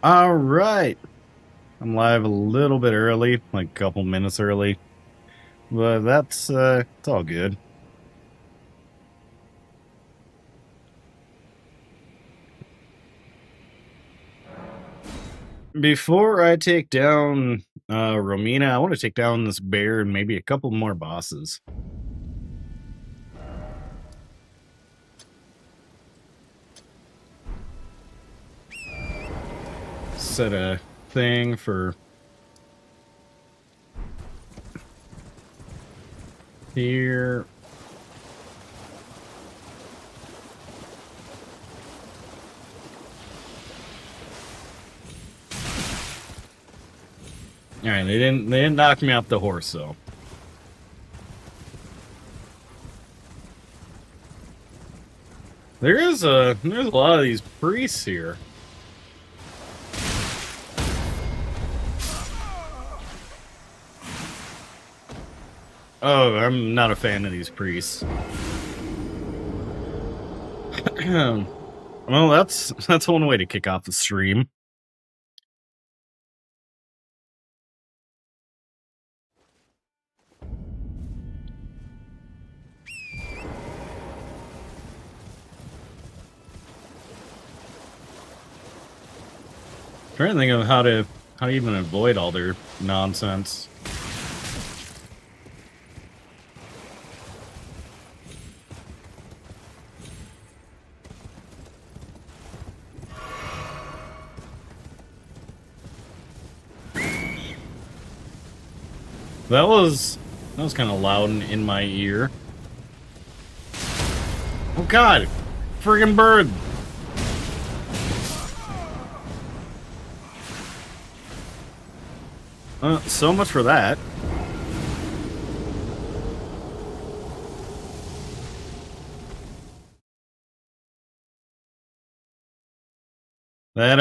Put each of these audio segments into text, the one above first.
All right. I'm live a little bit early, like a couple minutes early, but that's it's all good. Before I take down Romina, I want to take down this bear and maybe a couple more bosses. Set a thing for here. All right, they didn't knock me off the horse though. There's a lot of these priests here. Oh, I'm not a fan of these priests. Well, that's one way to kick off the stream. Trying to think of how to even avoid all their nonsense. That was kind of loud in my ear. Oh God, friggin' bird! So much for that. That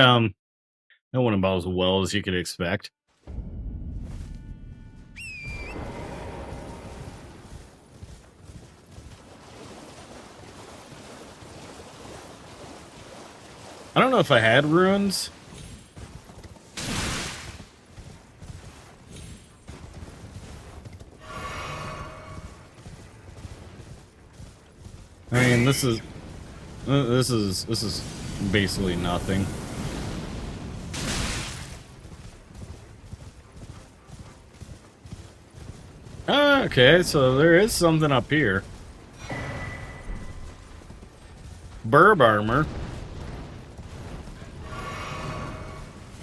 went about as well as you could expect. I don't know if I had runes. I mean, this is basically nothing. Okay, so there is something up here. Burb armor.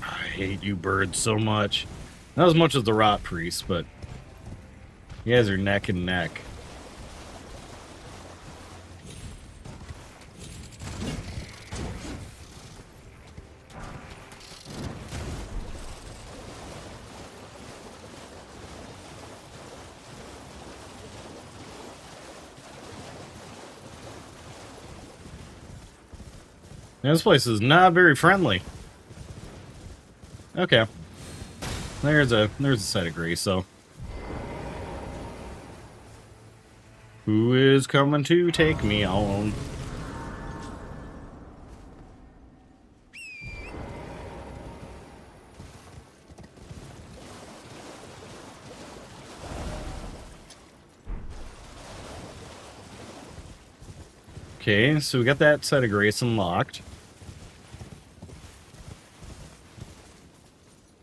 I hate you birds so much. Not as much as the rot priest, but you guys are neck and neck. This place is not very friendly. Okay. There's a site of grace, so. Who is coming to take me on? Okay, so we got that site of grace unlocked.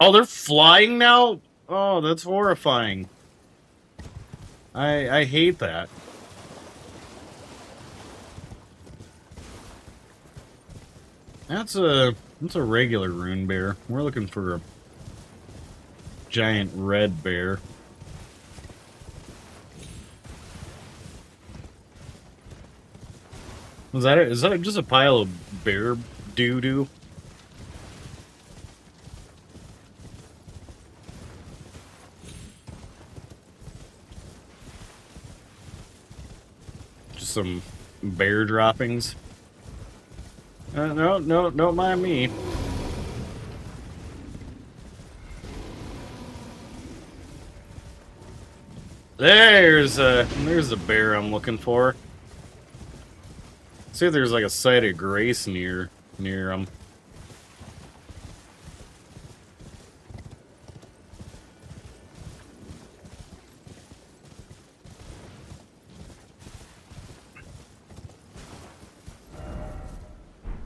Oh, they're flying now? Oh, that's horrifying. I hate that. That's a regular rune bear. We're looking for a giant red bear. Was that it? Is that just a pile of bear doo-doo? Just some bear droppings? No, don't mind me. There's a bear I'm looking for. See if there's like a site of grace near him.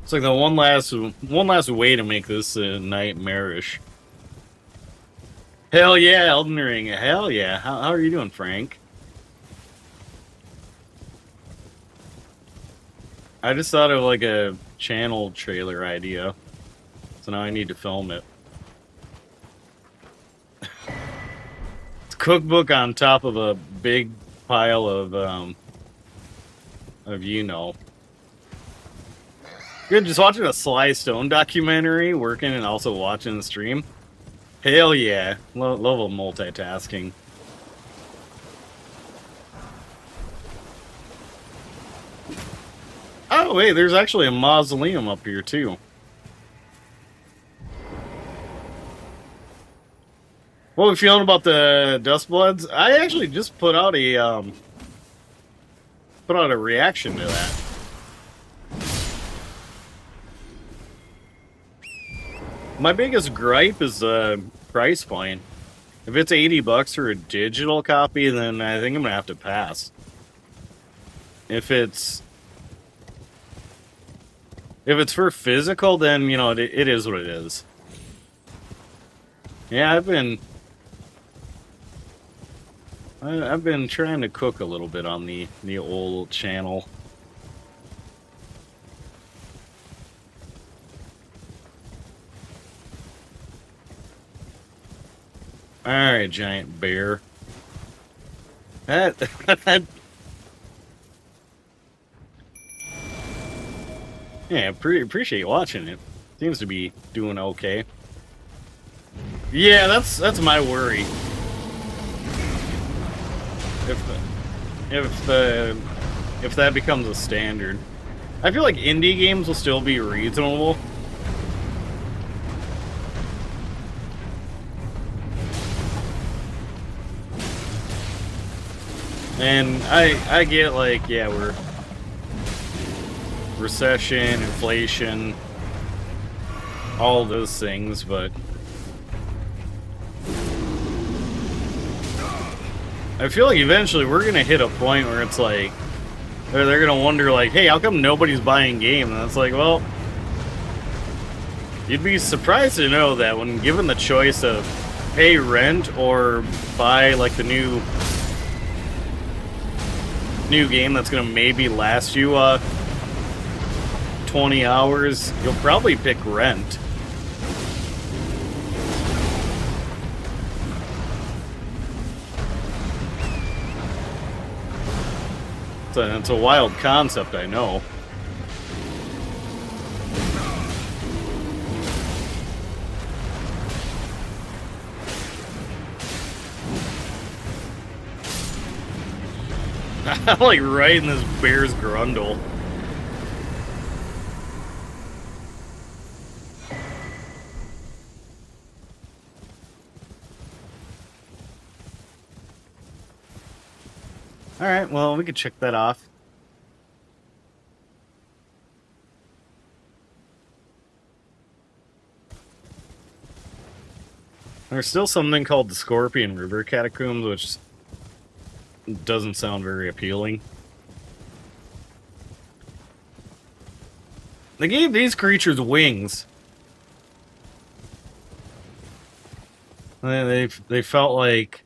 It's like the one last way to make this nightmarish. Hell yeah, Elden Ring. Hell yeah. How are you doing, Frank? I just thought of like a channel trailer idea. So now I need to film it. It's a cookbook on top of a big pile of you know. Good, just watching a Sly Stone documentary, working and also watching the stream. Hell yeah. Level multitasking. Oh, wait, there's actually a mausoleum up here, too. What are we feeling about the Dustbloods? I actually just put out a reaction to that. My biggest gripe is the price point. If it's $80 for a digital copy, then I think I'm gonna have to pass. If it's for physical, then you know it is what it is. Yeah, I've been trying to cook a little bit on the old channel. All right, giant bear. That yeah, appreciate watching it. Seems to be doing okay. Yeah, that's my worry. If that becomes a standard, I feel like indie games will still be reasonable. And I get like, yeah, we're recession, inflation, all those things, but I feel like eventually we're gonna hit a point where it's like they're gonna wonder like, hey, how come nobody's buying game? And it's like, well, you'd be surprised to know that when given the choice of pay rent or buy like the new game that's gonna maybe last you 20 hours, you'll probably pick rent. It's a wild concept, I know. I'm like right in this bear's grundle. Alright, well, we could check that off. There's still something called the Scorpion River Catacombs, which doesn't sound very appealing. They gave these creatures wings. They felt like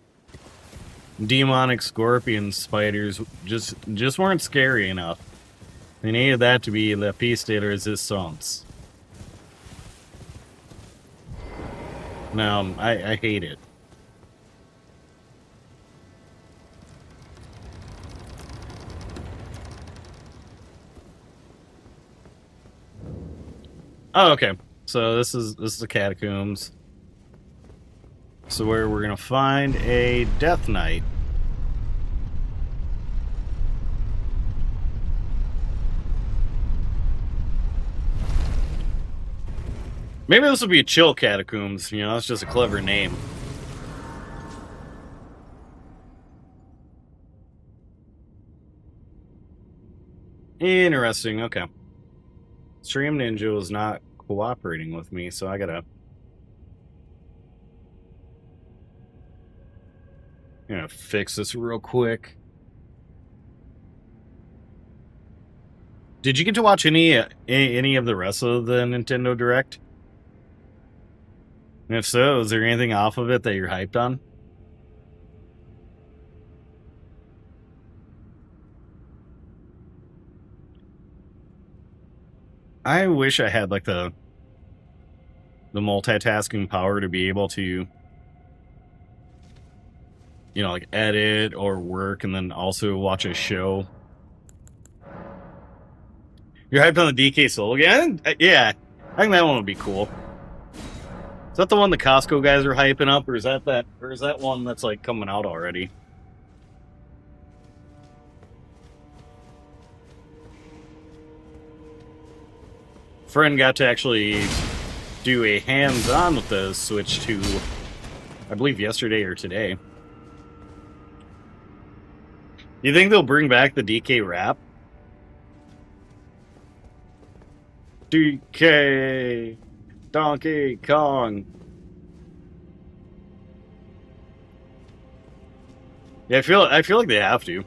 demonic scorpion spiders just weren't scary enough. They needed that to be la pièce de résistance. No, I hate it. Oh, okay. So this is the Catacombs. So where we're gonna find a Death Knight. Maybe this will be a chill Catacombs. You know, that's just a clever name. Interesting. Okay. Stream Ninja is not cooperating with me, so I gotta fix this real quick. Did you get to watch any of the rest of the Nintendo Direct? And if so, is there anything off of it that you're hyped on? I wish I had like the multitasking power to be able to, you know, like edit or work and then also watch a show. You're hyped on the DK Soul again? Yeah, I think that one would be cool. Is that the one the Costco guys are hyping up, or is that one that's like coming out already? Friend got to actually do a hands-on with the Switch 2, I believe yesterday or today. You think they'll bring back the DK rap? DK Donkey Kong. Yeah, I feel like they have to.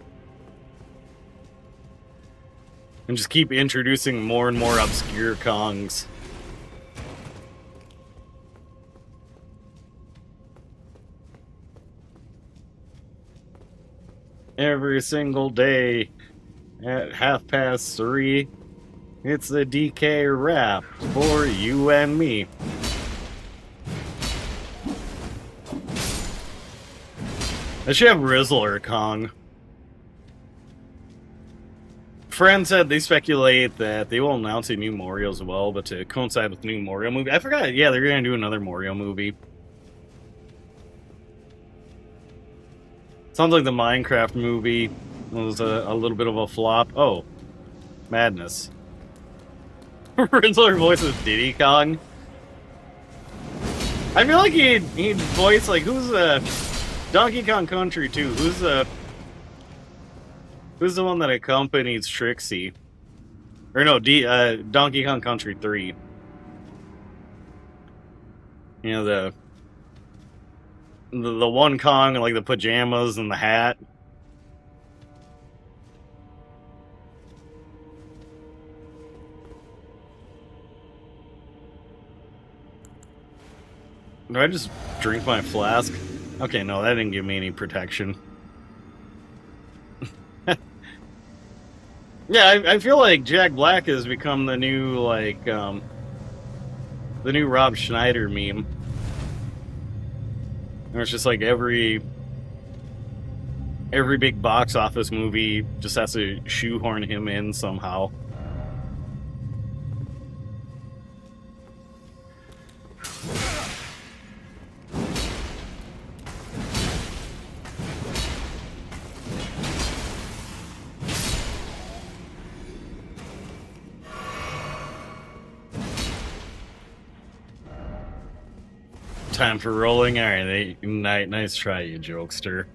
And just keep introducing more and more obscure Kongs. Every single day at 3:30, it's the DK rap for you and me. I should have Rizzler Kong. Friends said they speculate that they will announce a new Mario as well, but to coincide with the new Mario movie. I forgot, yeah, they're going to do another Mario movie. Sounds like the Minecraft movie was a little bit of a flop. Oh, madness. Rizzler voices Diddy Kong. I feel like he'd voice, like, who's Donkey Kong Country 2? Who's the one that accompanies Trixie? Or no, Donkey Kong Country 3. You know, the one Kong in like the pajamas and the hat. Do I just drink my flask? Okay, no, that didn't give me any protection. Yeah, I feel like Jack Black has become the new, like, the new Rob Schneider meme. And it's just like every big box office movie just has to shoehorn him in somehow. Time for rolling. All right, nice try, you jokester.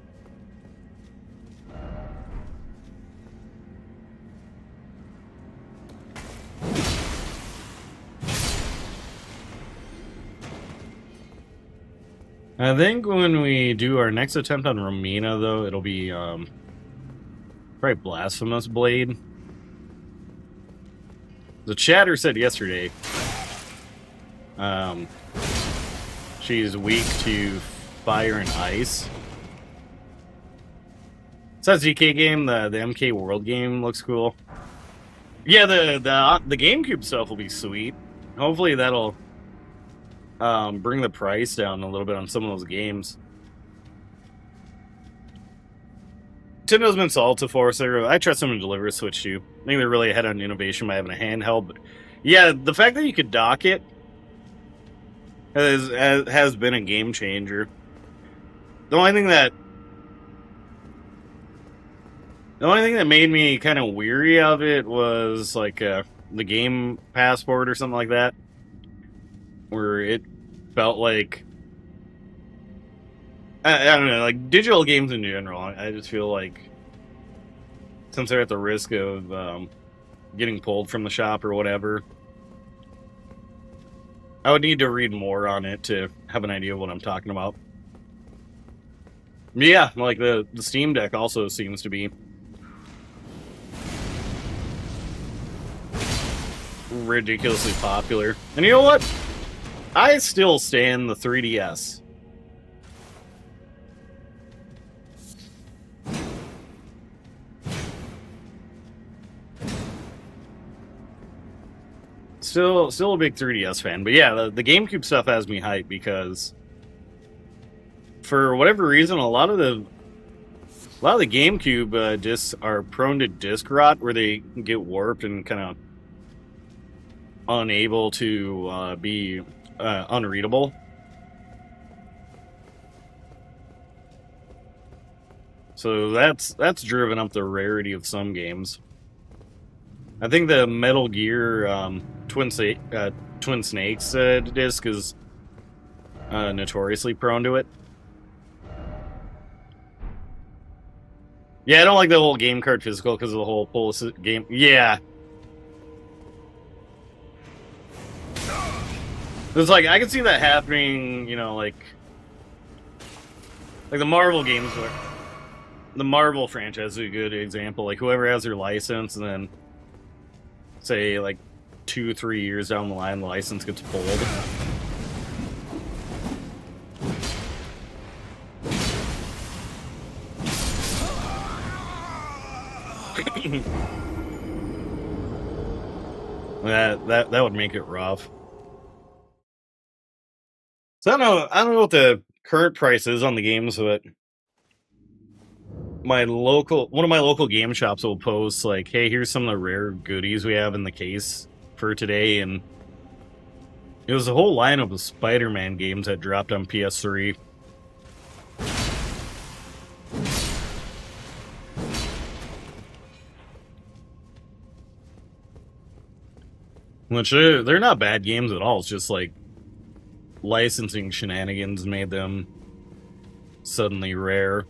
I think when we do our next attempt on Romina, though, it'll be probably Blasphemous Blade. The chatter said yesterday she's weak to fire and ice. Says DK game, the MK World game looks cool. Yeah, the GameCube stuff will be sweet. Hopefully that'll bring the price down a little bit on some of those games. Nintendo's been solid so far, so I trust them to deliver a Switch 2. I think they're really ahead on innovation by having a handheld. But yeah, the fact that you could dock it has been a game changer. The only thing that made me kind of weary of it was like the game passport or something like that, where it felt like I don't know, like digital games in general. I just feel like since they're at the risk of getting pulled from the shop or whatever, I would need to read more on it to have an idea of what I'm talking about. Yeah, like the Steam Deck also seems to be. ridiculously popular. And you know what? I still stand the 3DS. Still a big 3DS fan. But yeah, the GameCube stuff has me hyped because for whatever reason, a lot of the GameCube discs are prone to disc rot, where they get warped and kind of unable to be unreadable. So that's driven up the rarity of some games. I think the Metal Gear Twin Snakes disc is notoriously prone to it. Yeah, I don't like the whole game card physical because of the whole pull game. Yeah. It's like, I can see that happening, you know, like the Marvel games, where the Marvel franchise is a good example. Like, whoever has their license, and then, say, like, 2-3 years down the line, the license gets pulled. that would make it rough. So I don't know what the current price is on the games, but one of my local game shops will post like, hey, here's some of the rare goodies we have in the case for today, and it was a whole lineup of Spider-Man games that dropped on PS3. Which they're not bad games at all. It's just like licensing shenanigans made them suddenly rare.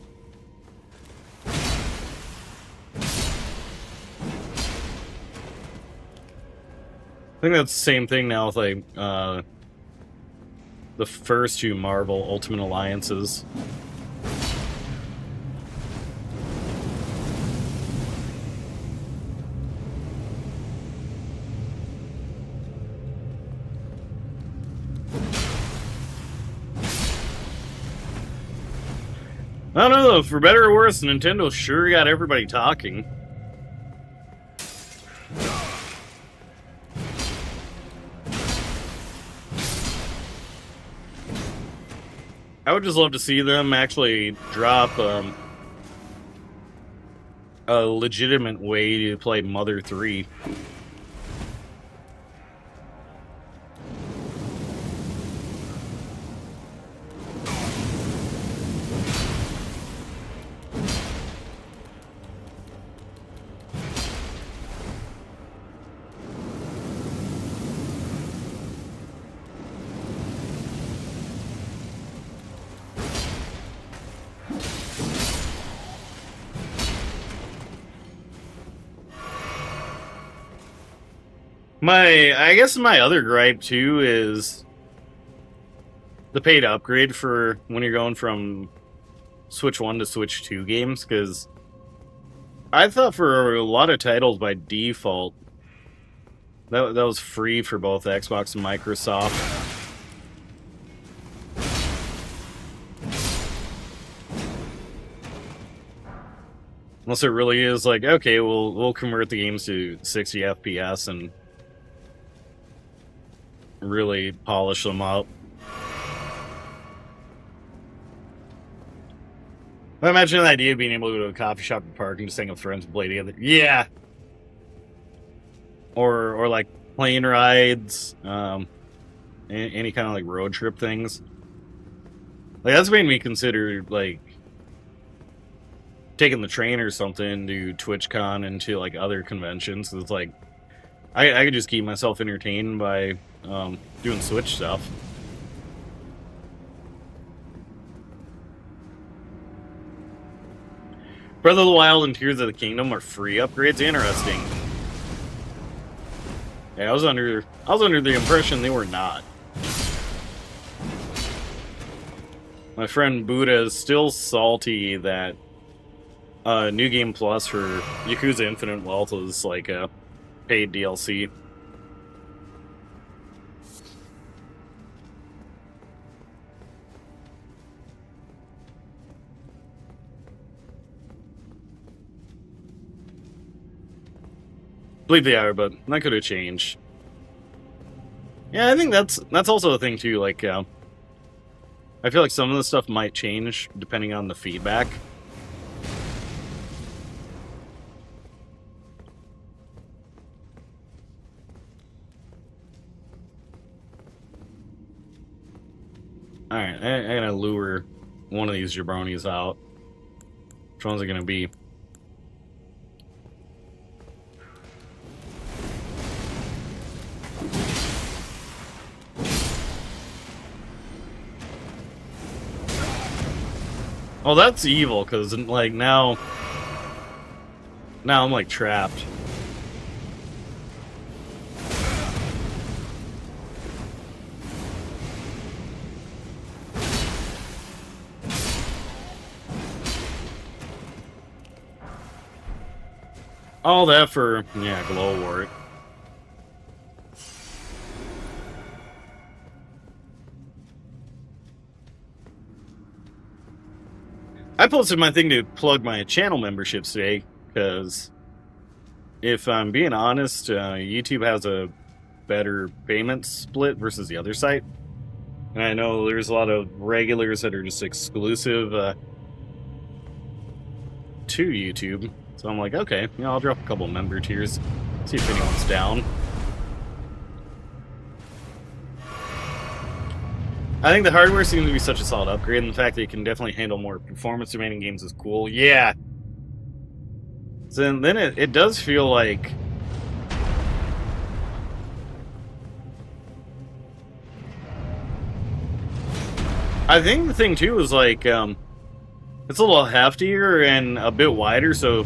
I think that's the same thing now with like the first two Marvel Ultimate Alliances. I don't know though, for better or worse, Nintendo sure got everybody talking. I would just love to see them actually drop a legitimate way to play Mother 3. I guess my other gripe too is the paid upgrade for when you're going from Switch 1 to Switch 2 games, because I thought for a lot of titles by default that was free for both Xbox and Microsoft. Unless it really is like, okay, we'll convert the games to 60 FPS and really polish them up. I imagine the idea of being able to go to a coffee shop or park and just hang with friends and play together. Yeah. Or like plane rides, any kind of like road trip things. Like, that's made me consider like taking the train or something to TwitchCon and to like other conventions. It's like I could just keep myself entertained by doing Switch stuff. Breath of the Wild and Tears of the Kingdom are free upgrades. Interesting. Yeah, I was under the impression they were not. My friend Buddha is still salty that New Game Plus for Yakuza Infinite Wealth was like a paid DLC. believe they are, but that could have changed. Yeah, I think that's also a thing too. Like, I feel like some of the stuff might change depending on the feedback. All right, I'm gonna lure one of these jabronis out. Which one's it gonna be? Oh, that's evil, because, like, now I'm, like, trapped. All that for, yeah, glowwort. I posted my thing to plug my channel memberships today, because if I'm being honest, YouTube has a better payment split versus the other site. And I know there's a lot of regulars that are just exclusive to YouTube. So I'm like, okay, you know, I'll drop a couple member tiers, see if anyone's down. I think the hardware seems to be such a solid upgrade, and the fact that it can definitely handle more performance-demanding games is cool. Yeah. So then it does feel like... I think the thing, too, is like, it's a little heftier and a bit wider, so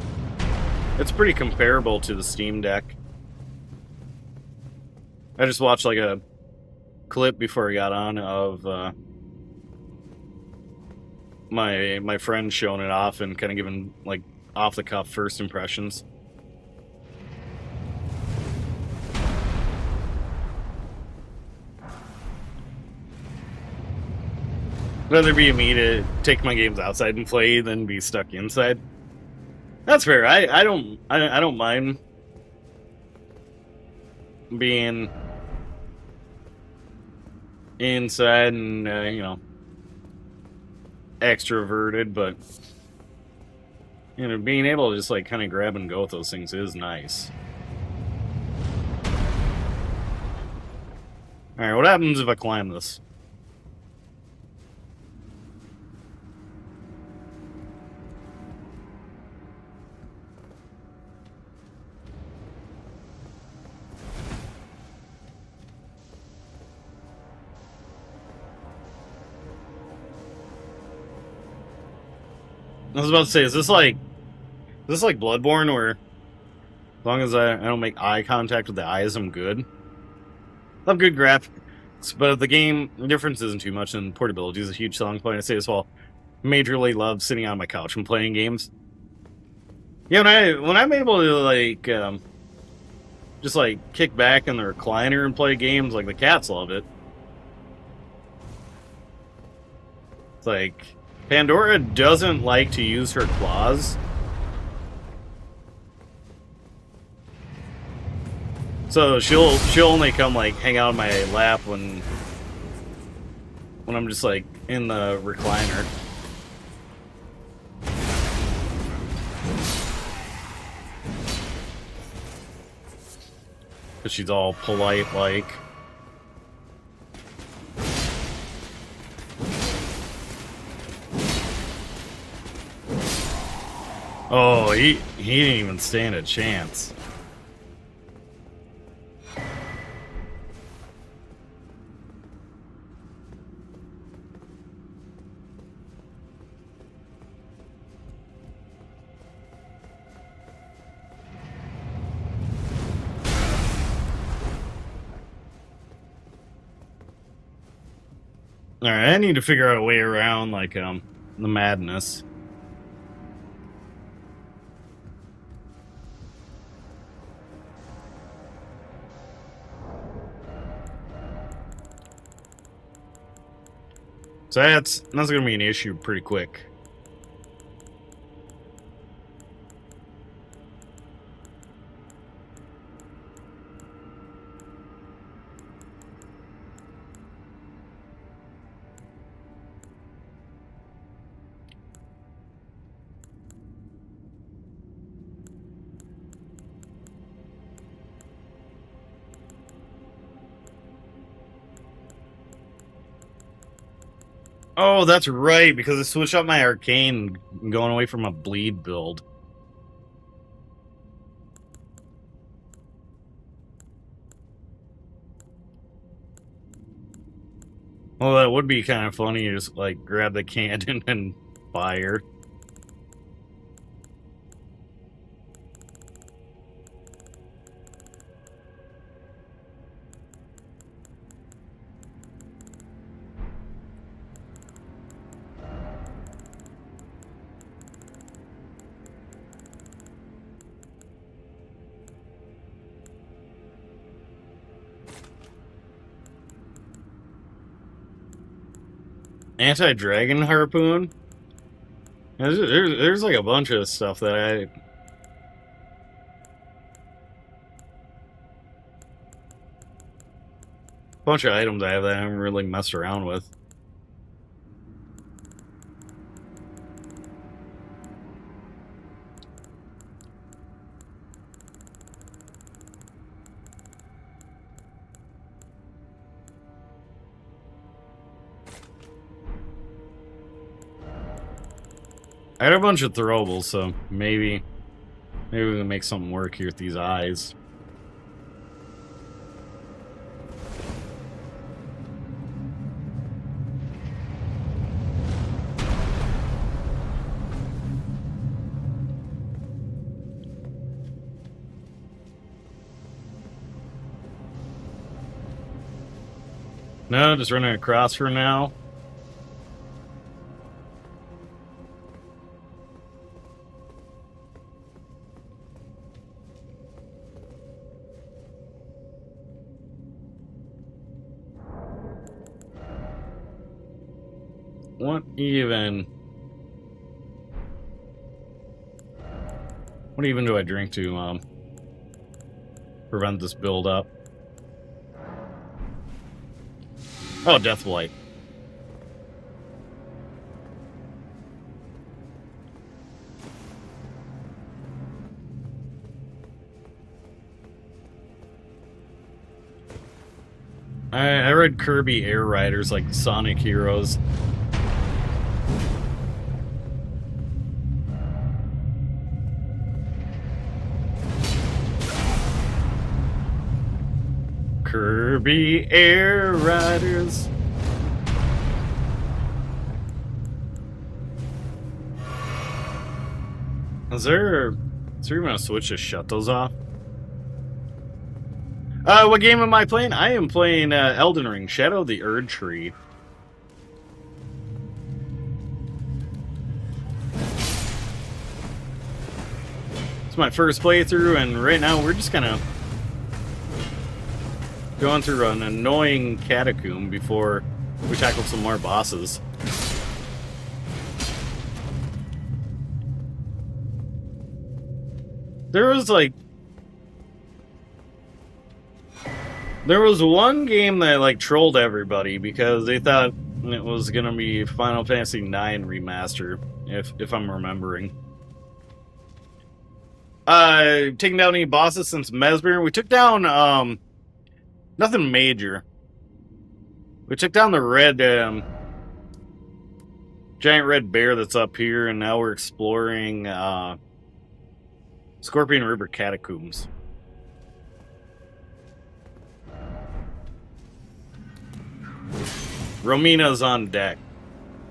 it's pretty comparable to the Steam Deck. I just watched, like, a clip before I got on of my friend showing it off and kind of giving, like, off the cuff first impressions. Rather be me to take my games outside and play than be stuck inside. That's fair. I don't mind being inside and you know, extroverted, but you know, being able to just like kind of grab and go with those things is nice. All right, what happens if I climb this? I was about to say, is this like Bloodborne, where as long as I don't make eye contact with the eyes, I'm good? I love good graphics, but if the game difference isn't too much, and portability is a huge selling point. I say as well. Majorly love sitting on my couch and playing games. Yeah, when I'm able to like just like kick back in the recliner and play games, like the cats love it. It's like Pandora doesn't like to use her claws. So she'll only come like hang out on my lap when I'm just like in the recliner. Cause she's all polite like. Oh, he didn't even stand a chance. Alright, I need to figure out a way around, like, the madness. So that's gonna be an issue pretty quick. Oh, that's right, because I switched up my arcane, going away from a bleed build. Well, that would be kind of funny. You just like grab the cannon and fire. Anti-dragon harpoon? There's like a bunch of stuff that I... bunch of items I have that I haven't really messed around with. I had a bunch of throwables, so maybe we can make something work here with these eyes. No, just running across for now. What even do I drink to prevent this build up? Oh, Death Blight. I read Kirby Air Riders like Sonic Heroes. Kirby Air Riders. Is there even a switch to shut those off? What game am I playing? I am playing Elden Ring, Shadow of the Erdtree. It's my first playthrough, and right now we're just kind of going through an annoying catacomb before we tackle some more bosses. There was one game that like trolled everybody because they thought it was gonna be Final Fantasy IX remaster, if I'm remembering. Taking down any bosses since Mesmer? We took down nothing major. We took down the red giant red bear that's up here, and now we're exploring Scorpion River Catacombs. Romina's on deck.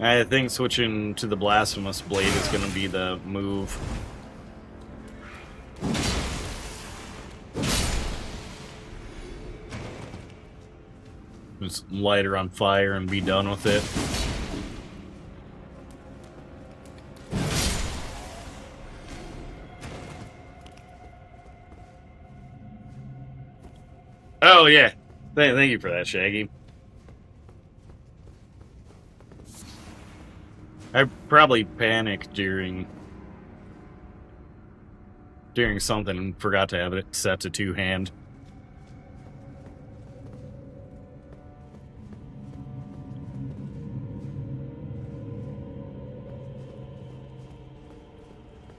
I think switching to the Blasphemous Blade is going to be the move. Just light her on fire and be done with it. Oh, yeah. Thank you for that, Shaggy. I probably panicked during something and forgot to have it set to two-hand.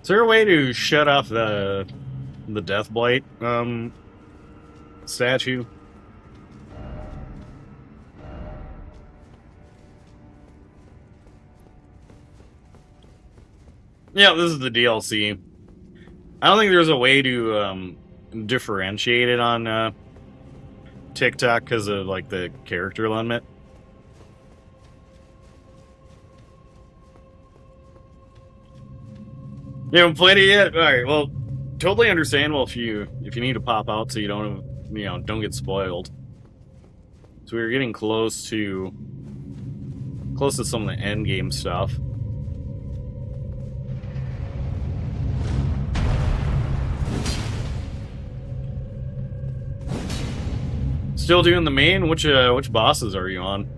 Is there a way to shut off the Death Blight statue? Yeah, this is the DLC. I don't think there's a way to differentiate it on TikTok because of like the character limit. You haven't played it yet? All right. Well, totally understandable if you need to pop out so you don't get spoiled. So we were getting close to some of the end game stuff. Still doing the main? Which bosses are you on?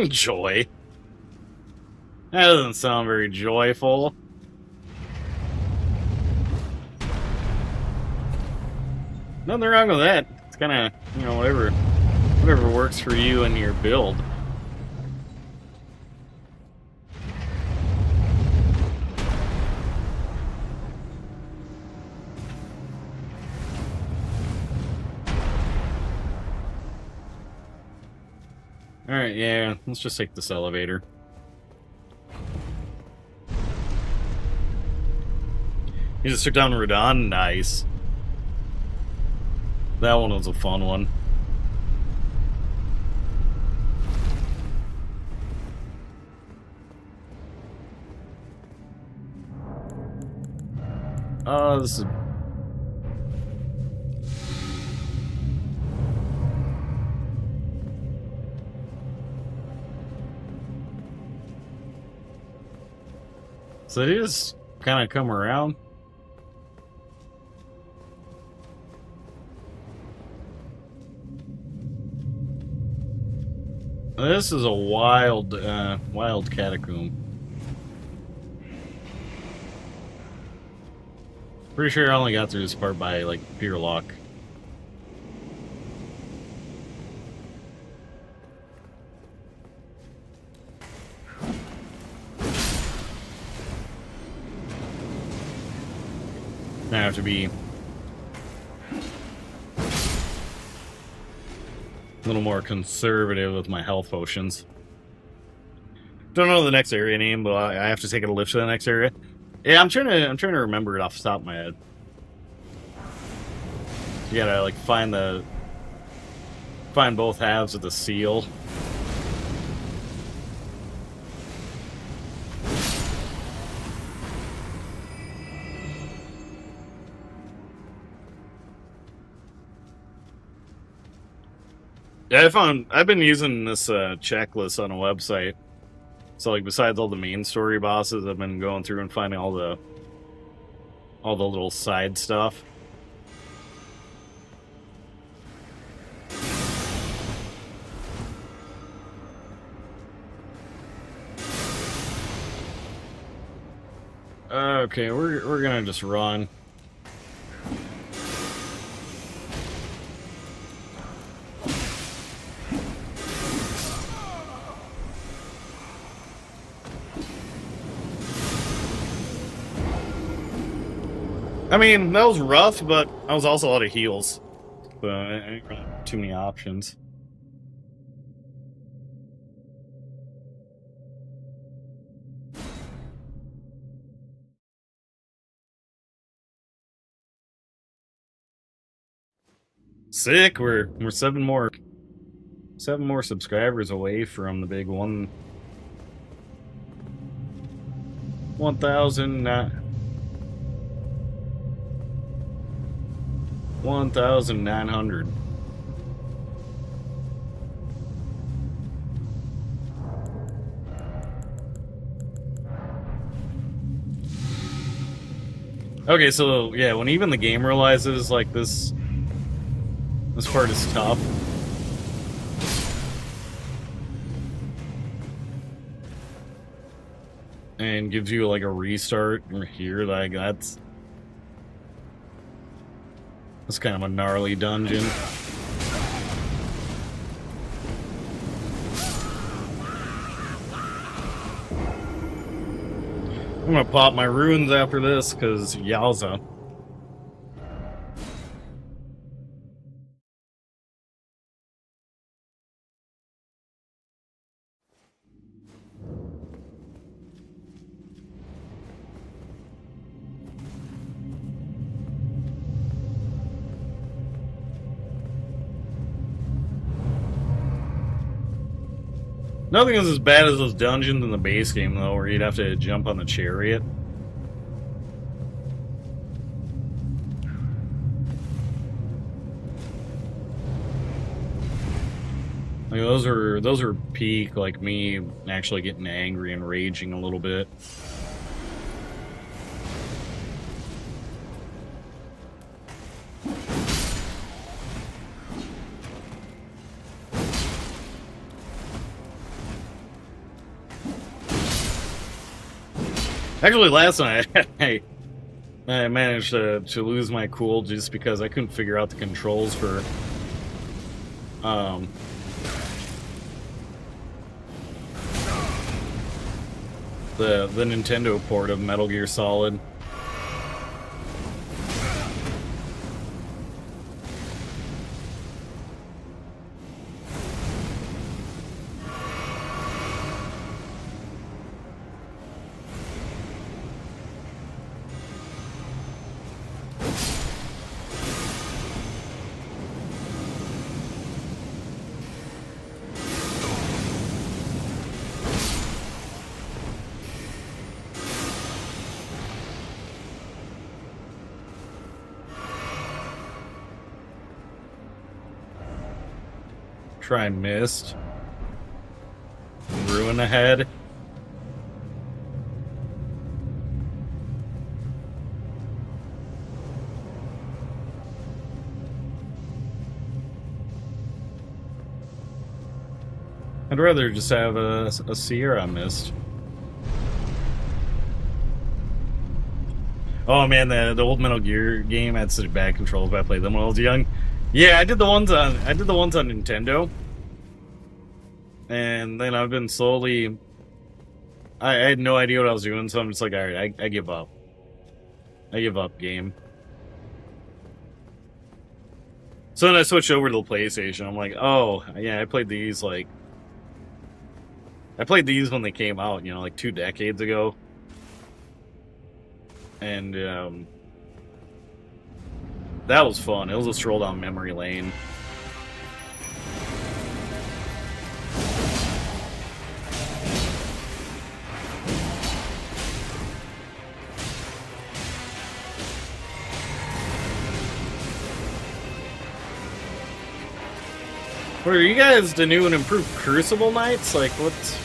Joy. That doesn't sound very joyful. Nothing wrong with that. It's kind of, whatever works for you and your build. Alright, yeah, let's just take this elevator. You just took down Radon? Nice. That one was a fun one. This is... So they just kind of come around. This is a wild catacomb. Pretty sure I only got through this part by, like, pure luck. I have to be a little more conservative with my health potions. Don't know the next area name, but I have to take a lift to the next area. Yeah, I'm trying to remember it off the top of my head. You gotta like find both halves of the seal. Yeah, I've been using this checklist on a website. So like besides all the main story bosses, I've been going through and finding all the little side stuff. Okay, we're gonna just run. I mean, that was rough, but I was also out of heals. So I didn't really have too many options. Sick, we're seven more subscribers away from the big 1,900. Okay, so yeah, when even the game realizes like this part is tough. And gives you like a restart here, like that's kind of a gnarly dungeon. I'm gonna pop my runes after this, because yowza. Nothing is as bad as those dungeons in the base game, though, where you'd have to jump on the chariot. Like those are peak, like me actually getting angry and raging a little bit. Actually, last night I managed to lose my cool just because I couldn't figure out the controls for the Nintendo port of Metal Gear Solid. Try missed. Ruin ahead. I'd rather just have a Sierra missed. Oh man, the old Metal Gear game had such bad controls when I played them when I was young. Yeah, I did the ones on Nintendo. And then I've been slowly I had no idea what I was doing, so I'm just like, alright, I give up. I give up, game. So then I switched over to the PlayStation. I'm like, oh, yeah, I played these when they came out, you know, like 2 decades ago. And that was fun. It was a stroll down memory lane. What are you guys the new and improved Crucible Knights? Like, what's...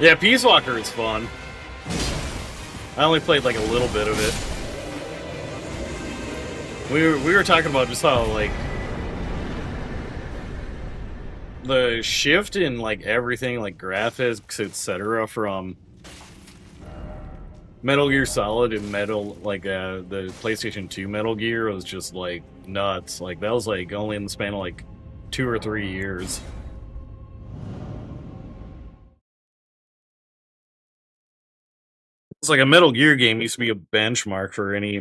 Yeah, Peace Walker is fun. I only played like a little bit of it. We were talking about just how like the shift in like everything, like graphics, etc., from Metal Gear Solid and the PlayStation 2 Metal Gear was just like nuts. Like that was like only in the span of like 2 or 3 years. It's like a Metal Gear game used to be a benchmark for any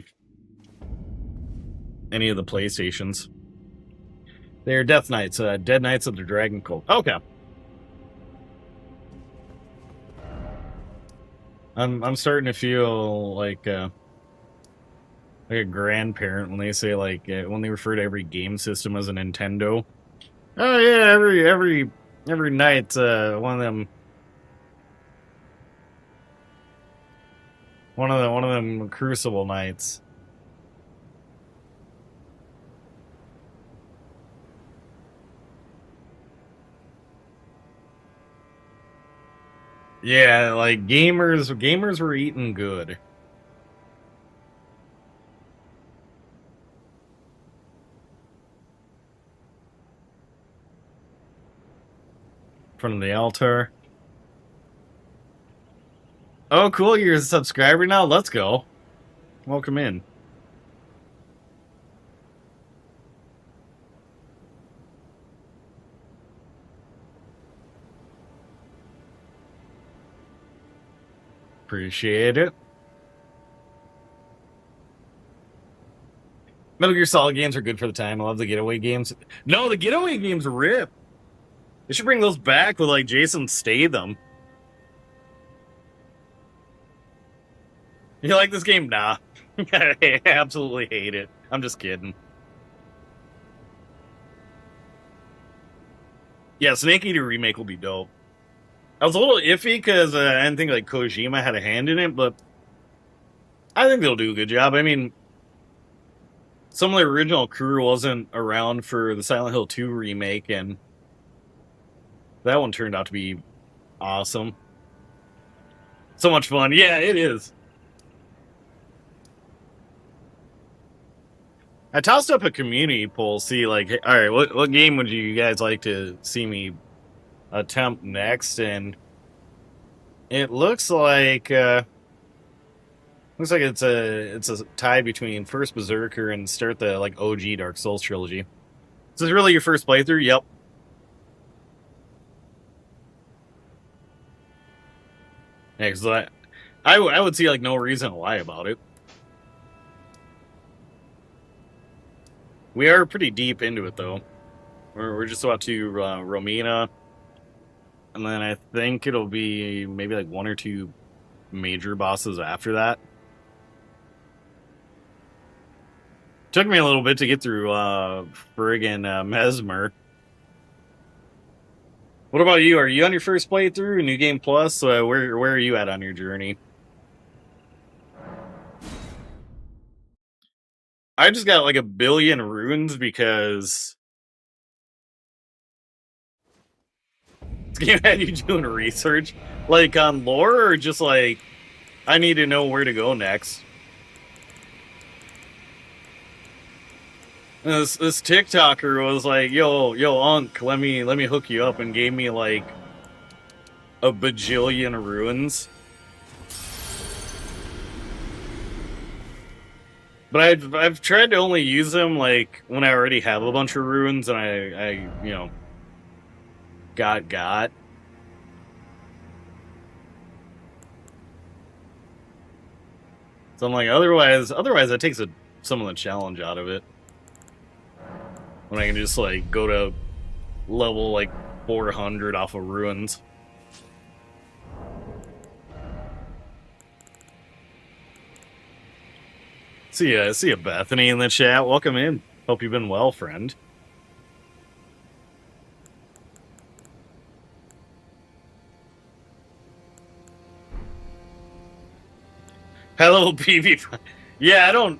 of the PlayStations. They're Death Knights, Dead Knights of the Dragon Cult. Okay. I'm starting to feel like a grandparent when they say like when they refer to every game system as a Nintendo. Oh yeah, every night one of them Crucible nights. Yeah, like gamers were eating good. From the altar. Oh, cool! You're a subscriber now. Let's go. Welcome in. Appreciate it. Metal Gear Solid games are good for the time. I love the getaway games. No, the getaway games rip. They should bring those back with like Jason Statham. You like this game? Nah. I absolutely hate it. I'm just kidding. Yeah, Snake Eater remake will be dope. I was a little iffy because I didn't think like Kojima had a hand in it, but I think they'll do a good job. I mean, some of the original crew wasn't around for the Silent Hill 2 remake, and that one turned out to be awesome. So much fun. Yeah, it is. I tossed up a community poll, see like, hey, all right, what game would you guys like to see me attempt next? And it looks like it's a tie between first Berserker and start the like OG Dark Souls trilogy. Is this really your first playthrough? Yep. Yeah, because I would see like no reason to lie about it. We are pretty deep into it though. We're just about to Romina, and then I think it'll be maybe like 1 or 2 major bosses after that. Took me a little bit to get through friggin' Mesmer. What about you? Are you on your first playthrough? New Game Plus? Where are you at on your journey? I just got like 1 billion runes because this game had you doing research, like on lore, or just like I need to know where to go next. And this TikToker was like, "Yo, Unc, let me hook you up," and gave me like 1 bajillion runes. But I've tried to only use them like when I already have a bunch of runes and I you know got. So I'm like, otherwise that takes some of the challenge out of it. When I can just like go to level like 400 off of ruins. See ya, Bethany in the chat. Welcome in. Hope you've been well, friend. Hello, PvP. Yeah, I don't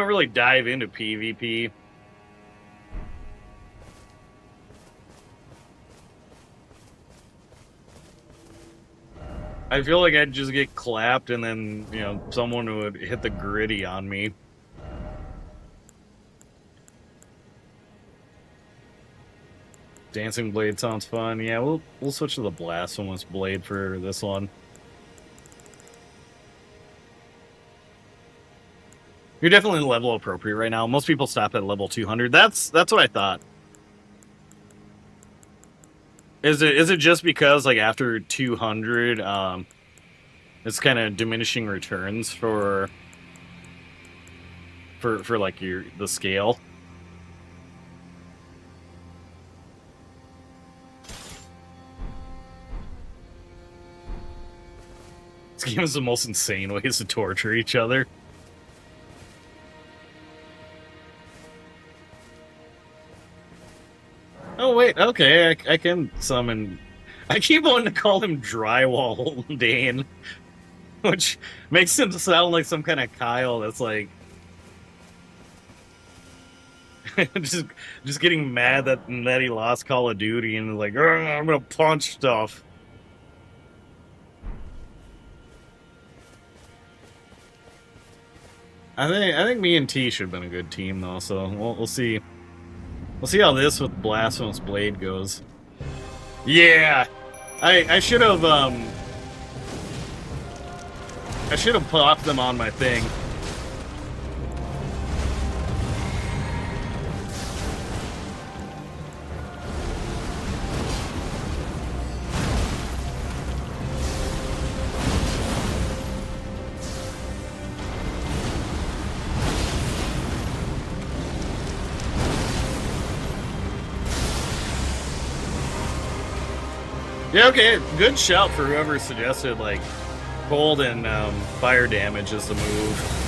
really dive into PvP. I feel like I'd just get clapped and then, you know, someone would hit the gritty on me. Dancing Blade sounds fun. Yeah, we'll switch to the Blasphemous Blade for this one. You're definitely level appropriate right now. Most people stop at level 200. That's what I thought. Is it just because like after 200, it's kind of diminishing returns for like the scale? This game is the most insane ways to torture each other. Oh wait, okay, I can summon. I keep wanting to call him Drywall Dane, which makes him sound like some kind of Kyle that's like just getting mad that he lost Call of Duty and like, I'm gonna punch stuff. I think me and T should have been a good team though, so we'll see. We'll see how this with Blasphemous Blade goes. Yeah, I should have popped them on my thing. Yeah, okay, good shout for whoever suggested, like, cold and fire damage is the move.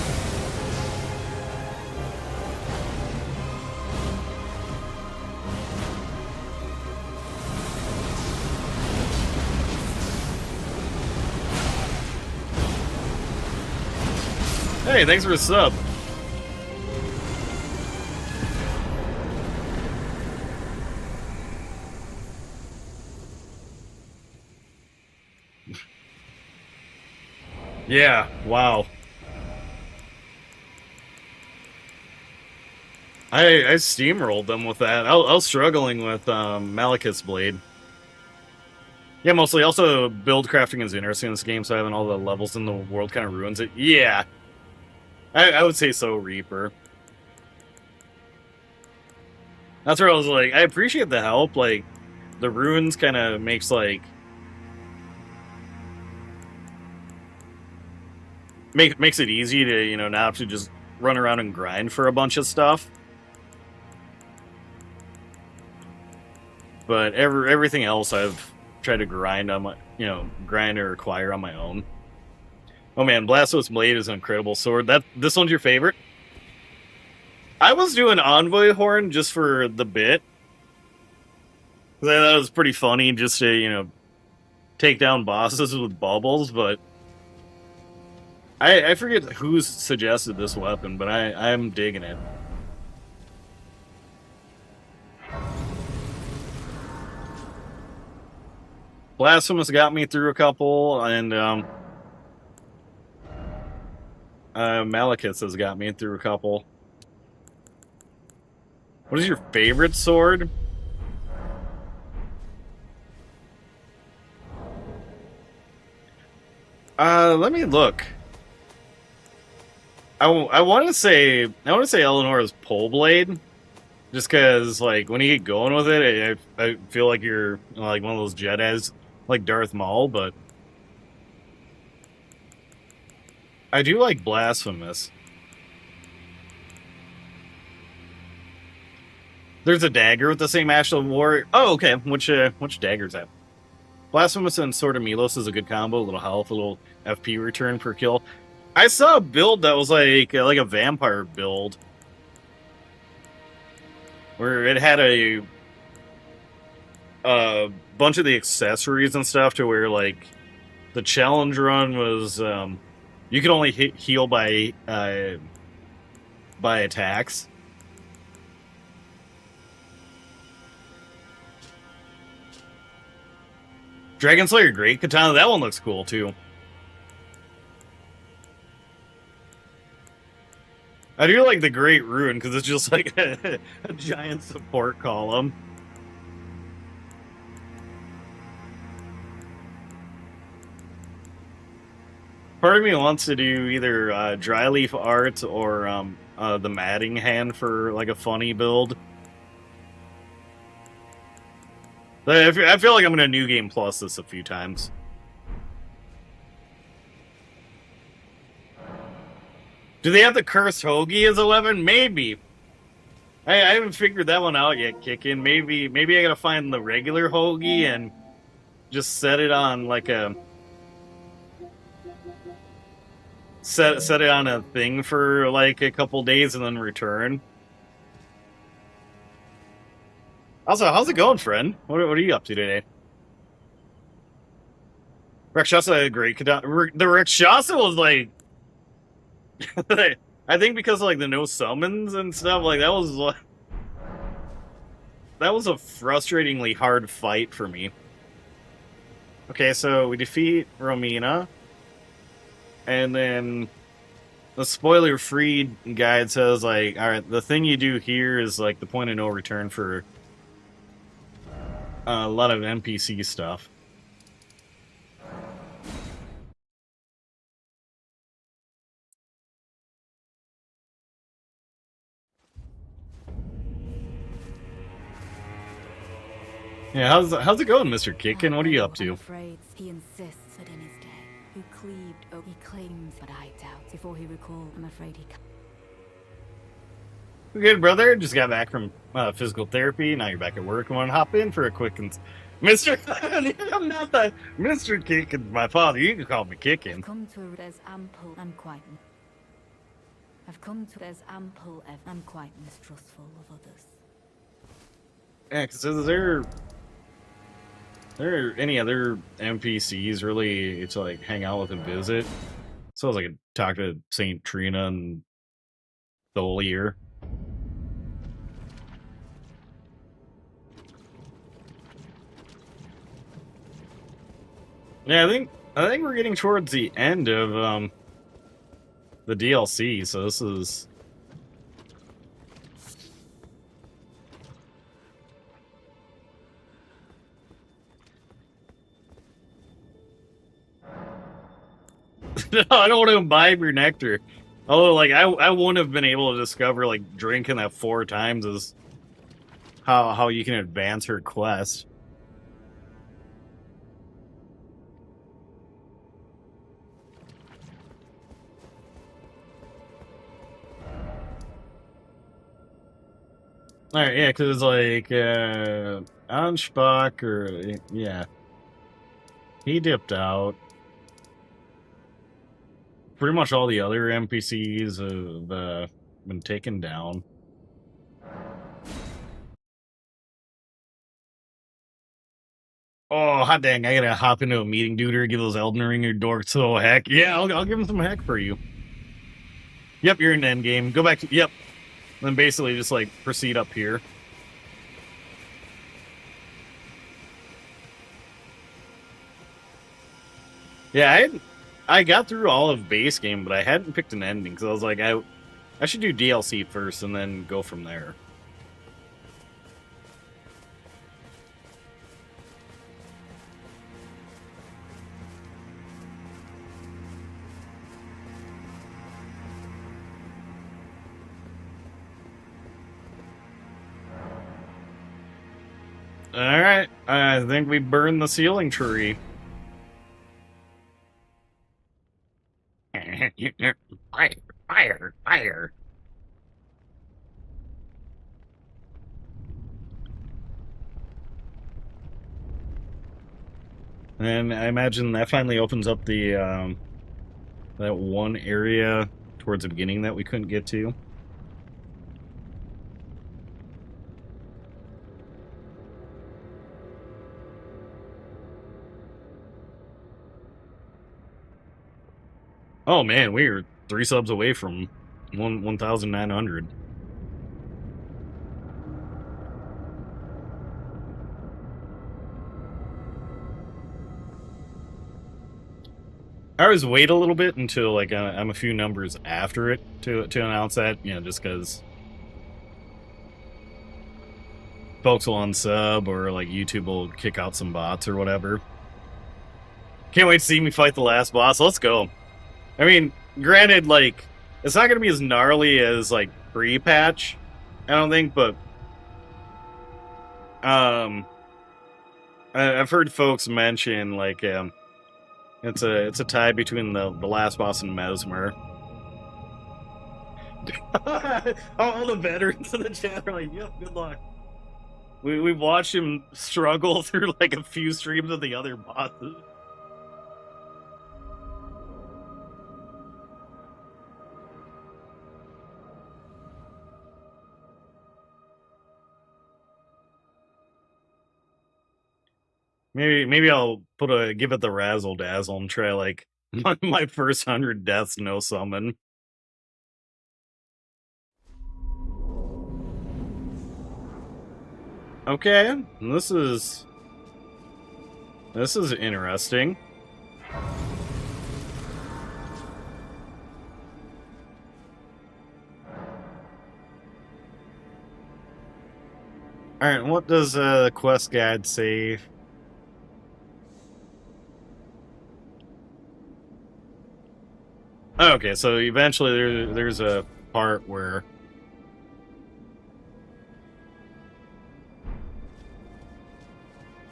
Hey, thanks for the sub. Yeah, wow. I steamrolled them with that. I was struggling with Malekith's Blade. Yeah, mostly. Also, build crafting is interesting in this game, so having all the levels in the world kind of ruins it. Yeah. I would say so, Reaper. That's where I was like, I appreciate the help. Like, the ruins kind of makes, like... makes it easy to, you know, not have to just run around and grind for a bunch of stuff. But everything else I've tried to grind on my, you know, grind or acquire on my own. Oh man, Blasphemous Blade is an incredible sword. This one's your favorite? I was doing Envoy Horn just for the bit. Because I thought it was pretty funny just to, you know, take down bosses with bubbles, but I forget who suggested this weapon, but I'm digging it. Blasphemous got me through a couple, and Malekith has got me through a couple. What is your favorite sword? Let me look. I want to say Eleanor's pole blade, just because like when you get going with it, I feel like you're like one of those Jedis, like Darth Maul. But I do like Blasphemous. There's a dagger with the same Ashland War. Oh, okay. Which dagger's that? Blasphemous and Sword of Milos is a good combo. A little health, a little FP return per kill. I saw a build that was like a vampire build, where it had a bunch of the accessories and stuff to where like the challenge run was you can only heal by attacks. Dragon Slayer Great Katana, that one looks cool too. I do like the Great Rune because it's just like a giant support column. Part of me wants to do either dry leaf art or the matting hand for like a funny build. I feel like I'm gonna New Game Plus this a few times. Do they have the Cursed Hoagie as a weapon? Maybe. I haven't figured that one out yet, Kickin'. Maybe I gotta find the regular Hoagie and just set it on like a... Set it on a thing for like a couple days and then return. Also, how's it going, friend? What are you up to today? Rakshasa, great. The Rakshasa was like... I think because of, like, the no summons and stuff, like, that was a frustratingly hard fight for me. Okay, so we defeat Romina. And then the spoiler-free guide says, like, alright, the thing you do here is, like, the point of no return for a lot of NPC stuff. Yeah, how's it going, Mr. Kickin'? What are you up to? I'm afraid he insists that in his day, who cleaved, he claims, but I doubt. Before he recalled, I'm afraid he can't. Good, brother. Just got back from physical therapy. Now you're back at work. I want to hop in for a quick Mr. I'm not the Mr. Kicking my father. You can call me Kicking. There's ample and quite. I've come to there's ample and quite mistrustful of others. Yeah, because is there any other NPCs really to like hang out with and visit? So I was like talk to Saint Trina and Tholier. Yeah, I think we're getting towards the end of the DLC, so this is no, I don't want to imbibe your nectar. Although, like, I wouldn't have been able to discover like drinking that 4 times is how you can advance her quest. All right, yeah, because like Anspach or yeah, he dipped out. Pretty much all the other NPCs have been taken down. Oh, hot dang, I gotta hop into a meeting, dude, or give those Elden Ring or dorks so heck. Yeah, I'll give him some heck for you. Yep, you're in endgame. Go back to, yep. Then basically just, like, proceed up here. Yeah, I got through all of base game, but I hadn't picked an ending, because I was like, I should do DLC first and then go from there. Alright, I think we burned the ceiling tree. Fire, fire, fire. And I imagine that finally opens up the that one area towards the beginning that we couldn't get to. Oh man, we are 3 subs away from 1,900. I always wait a little bit until like I'm a few numbers after it to announce that, you know, just because folks will unsub or like YouTube will kick out some bots or whatever. Can't wait to see me fight the last boss. Let's go. I mean, granted, like it's not gonna be as gnarly as like pre-patch, I don't think, but I've heard folks mention like it's a tie between the last boss and Mesmer. All the veterans in the chat are like, "Yep, good luck." We've watched him struggle through like a few streams of the other bosses. Maybe I'll give it the razzle dazzle and try like my first 100 deaths no summon. Okay, this is interesting. All right, what does the quest guide say? Okay, so eventually there's a part where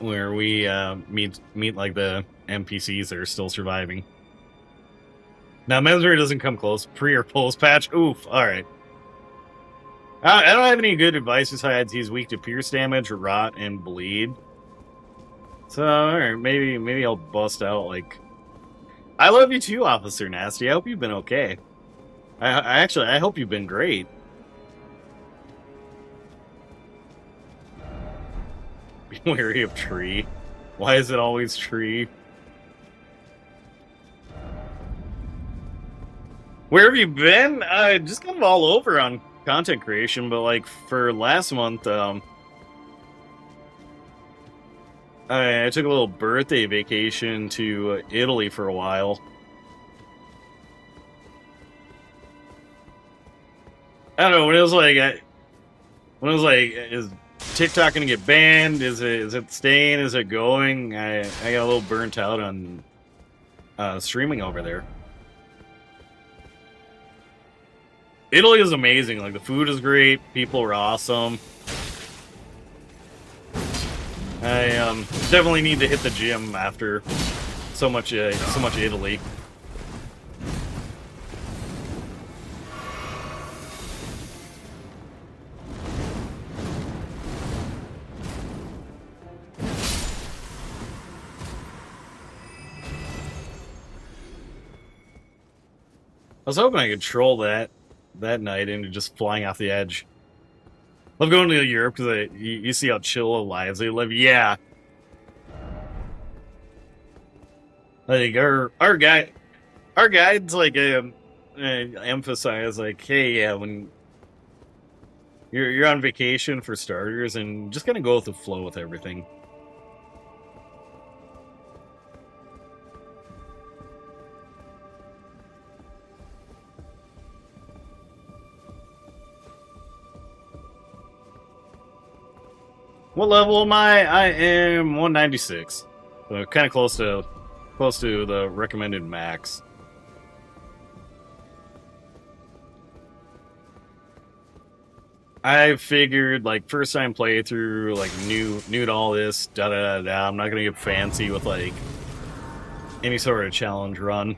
we meet like the NPCs that are still surviving. Now Mesmer doesn't come close. Pre or post patch. Oof. All right. I don't have any good advice besides he's weak to pierce damage, rot, and bleed. So, alright, maybe I'll bust out, like... I love you too, Officer Nasty. I hope you've been okay. I hope you've been great. Be wary of tree. Why is it always tree? Where have you been? Just kind of all over on content creation, but like for last month, I took a little birthday vacation to Italy for a while. I don't know, when it was like, is TikTok gonna get banned? Is it staying? Is it going? I got a little burnt out on streaming over there. Italy is amazing. Like, the food is great. People are awesome. I definitely need to hit the gym after so much Italy. I was hoping I could troll that night into just flying off the edge. Love going to Europe because you see how chill lives they live. Yeah, like our guides like emphasize like, hey, yeah, when you're on vacation for starters, and just kind of go with the flow with everything. What level am I? I am 196. So kind of close to the recommended max. I figured, like, first time playthrough, like, new to all this, da da da da. I'm not gonna get fancy with like any sort of challenge run.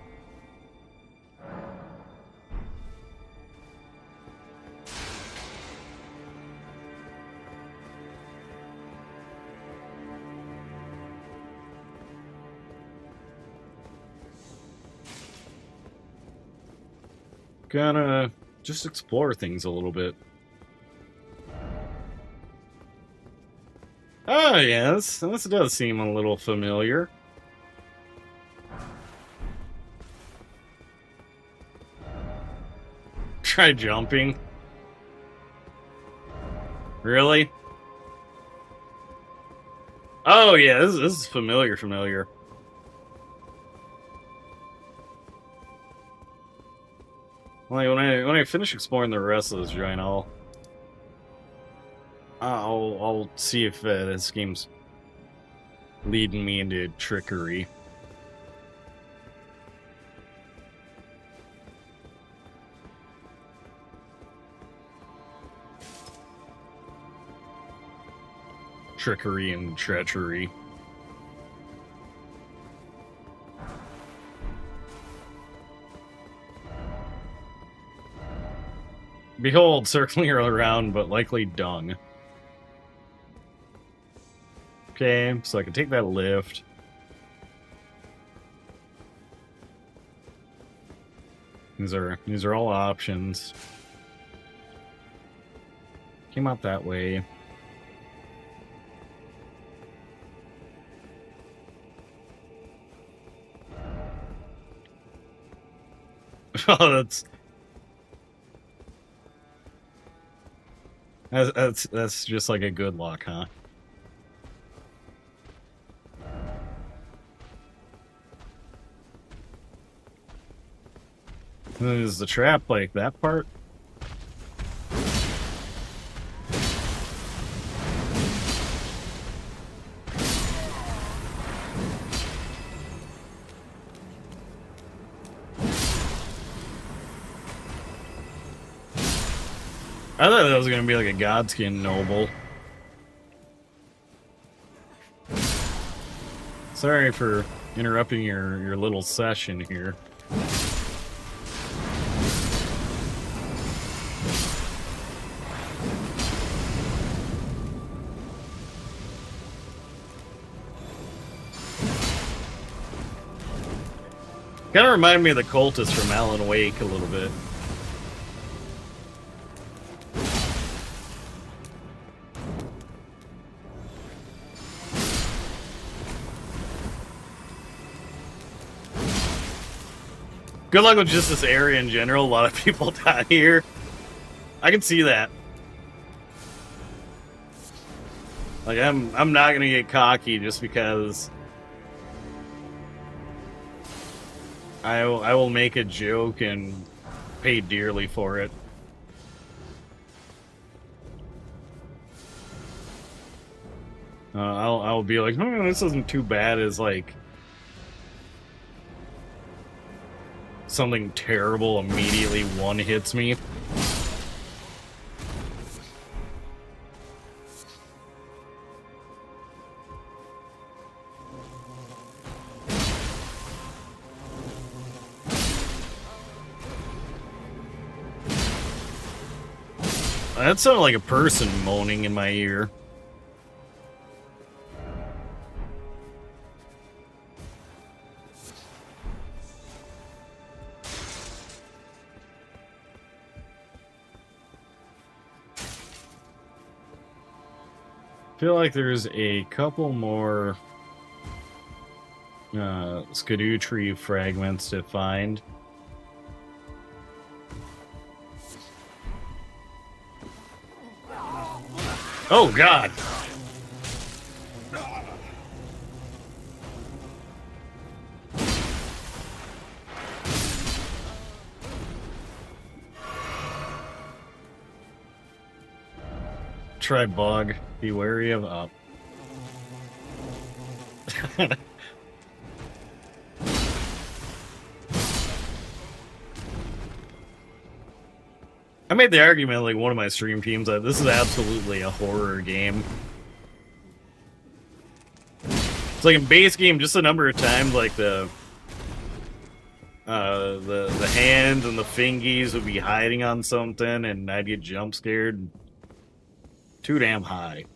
Gonna just explore things a little bit. Oh, yeah, this does seem a little familiar. Try jumping. Really? Oh, yeah, this is familiar. Like, when I finish exploring the rest of this joint, I'll see if this game's leading me into trickery. Trickery and treachery. Behold, circling around, but likely dung. Okay, so I can take that lift. These are all options. Came out that way. Oh, that's just like a good luck, huh? Is the trap like that part? I thought that was gonna be like a Godskin noble. Sorry for interrupting your little session here. Kind of reminded me of the cultist from Alan Wake a little bit. Good luck with just this area in general. A lot of people down here. I can see that. Like I'm not gonna get cocky just because I will make a joke and pay dearly for it. I'll be like, oh, this isn't too bad as like something terrible immediately one hits me. That sounded like a person moaning in my ear. I feel like there's a couple more Erdtree fragments to find. Oh God! Try bug. Be wary of up. I made the argument, like one of my stream teams, that this is absolutely a horror game. It's like in base game, just a number of times, like the hands and the fingies would be hiding on something, and I'd get jump scared. Too damn high.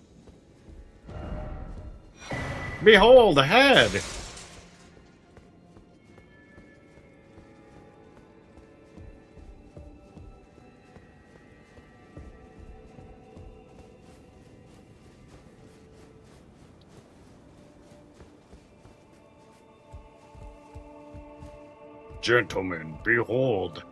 Behold, a head! Gentlemen, behold.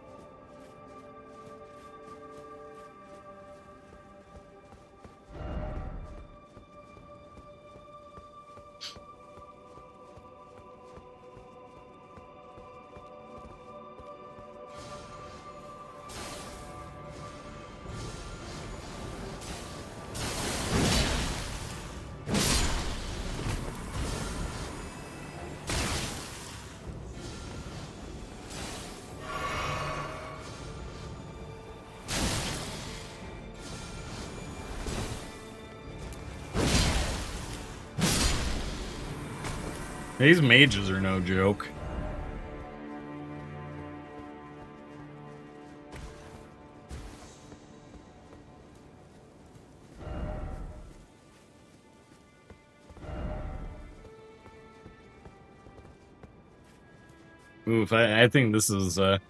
These mages are no joke. Oof, I think this is the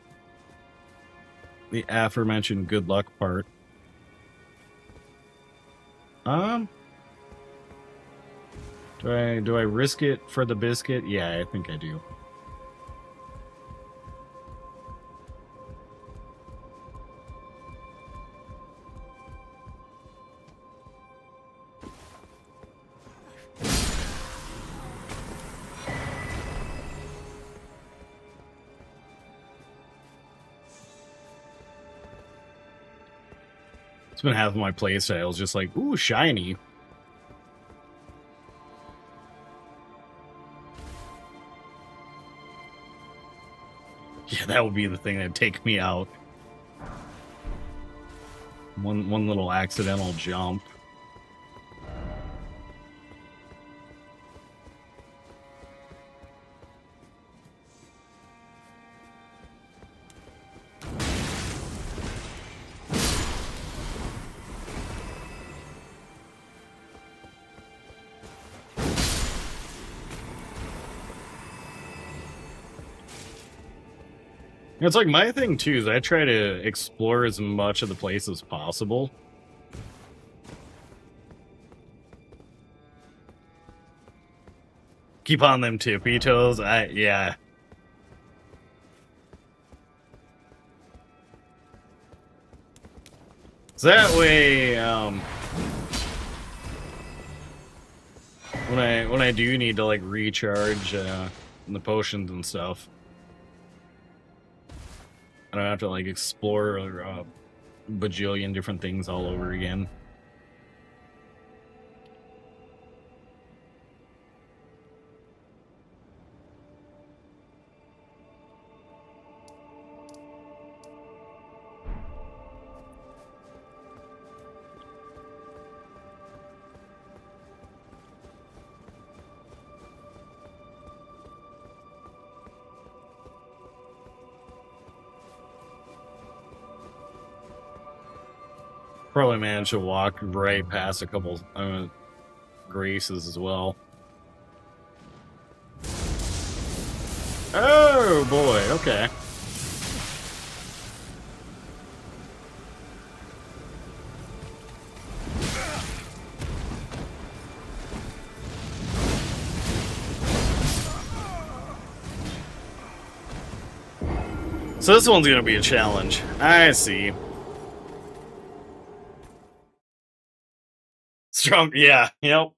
aforementioned good luck part. Do I risk it for the biscuit? Yeah, I think I do. It's been half of my playstyles just like, ooh, shiny. Yeah, that would be the thing that'd take me out. One little accidental jump. It's like my thing too is I try to explore as much of the place as possible. Keep on them tippy toes. Yeah. So that way, when I do need to like recharge the potions and stuff, I don't have to like explore a bajillion different things all over again. Probably managed to walk right past a couple graces as well. Oh boy, okay. So this one's gonna be a challenge. I see. Strong, yeah, yep.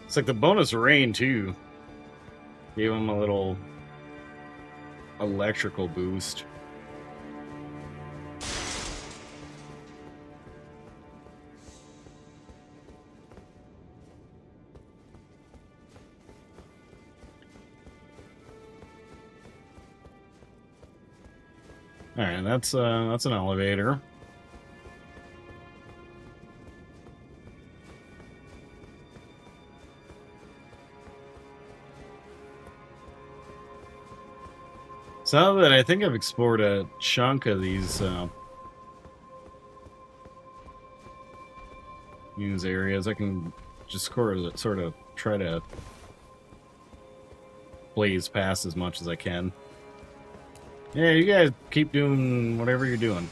It's like the bonus rain too. Gave him a little electrical boost. All right, that's an elevator. So now that I think I've explored a chunk of these areas, I can just sort of try to blaze past as much as I can. Yeah, you guys keep doing whatever you're doing.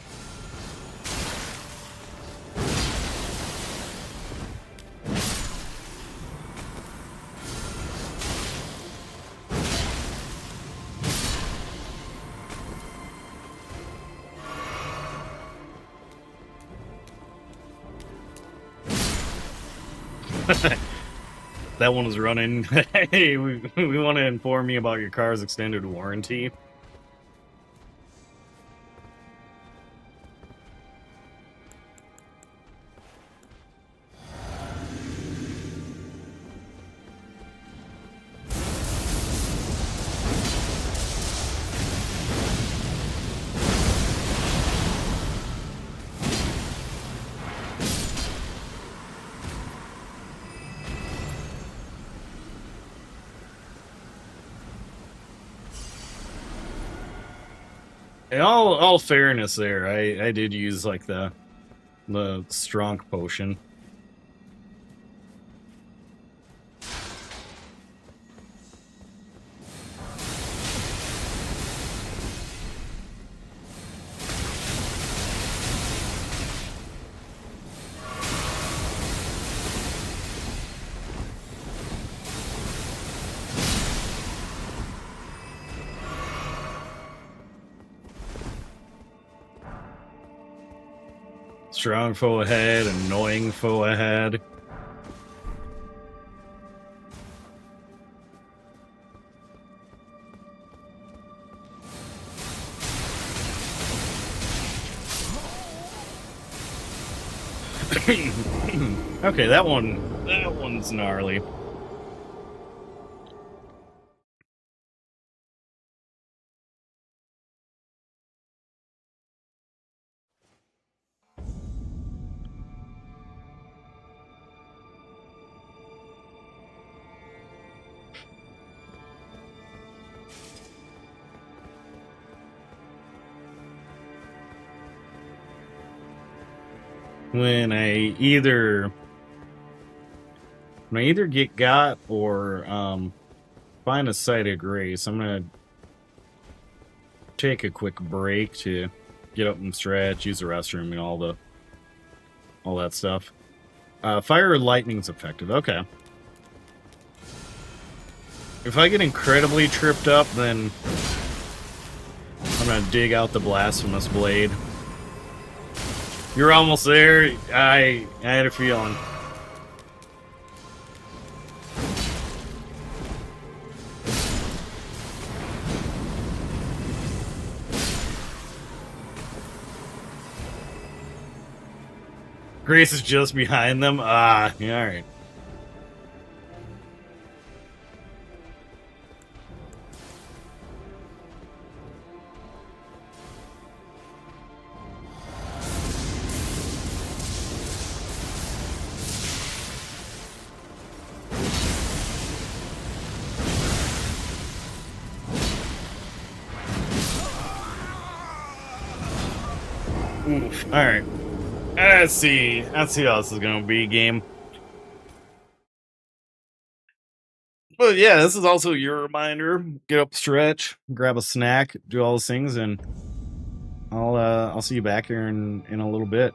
That one was running. Hey, we want to inform you about your car's extended warranty. In all fairness, there, I did use like the strong potion. Strong foe ahead, annoying foe ahead. Okay, that one's gnarly. when I either get got or find a site of grace. I'm gonna take a quick break to get up and stretch, use the restroom, and all that stuff. Fire or lightning's effective. Okay. If I get incredibly tripped up, then I'm gonna dig out the blasphemous blade. You're almost there. I had a feeling. Grace is just behind them. Ah, yeah, all right. Oof. All right. Let's see how this is gonna be, game. But yeah, this is also your reminder. Get up, stretch, grab a snack, do all those things, and I'll see you back here in a little bit.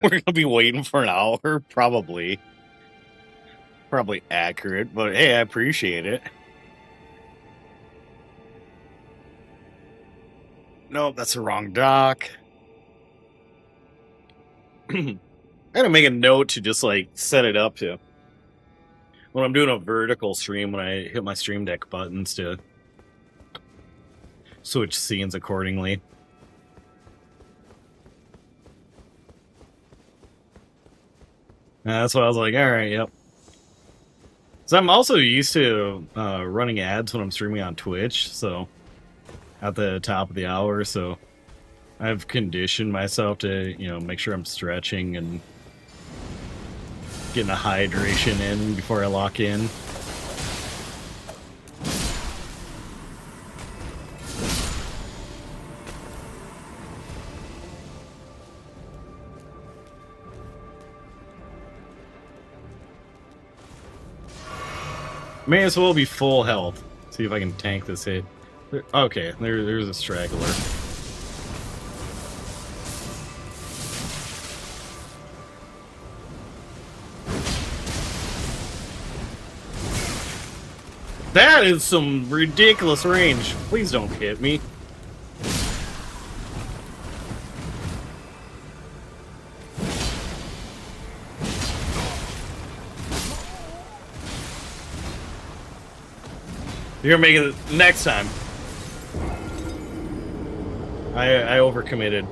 We're gonna be waiting for an hour, probably. Probably accurate, but hey, I appreciate it. Nope, that's the wrong dock. I gotta make a note to just like set it up to when I'm doing a vertical stream, when I hit my stream deck buttons to switch scenes accordingly. That's why I was like, all right, yep. So I'm also used to running ads when I'm streaming on Twitch, so at the top of the hour, so I've conditioned myself to, make sure I'm stretching and getting a hydration in before I lock in. May as well be full health. See if I can tank this hit. Okay, there's a straggler. That is some ridiculous range. Please don't hit me. You're gonna make it next time. I overcommitted.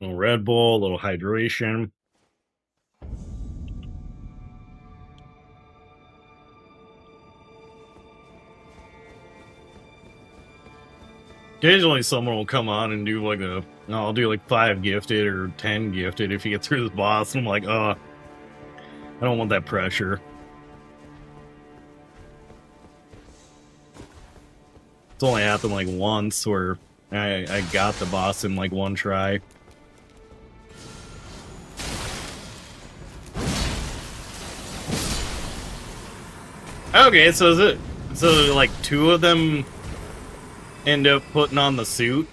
A little Red Bull, a little hydration. Occasionally someone will come on and do like I'll do like 5 gifted or 10 gifted if you get through this boss, and I'm like, I don't want that pressure. It's only happened like once where I got the boss in like one try. Okay, so like 2 of them end up putting on the suit?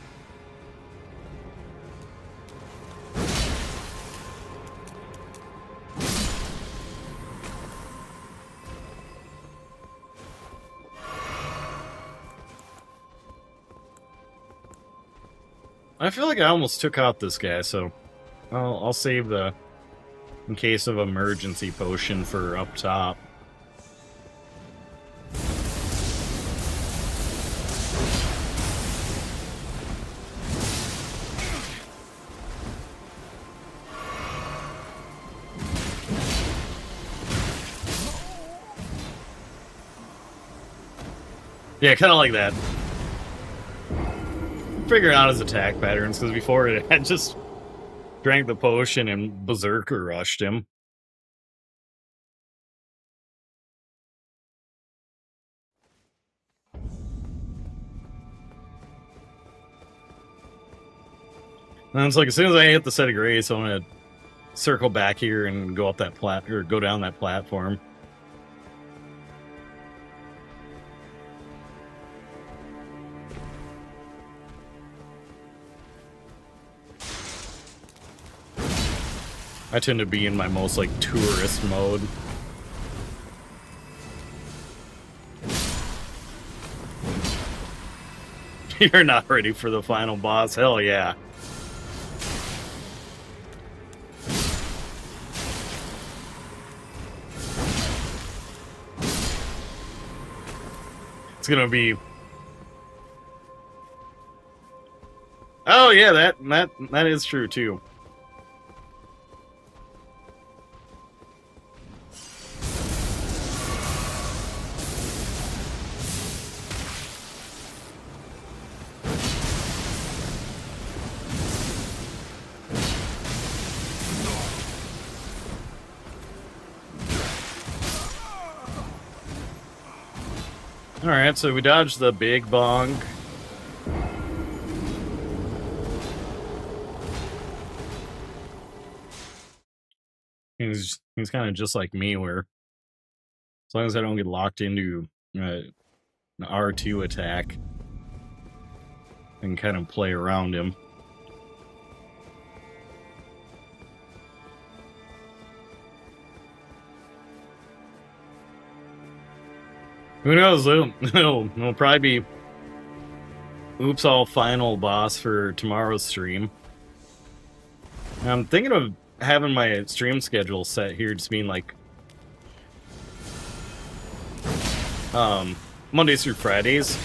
I feel like I almost took out this guy, so I'll save the in case of emergency potion for up top. Yeah, kind of like that. Figuring out his attack patterns, because before it had just drank the potion and berserker rushed him. And it's like as soon as I hit the set of grace, I'm gonna circle back here and go up that go down that platform. I tend to be in my most like tourist mode. You're not ready for the final boss? Hell yeah. It's gonna be... Oh yeah, that is true too. Alright, so we dodged the big bonk. He's kind of just like me, where as long as I don't get locked into an R2 attack. and kind of play around him. Who knows? It'll probably be Oops All final boss for tomorrow's stream. I'm thinking of having my stream schedule set here, just being like Mondays through Fridays.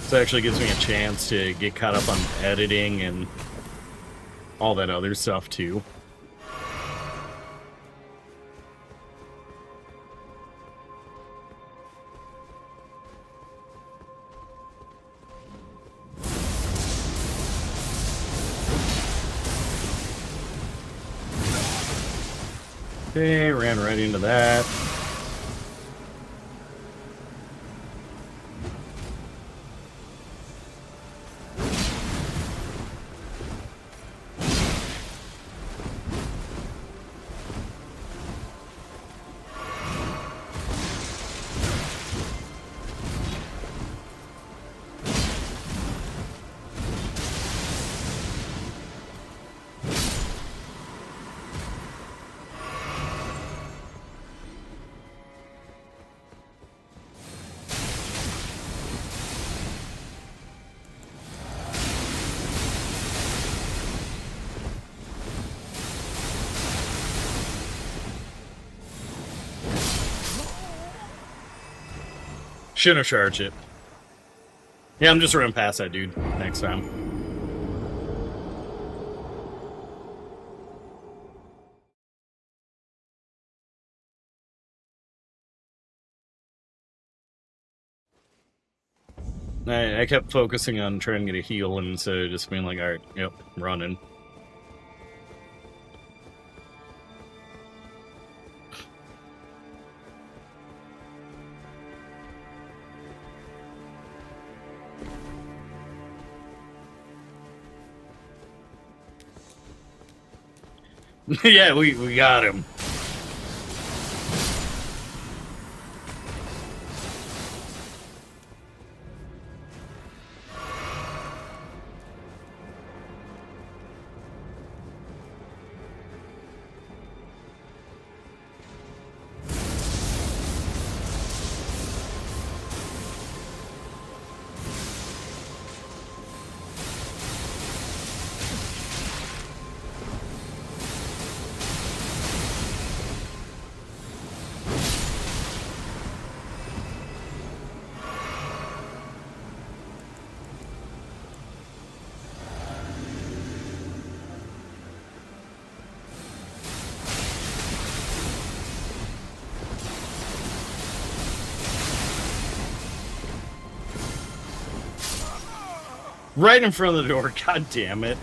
So it actually gives me a chance to get caught up on editing and all that other stuff too. Okay, ran right into that. Shouldn't have charged it. Yeah, I'm just running past that dude next time. I kept focusing on trying to get a heal instead of just being like, alright, yep, running. Yeah, we got him. Right in front of the door, god damn it.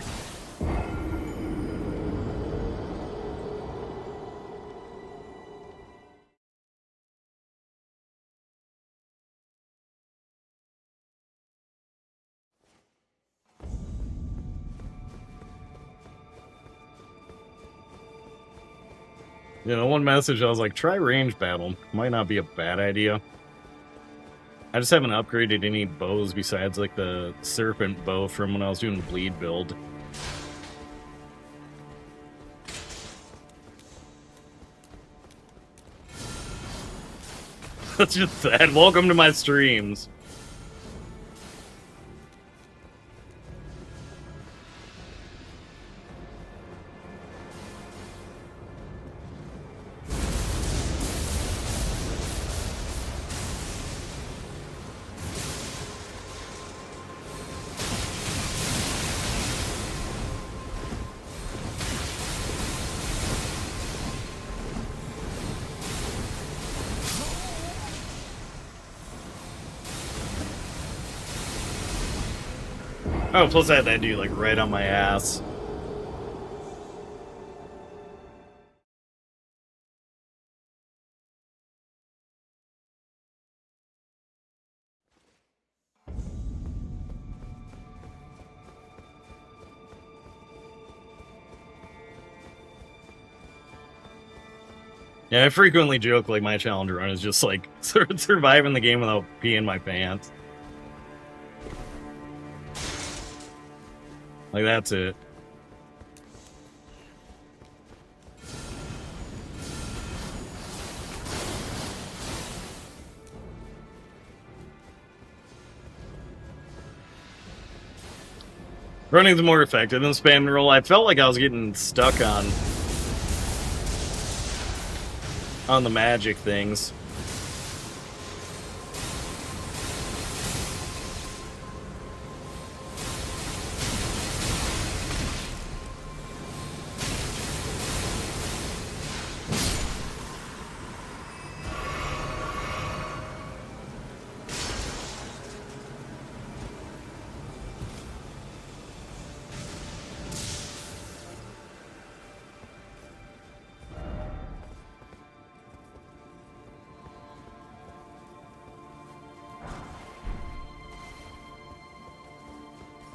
You know, one message I was like, try range battle. Might not be a bad idea. I just haven't upgraded any bows besides like the serpent bow from when I was doing the bleed build. That's just sad. Welcome to my streams. Oh, plus I had that dude like right on my ass. Yeah, I frequently joke like my challenge run is just like surviving the game without peeing my pants. Like, that's it. Running's more effective than spam and roll. I felt like I was getting stuck on the magic things.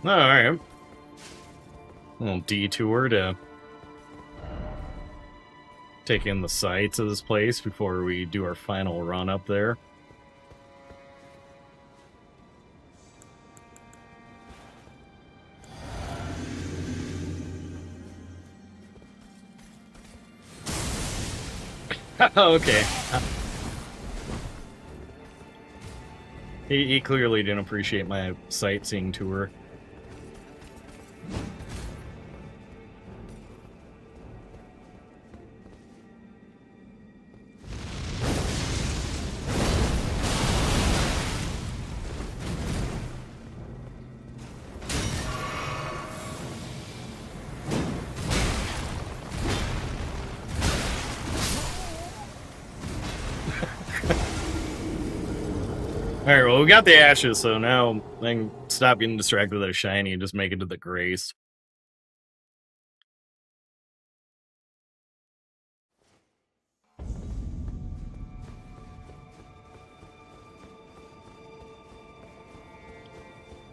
Alright. A little detour to take in the sights of this place before we do our final run up there. Okay. He clearly didn't appreciate my sightseeing tour. Alright, well, we got the ashes, so now I can stop getting distracted with a shiny and just make it to the grace.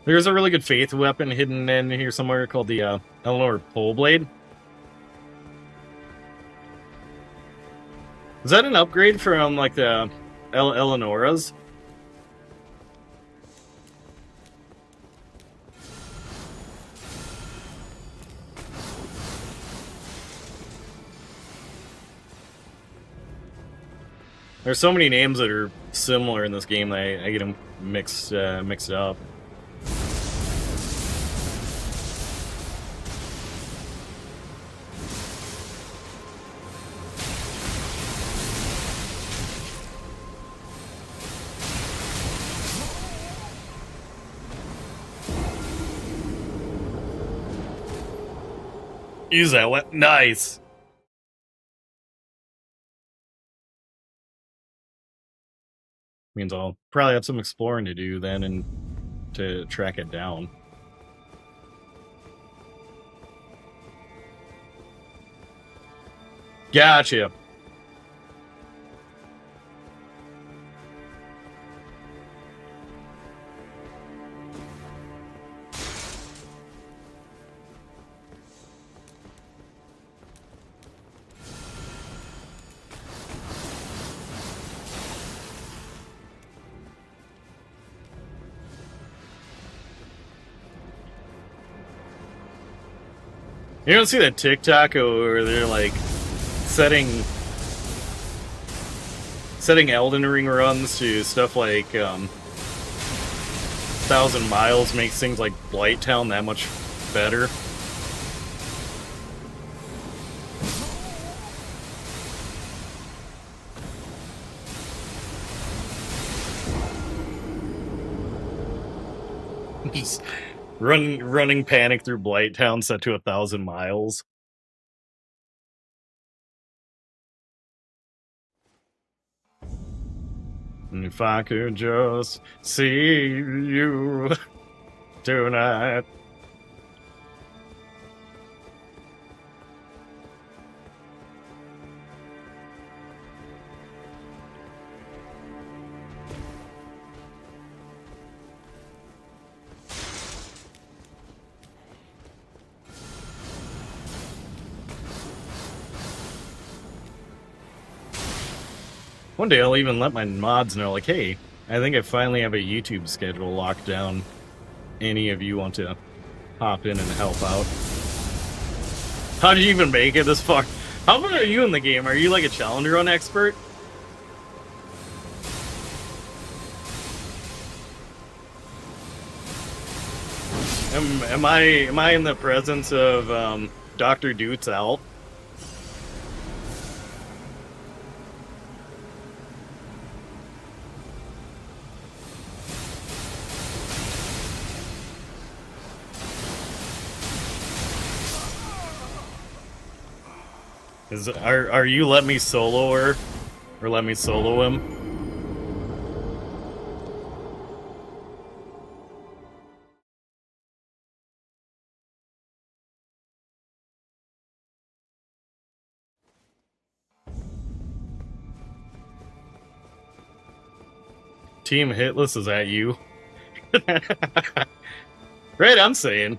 There's a really good faith weapon hidden in here somewhere called the Eleanor Pole Blade. Is that an upgrade from, like, the Eleonora's? There's so many names that are similar in this game that I get them mixed up. Use that one. Nice. Means I'll probably have some exploring to do then and to track it down. Gotcha. You don't see that TikTok where they're like setting Elden Ring runs to stuff like 1,000 miles makes things like Blighttown that much better. Just running panic through Blighttown set to 1,000 miles. If I could just see you tonight. One day I'll even let my mods know, like, hey, I think I finally have a YouTube schedule locked down. Any of you want to pop in and help out. How did you even make it this far? How far are you in the game? Are you like a challenger run expert? Am I in the presence of Dr. Dude's out? Are you let me solo her? Or let me solo him? Team Hitless is at you. Right, I'm saying.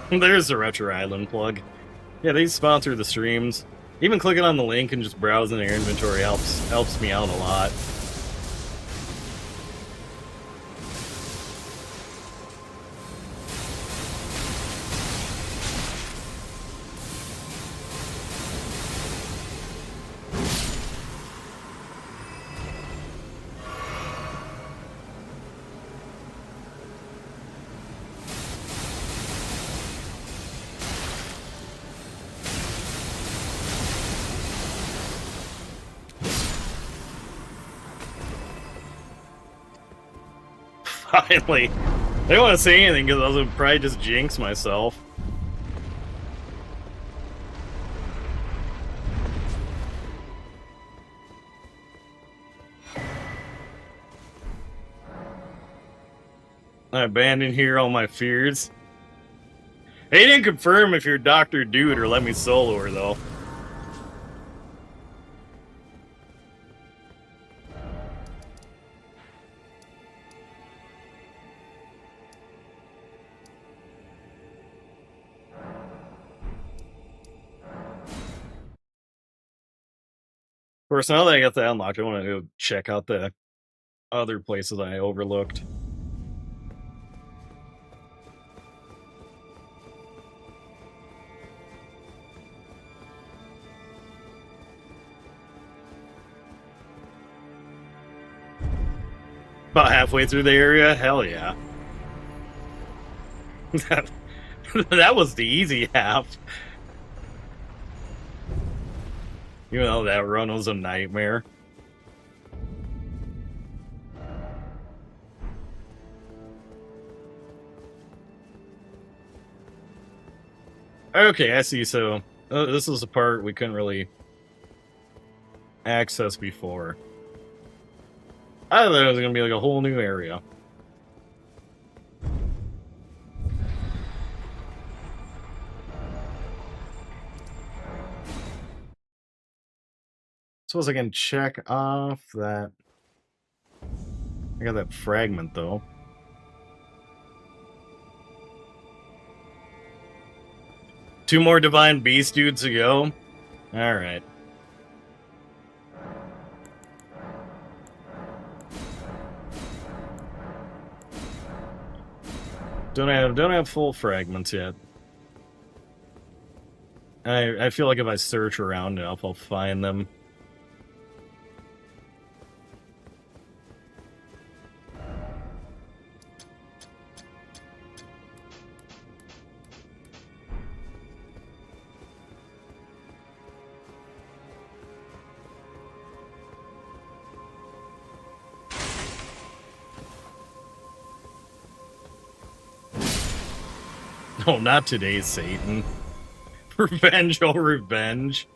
There's the Retro Island plug. Yeah, they sponsor the streams. Even clicking on the link and just browsing their inventory helps me out a lot. Finally. I don't want to say anything because I was probably just jinx myself. I abandoned here all my fears. They didn't confirm if you're Dr. Dude or let me solo her, though. Of course, now that I got that unlocked, I want to go check out the other places I overlooked. About halfway through the area? Hell yeah. That was the easy half. Even though that run was a nightmare. Okay, I see. So this is the part we couldn't really access before. I thought it was going to be like a whole new area. Suppose I can check off that. I got that fragment though. Two more divine beast dudes to go. All right. Don't have full fragments yet. I feel like if I search around enough, I'll find them. Oh, not today, Satan. Revenge, oh revenge.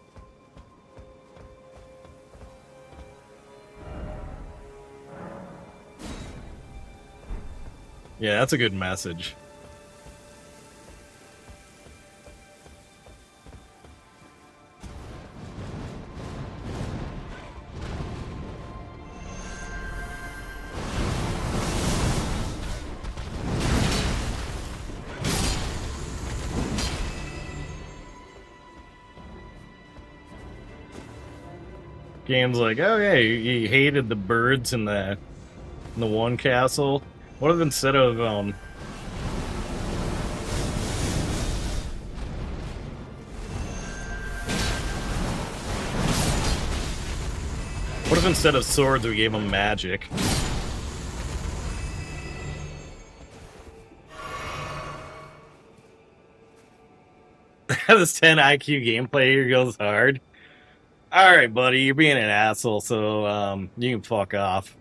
Yeah, that's a good message. Game's like, oh yeah, you hated the birds in the one castle. What if instead of swords we gave them magic? This 10 IQ gameplay here goes hard. Alright, buddy, you're being an asshole, so you can fuck off.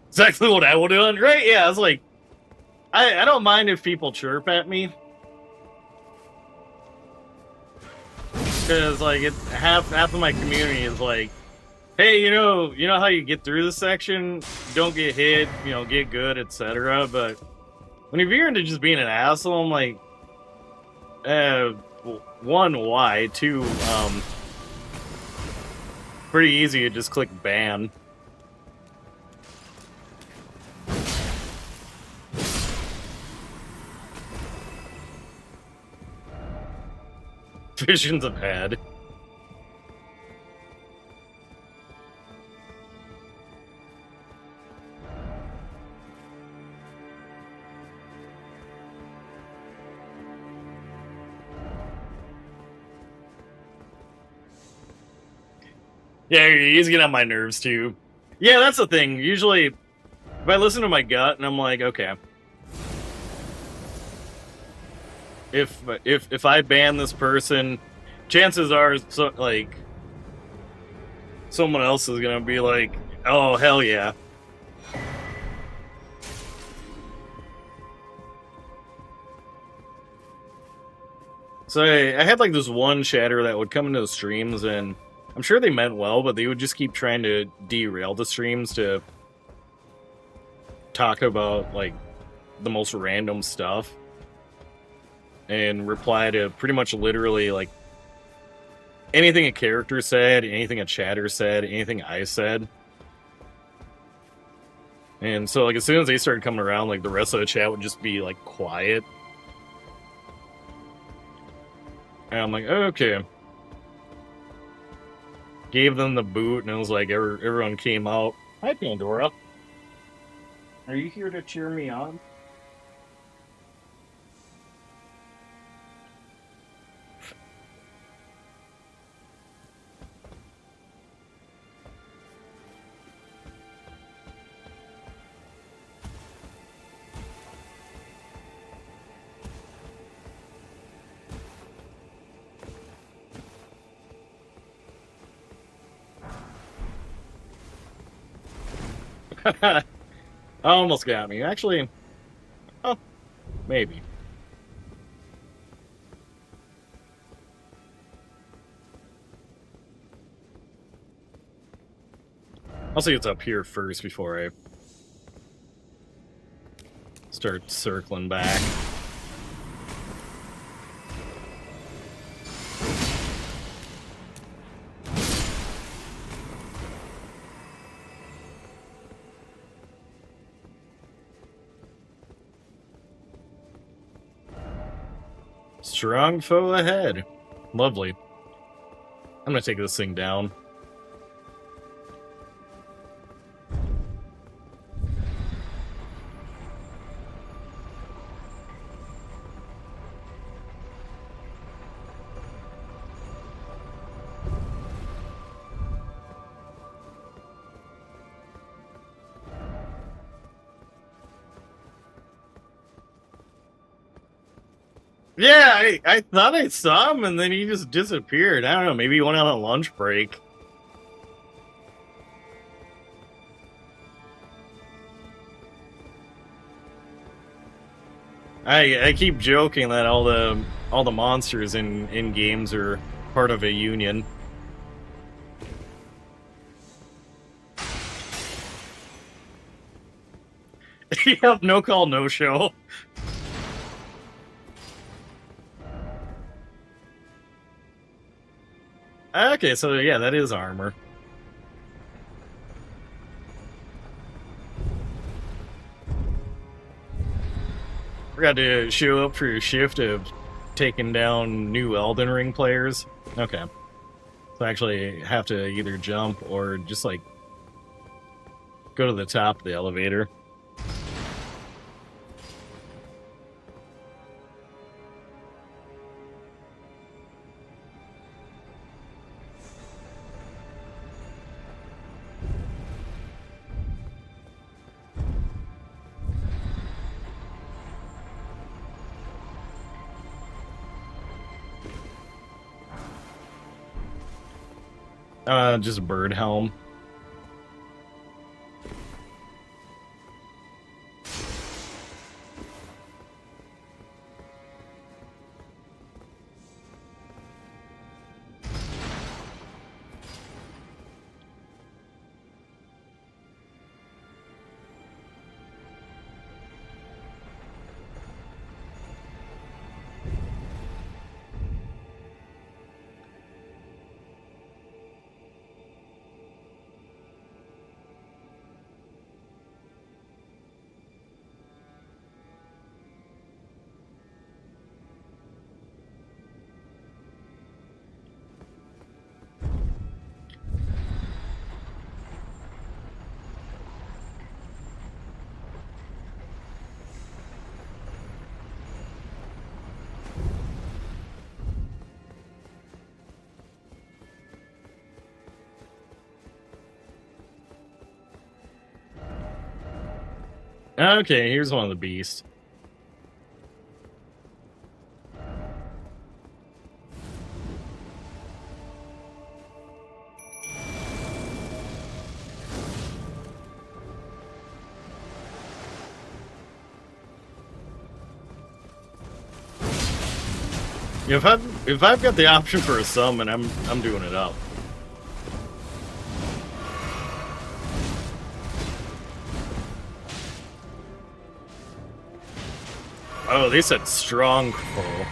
Exactly what I would have done, right? Yeah, I was like, I don't mind if people chirp at me. Because, like, half of my community is like, hey, you know how you get through this section? Don't get hit, get good, etc. But when you veer into just being an asshole, I'm like, one, why? Two, pretty easy to just click ban. Visions I've had. Yeah, he's getting on my nerves too. Yeah, that's the thing. Usually, if I listen to my gut and I'm like, okay, if I ban this person, chances are, someone else is gonna be like, oh hell yeah. So I had like this one chatter that would come into the streams, and I'm sure they meant well, but they would just keep trying to derail the streams to talk about like the most random stuff and reply to pretty much literally like anything a character said, anything a chatter said, anything I said. And so like as soon as they started coming around, like the rest of the chat would just be like quiet. And I'm like, okay. Gave them the boot, and it was like everyone came out. Hi, Pandora. Are you here to cheer me on? Almost got me. Actually, oh, maybe. I'll see what's up here first before I start circling back. Strong foe ahead. Lovely. I'm gonna take this thing down. Yeah, I thought I saw him, and then he just disappeared. I don't know, maybe he went on a lunch break. I keep joking that all the monsters in games are part of a union. Yep, no call, no show. Okay, so yeah, that is armor. Forgot to show up for your shift of taking down new Elden Ring players. Okay. So I actually have to either jump or just like go to the top of the elevator. Just a bird helm. Okay, here's one of the beasts. If I've got the option for a summon, I'm doing it up. Oh, they said strong foe.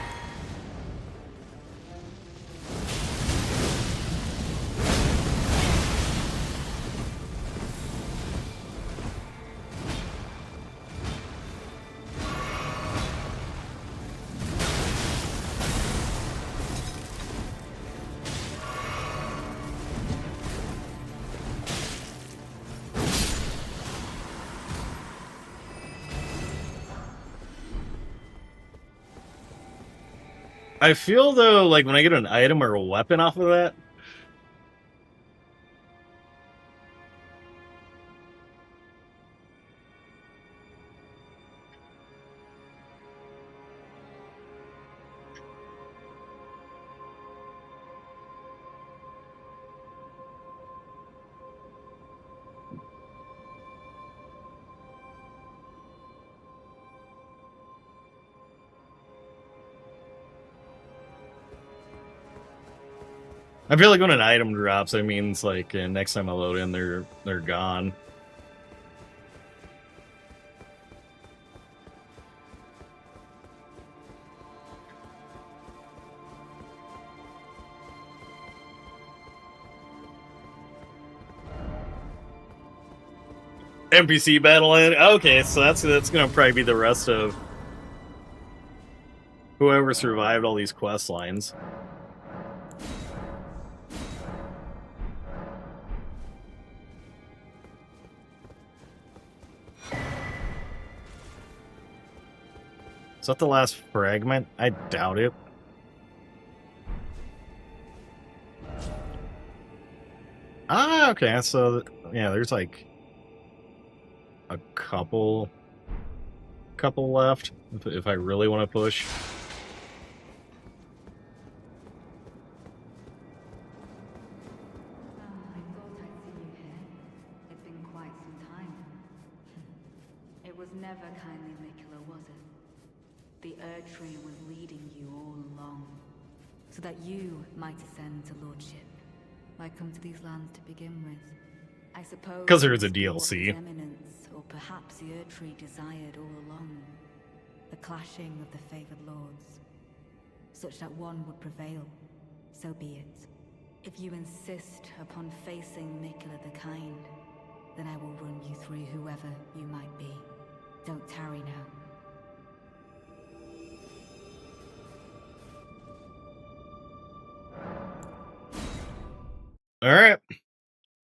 I feel though, like when I get an item or a weapon off of that, I feel like when an item drops, it means like next time I load in, they're gone. NPC battle in. Okay, so that's gonna probably be the rest of whoever survived all these quest lines. Is that the last fragment? I doubt it. Ah, okay. So yeah, there's like a couple left if I really want to push. I thought I'd see you here. It's been quite some time. It was never kindly Mikula, was it? The Erdtree was leading you all along, so that you might ascend to lordship. Why come to these lands to begin with? I suppose 'Cause there is a DLC. Eminence or perhaps the Erdtree desired all along. The clashing of the favored lords, such that one would prevail. So be it. If you insist upon facing Mikula the Kind, then I will run you through whoever you might be. Don't tarry now. Alright.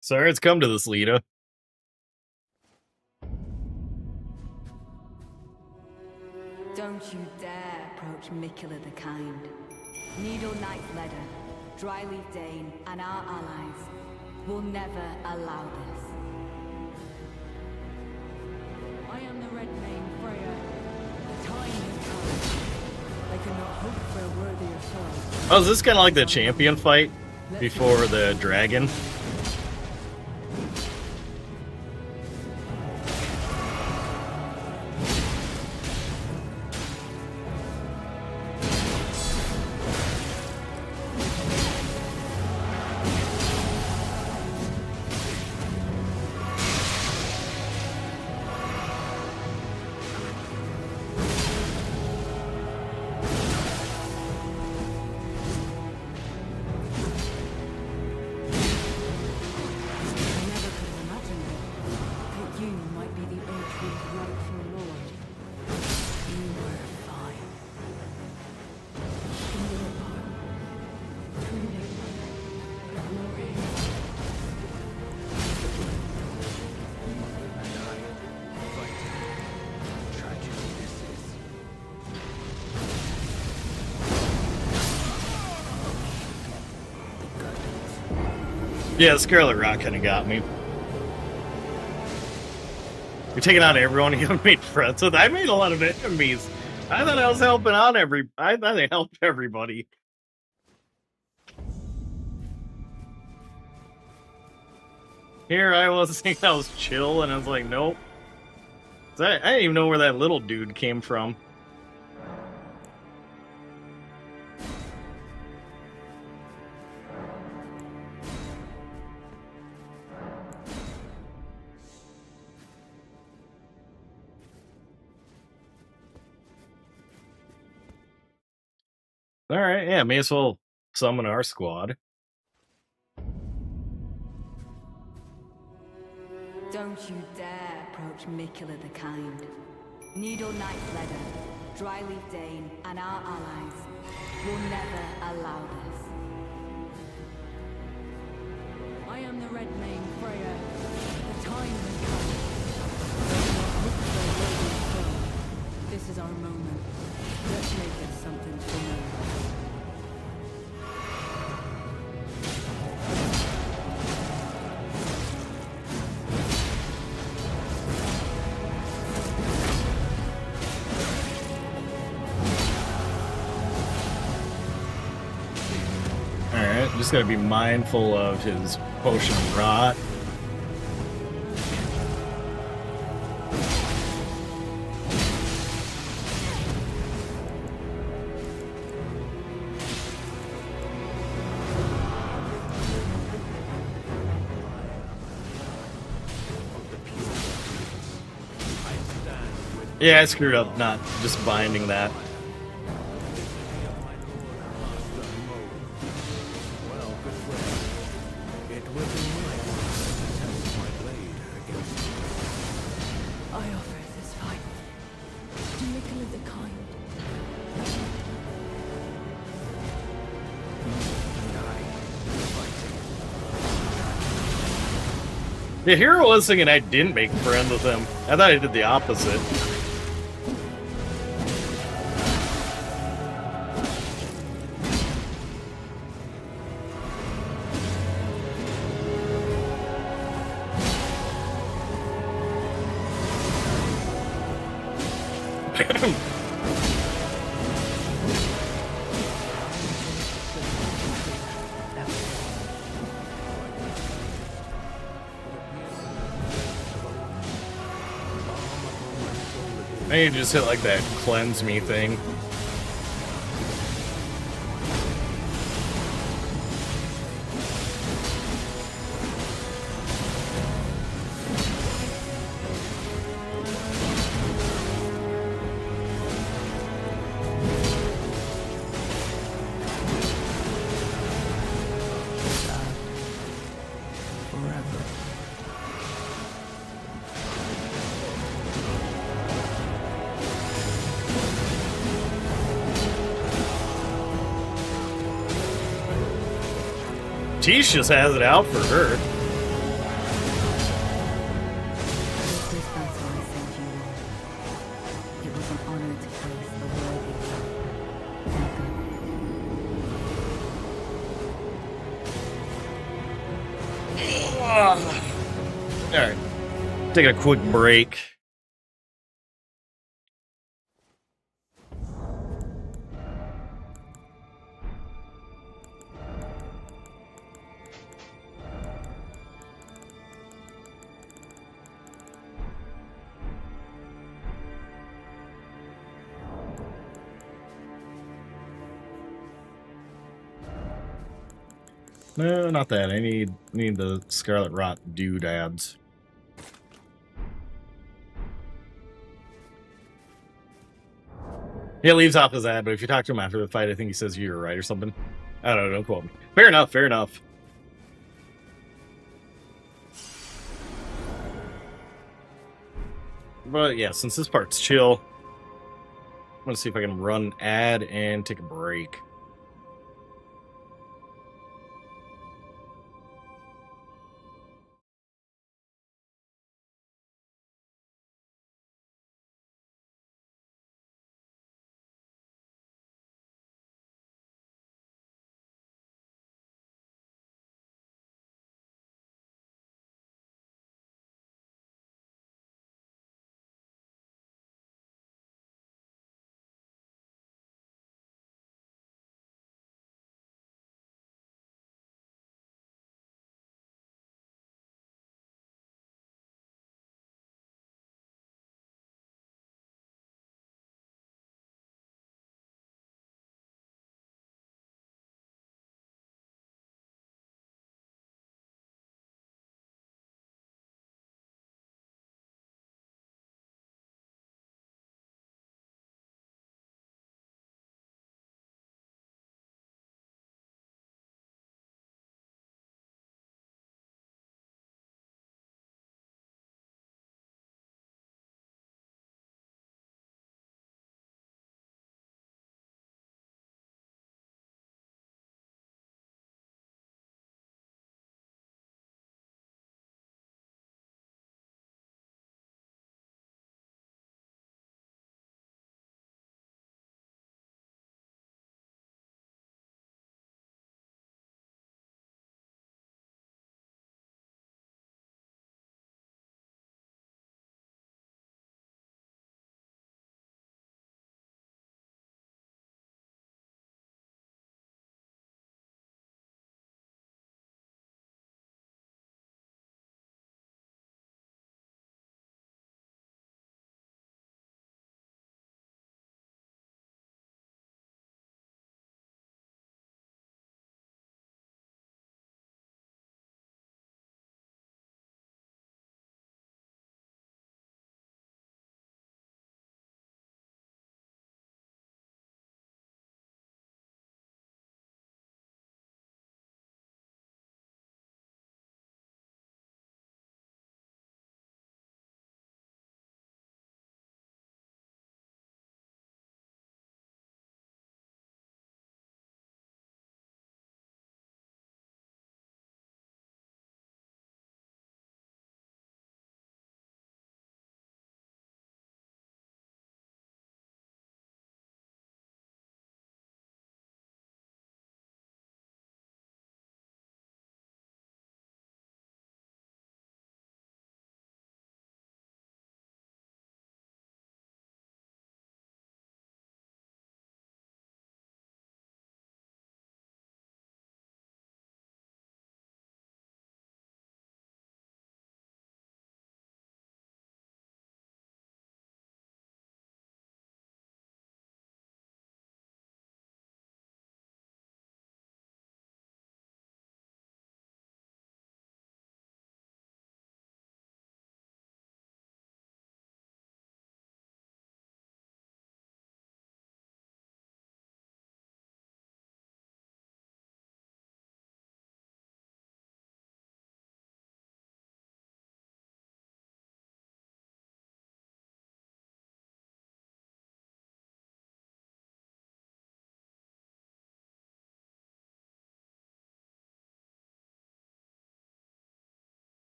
Sorry it's come to this, Lita. Don't you dare approach Mikula the Kind. Needle Knight Ledder, Dryleaf Dane, and our allies will never allow this. I am the Red Mane Freya. The time has come. I cannot hope for a worthier foe. Oh, is this kind of like the champion fight before the dragon? Yeah, Scarlet Rock kind of got me. You're taking on everyone you haven't made friends with. I made a lot of enemies. I thought I was helping out I thought I helped everybody. Here I was thinking I was chill, and I was like, nope. I didn't even know where that little dude came from. Alright, yeah, may as well summon our squad. Don't you dare approach Mikula the Kind. Needle Knight Ledder, Dryleaf Dane, and our allies will never allow this. I am the Red Mane Freya. The time has come. This is our moment. Let's make it something to remember. Alright, just gotta be mindful of his potion of rot. Yeah, I screwed up not just binding that. I offer this fight to Mikula the Kind. The hero was thinking I didn't make friends with him. I thought I did the opposite. I need to just hit like that cleanse me thing. Tish just has it out for her. This battle I sent you on. It was an honor to face the worthy All right, taking a quick break. No, not that. I need the Scarlet Rot doodads. He leaves off his ad, but if you talk to him after the fight, I think he says you're right or something. I don't know. Don't quote me. Fair enough. Fair enough. But yeah, since this part's chill, I'm gonna see if I can run ad and take a break.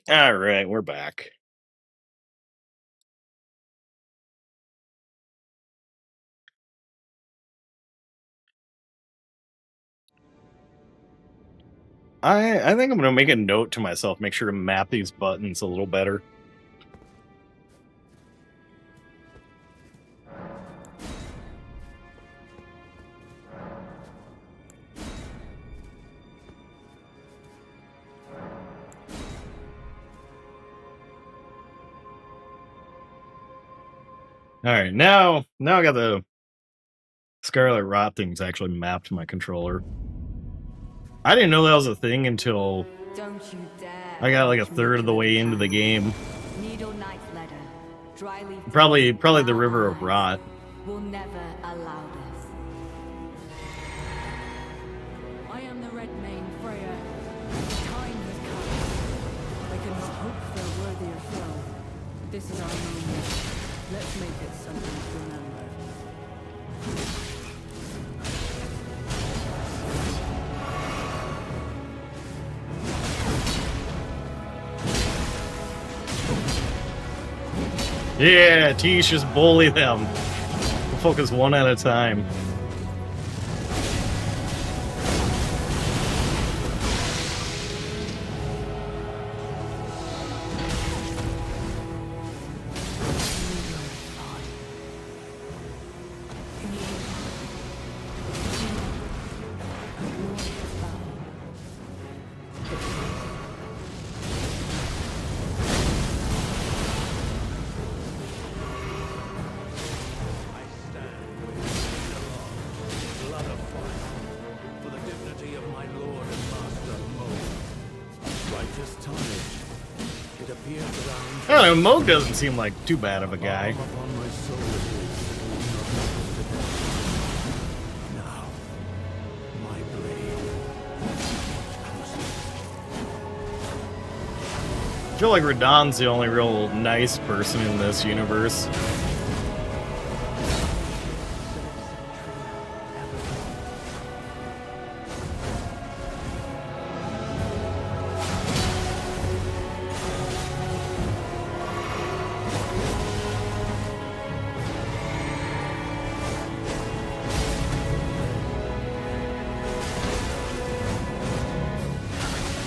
All right, we're back. I think I'm gonna make a note to myself, make sure to map these buttons a little better. All right, now I got the Scarlet Rot things actually mapped to my controller. I didn't know that was a thing until Don't you dare I got like a third of the way into the game. Needle Knight's letter. Dry leaf Probably the River of Rot. will never allow this. I am the Red Mane Freya. Time has come. I cannot hope for a worthier foe. This is our moment. Let's make it something to remember. Yeah, Tish, just bully them. We'll focus one at a time. I don't know, Moog doesn't seem like too bad of a guy. I feel like Radahn's the only real nice person in this universe.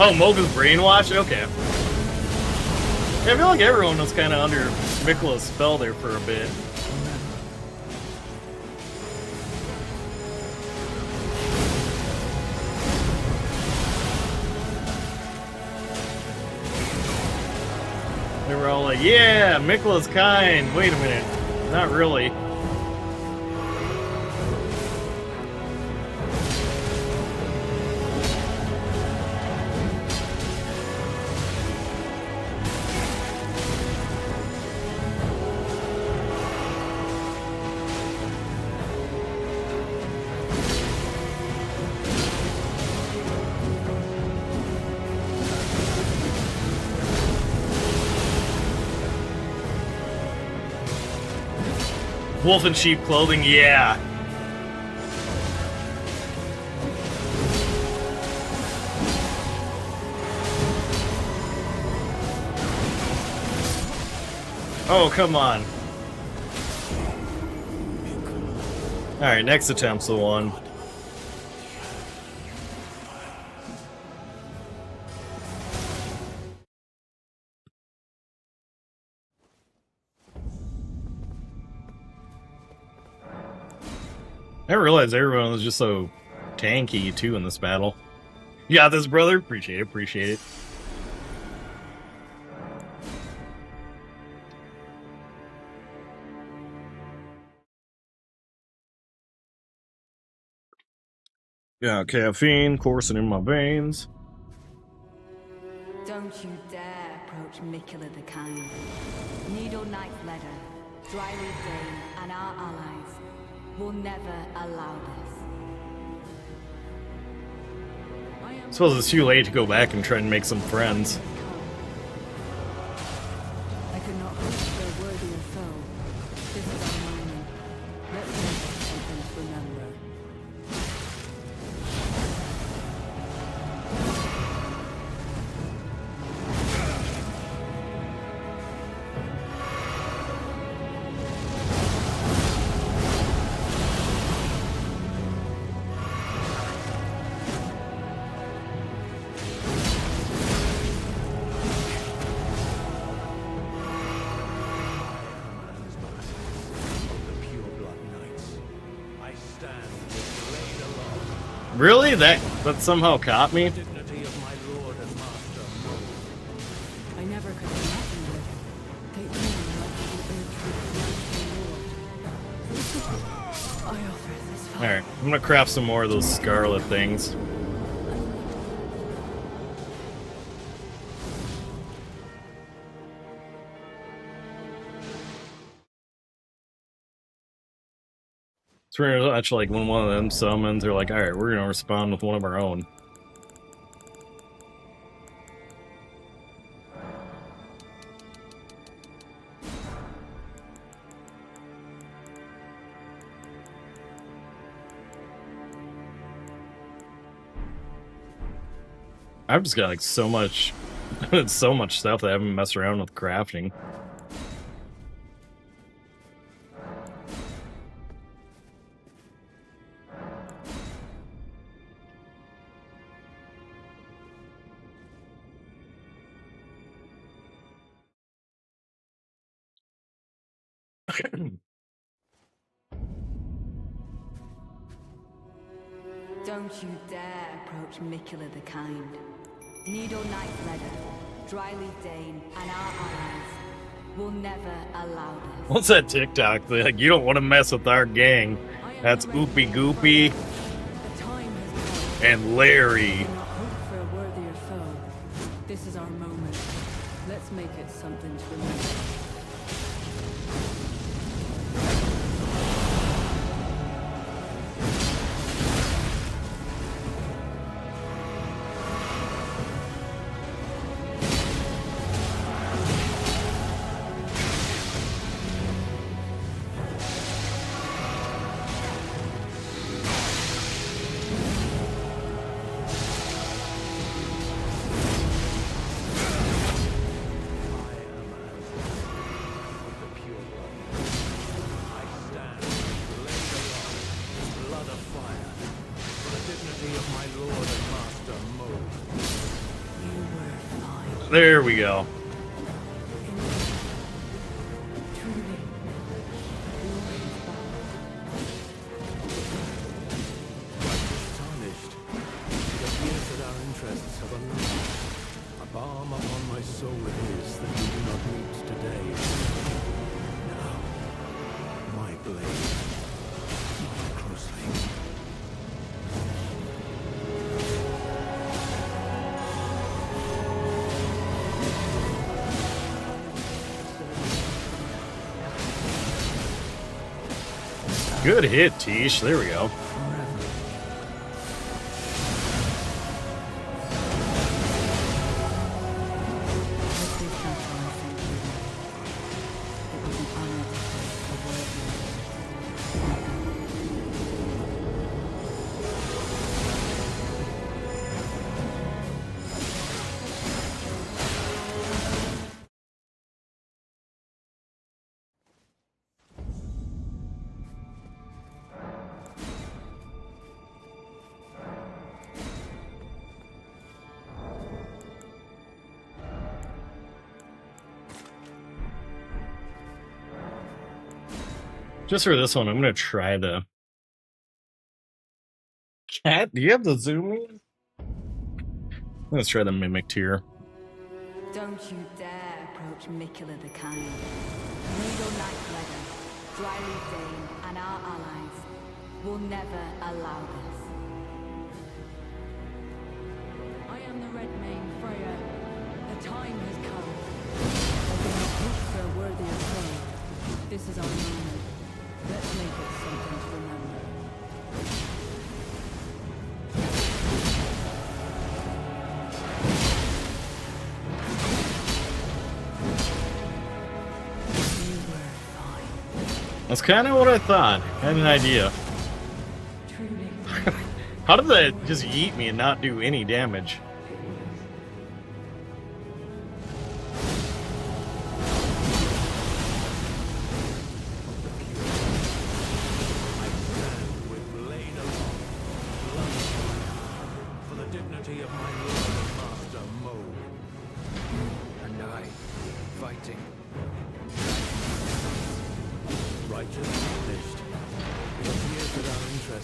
Oh, Moog is brainwashed? Okay. Yeah, I feel like everyone was kind of under Mikla's spell there for a bit. They were all like, yeah, Mikla's kind. Wait a minute. Not really. Wolf in sheep clothing, yeah. Oh, come on. Alright, next attempt's the one. I didn't realize everyone was just so tanky, too, in this battle. You got this, brother? Appreciate it, appreciate it. Yeah, caffeine coursing in my veins. Don't you dare approach Mikula the Kind. Needle Knight's letter, Dry Leaf Dane, and our allies will never allow this. I suppose it's too late to go back and try and make some friends. I cannot hope for a worthier foe. This is our moment. Let's make it something to remember. stand with blade aloft. Really? That somehow caught me? Dignity of my lord and master. I never could imagine it. They only like the Erdtree. I offer this fire. Alright, I'm gonna craft some more of those scarlet things. It's pretty much like when one of them summons, they're like, alright, we're gonna respond with one of our own. I've just got like so much so much stuff that I haven't messed around with crafting. Don't you dare approach Mikula the Kind. Needle Knight Leather, Dryleaf Dane, and our allies will never allow this. What's that TikTok? They're like, you don't want to mess with our gang. That's Oopie Goopy The time has come. and Larry. Do not hope for a worthier foe. This is our moment. Let's make it something to remember. There we go. Tarnished. It appears that our interests have aligned. A balm upon my soul it is that we do not meet today. Now, my blade. More closely. Good hit, Tish. There we go. Just for this one, I'm gonna try the cat. Do you have the zoom in? Let's try the mimic tier. Don't you dare approach Mikula the Kind. Needle Knight Leather, Dryleaf Dane, and our allies will never allow this. I am the Red Mane Freya. The time has come. I do not hope for a worthier foe. This is our moment. Let's make it something to remember. You were fine. That's kind of what I thought. I had an idea. Truly. How did that just yeet me and not do any damage?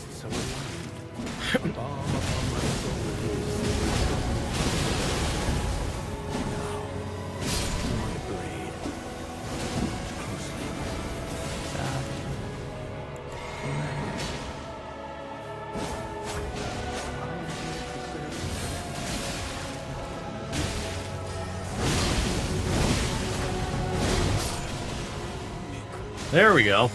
interests are aligned. A balm upon my soul it is. Now, my blade. Closely. There we go.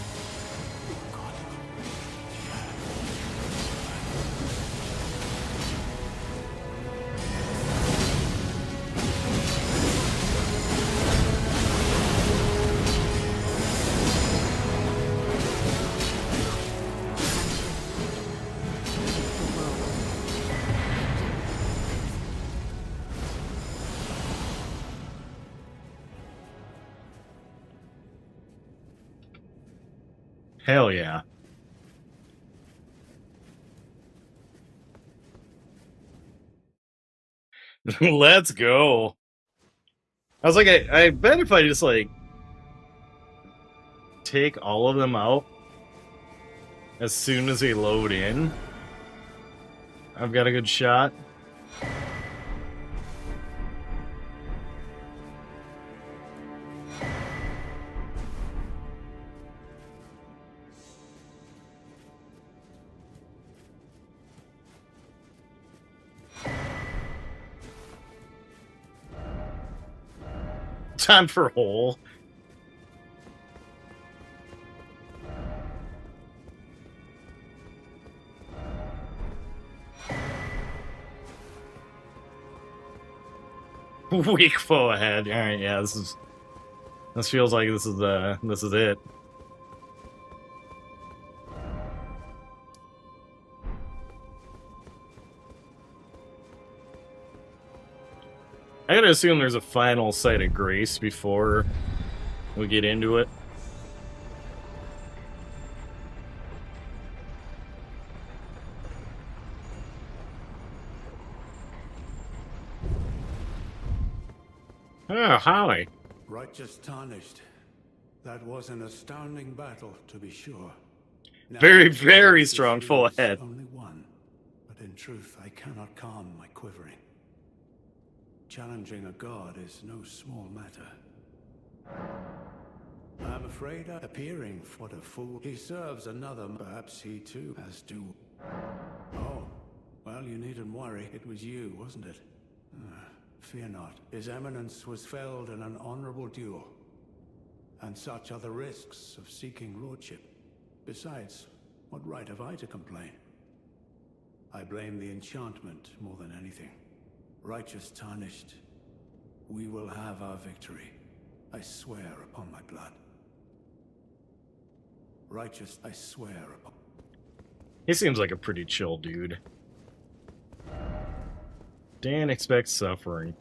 Hell yeah. Let's go. I was like, I bet if I just like take all of them out as soon as they load in, I've got a good shot. Time for hole. Weak foe ahead. All right, yeah, this feels like this is it. I gotta assume there's a final sight of grace before we get into it. Oh, howdy. Righteous tarnished. That was an astounding battle, to be sure. Now, Very, very strong full leaves ahead. Only one, but in truth, I cannot calm my quivering. Challenging a god is no small matter. I'm afraid I'm appearing what a fool. He serves another, perhaps he too has due. Oh, well, you needn't worry. It was you, wasn't it? Fear not. His Eminence was felled in an honorable duel. And such are the risks of seeking lordship. Besides, what right have I to complain? I blame the enchantment more than anything. Righteous tarnished, we will have our victory. I swear upon my blood. Righteous, I swear upon... He seems like a pretty chill dude. Dan expects suffering.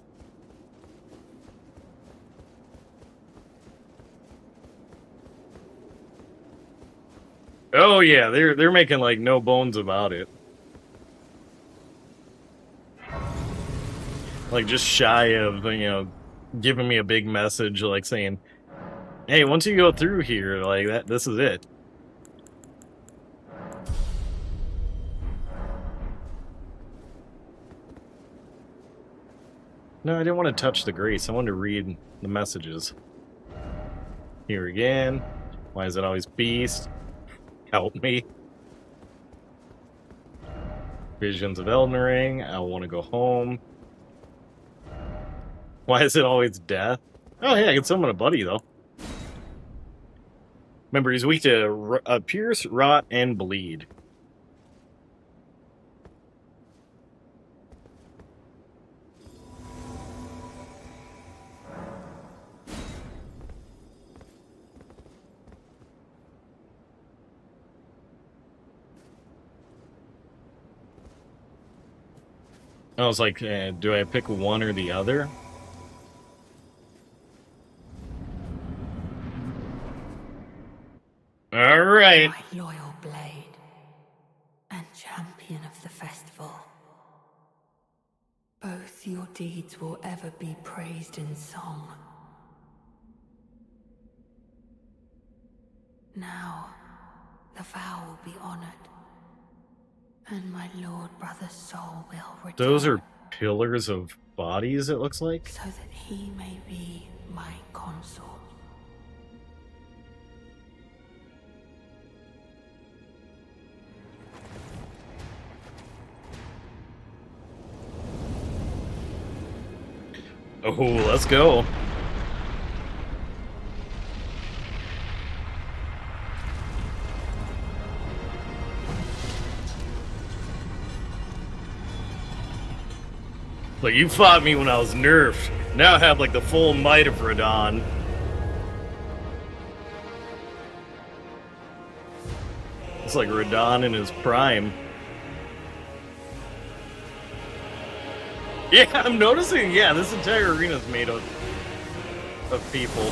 Oh yeah, they're making like no bones about it. Like just shy of, you know, giving me a big message like saying, "Hey, once you go through here, like that this is it." No, I didn't want to touch the grace. I wanted to read the messages. Here again. Why is it always beast? Help me. Visions of Elden Ring. I want to go home. Why is it always death? Oh yeah, I can summon a buddy though. Remember, he's weak to pierce, rot, and bleed. I was like, do I pick one or the other? All right. My loyal blade and champion of the festival. Both your deeds will ever be praised in song. Now, the vow will be honored. And my lord brother's soul will return. Those are pillars of bodies, it looks like. So that he may be my consort. Oh, let's go. Like, you fought me when I was nerfed. Now I have, like, the full might of Radon. It's like Radon in his prime. Yeah, I'm noticing, yeah, this entire arena is made of people.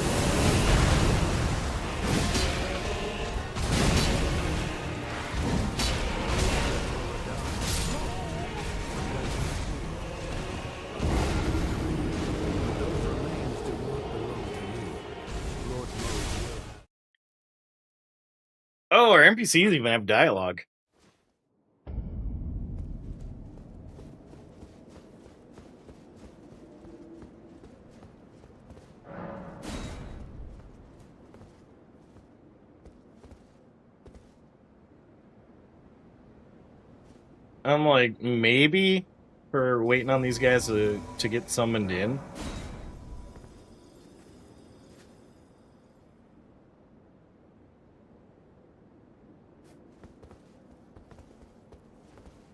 Oh, our NPCs even have dialogue. I'm like, maybe for waiting on these guys to get summoned in.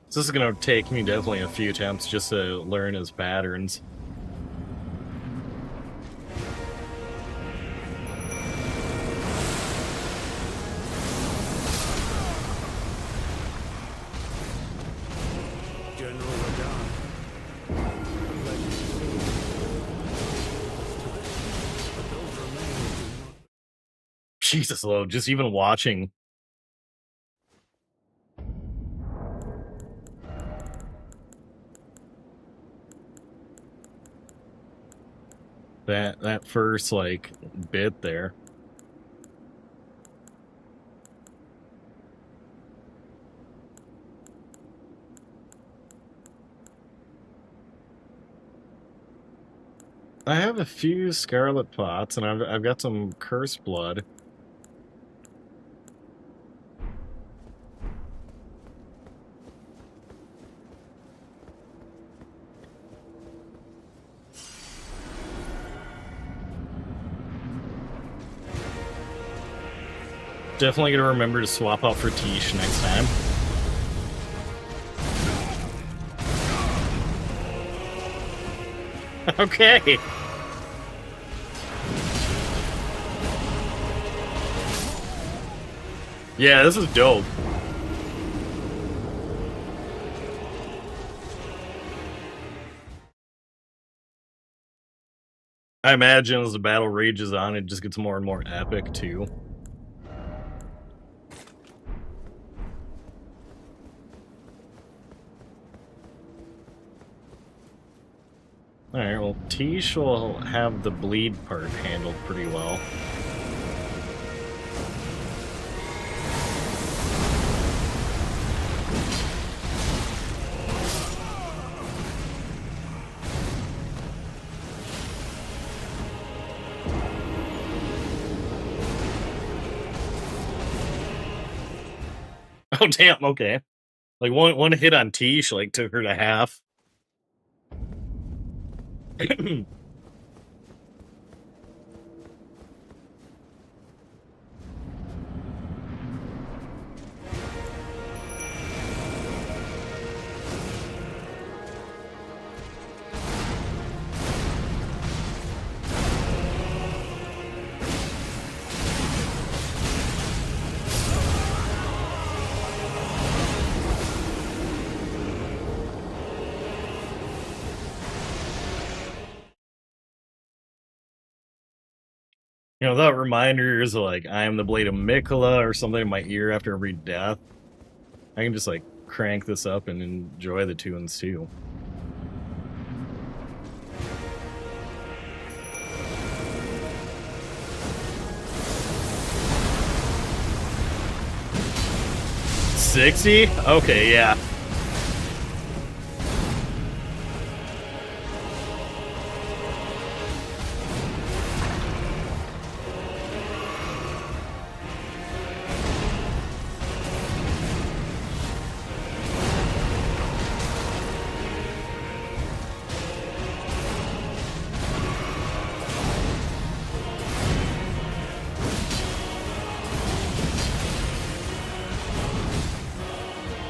So this is gonna take me definitely a few attempts just to learn his patterns. Jesus, Lo, just even watching. That first, like, bit there. I have a few scarlet pots, and I've got some cursed blood. Definitely gonna remember to swap out for Tish next time. Okay. Yeah, this is dope. I imagine as the battle rages on, it just gets more and more epic too. Alright, well, Tish will have the bleed part handled pretty well. Oh, damn, okay. Like, one hit on Tish, like, took her to half. You know, that reminders like I am the Blade of Mikola or something in my ear after every death. I can just like crank this up and enjoy the tunes too. $60? Okay, yeah.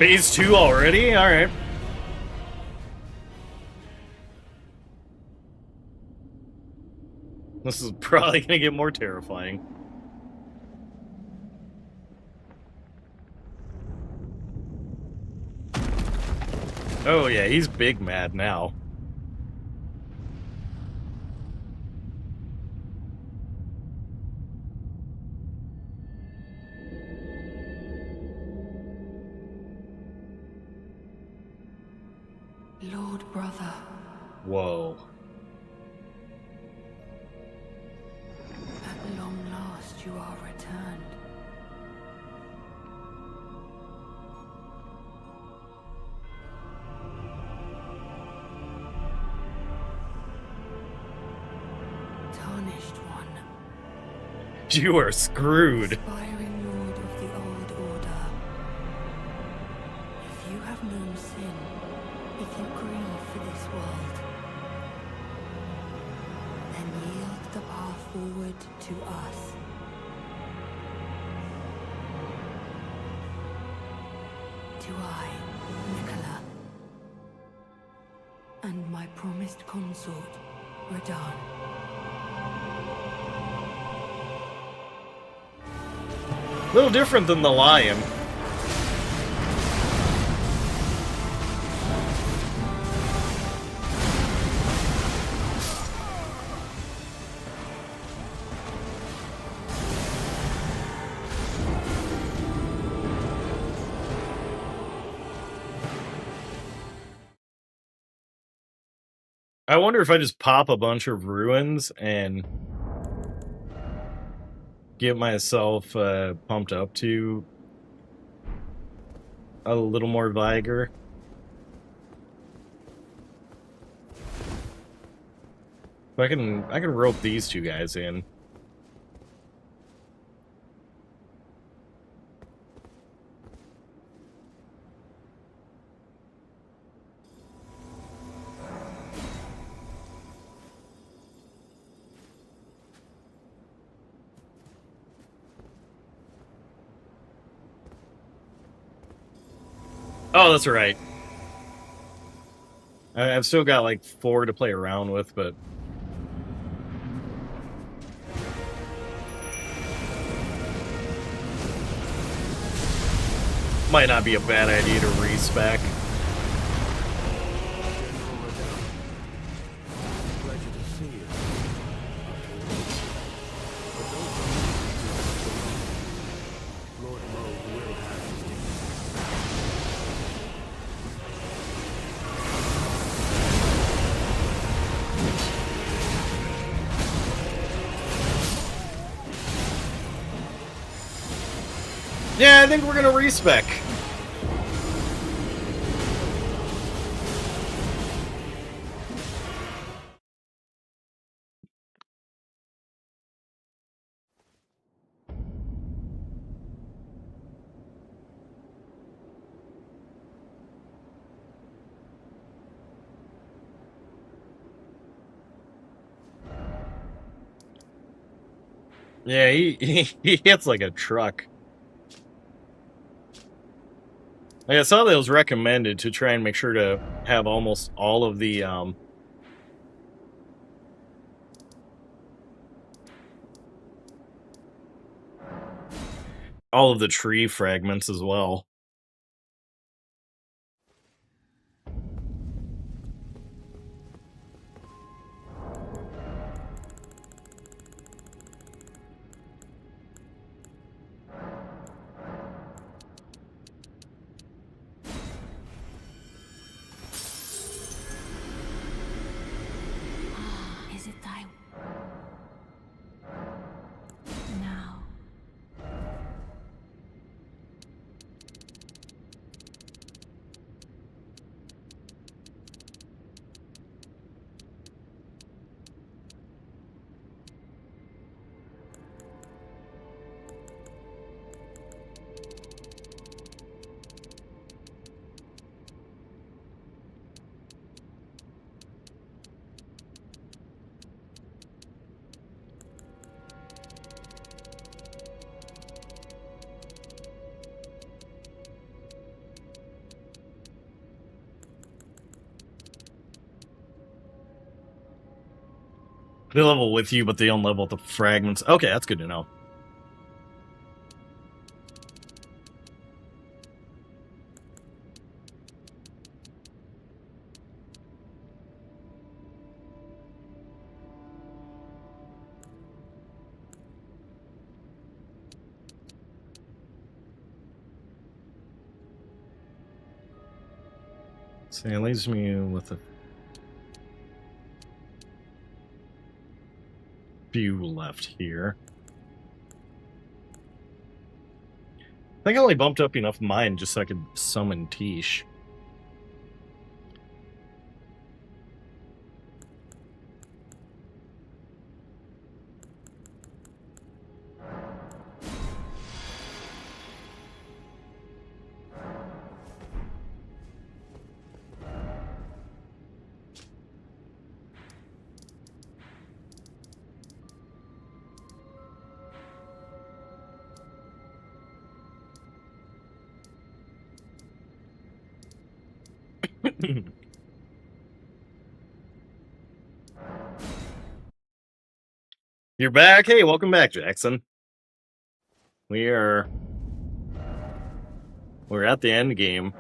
Phase 2 already? Alright. This is probably gonna get more terrifying. Oh yeah, he's big mad now. Lord brother, Whoa. at long last you are returned. Tarnished one, You are screwed. aspiring lord of the old order. If you have known sin, if you grieve for this world, then yield the path forward to us. To I, Nicola, and my promised consort, Radahn. A little different than the lion. I wonder if I just pop a bunch of ruins and get myself pumped up to a little more vigor. I can rope these two guys in. Oh, that's right. I've still got like 4 to play around with, but might not be a bad idea to respec. Pleasure to see you. But don't Lord Moe will have his day. Yeah, I think we're gonna respec. Yeah, he hits like a truck. Like, I saw that it was recommended to try and make sure to have almost all of the tree fragments as well. Is it thy... Now. They level with you, but they don't level with the fragments. Okay, that's good to know. So it leaves me with a few left here. I think I only bumped up enough mine just so I could summon Tish. You're back. Hey, welcome back, Jackson. We're at the end game.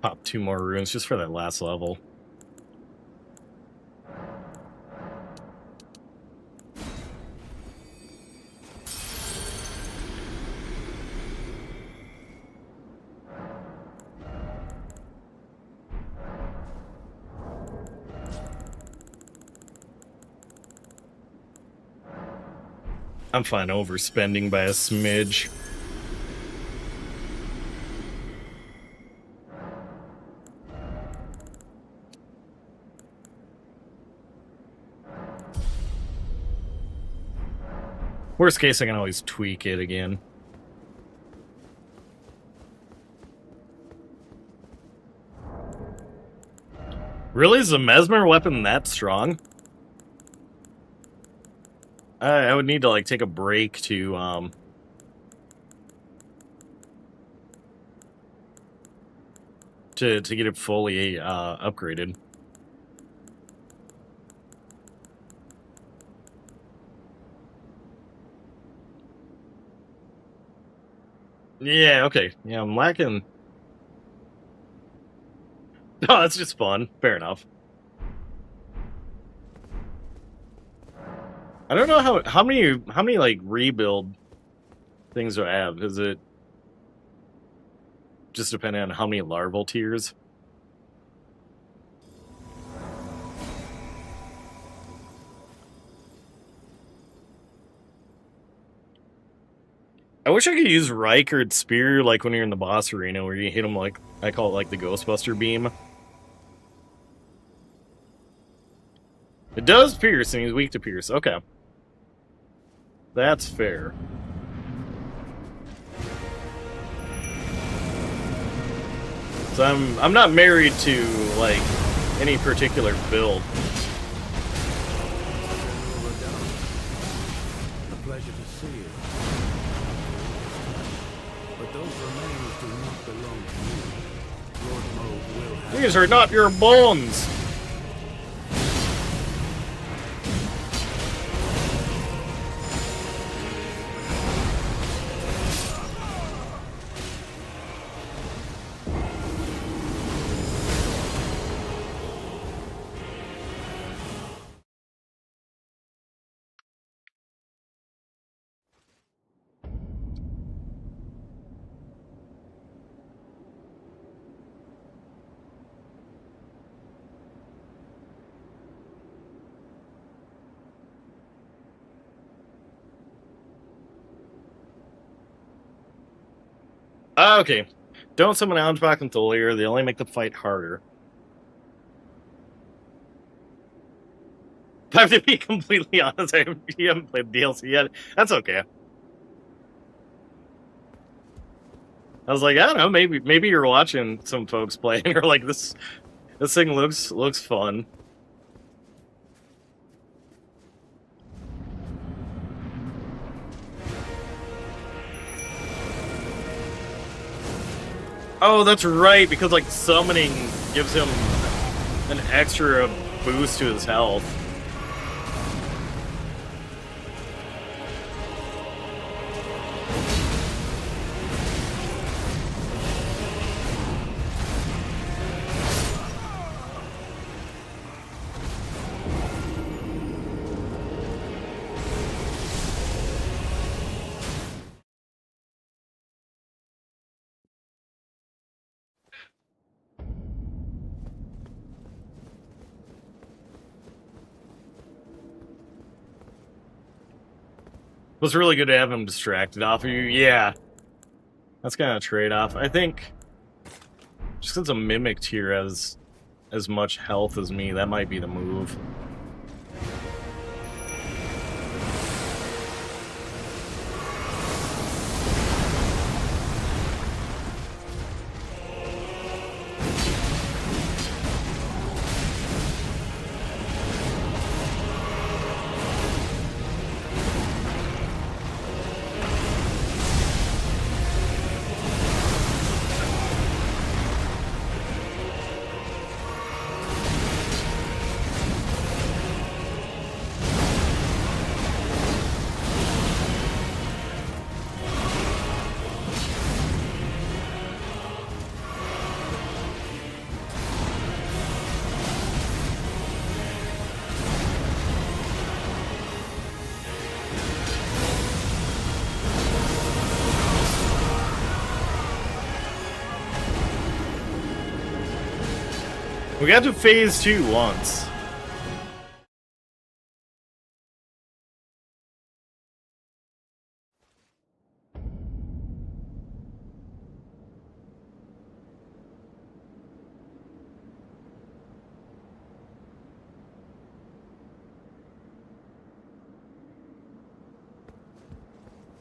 Pop 2 more runes just for that last level. I'm fine overspending by a smidge. Worst case, I can always tweak it again. Really? Is a mesmer weapon that strong? I would need to, like, take a break to get it fully upgraded. Yeah, okay. Yeah, I'm lacking. Oh, that's just fun. Fair enough. I don't know how many like rebuild things do I have? Is it just depending on how many larval tiers? I wish I could use Rykard's spear like when you're in the boss arena where you hit him like, I call it like the Ghostbuster beam. It does pierce and he's weak to pierce. Okay. That's fair. So I'm not married to like any particular build. A pleasure to see you. But those remains do not belong to you. Lord Moog will have. These are not your bones. Okay. Don't summon Hunchback and Tholier. They only make the fight harder. I have to be completely honest. You haven't played DLC yet. That's okay. I was like, I don't know, maybe you're watching some folks play and you're like, this thing looks fun. Oh, that's right, because like summoning gives him an extra boost to his health. It was really good to have him distracted off of you. Yeah. That's kind of a trade-off. I think just since a mimic tier has as much health as me, that might be the move. We got to phase 2 once.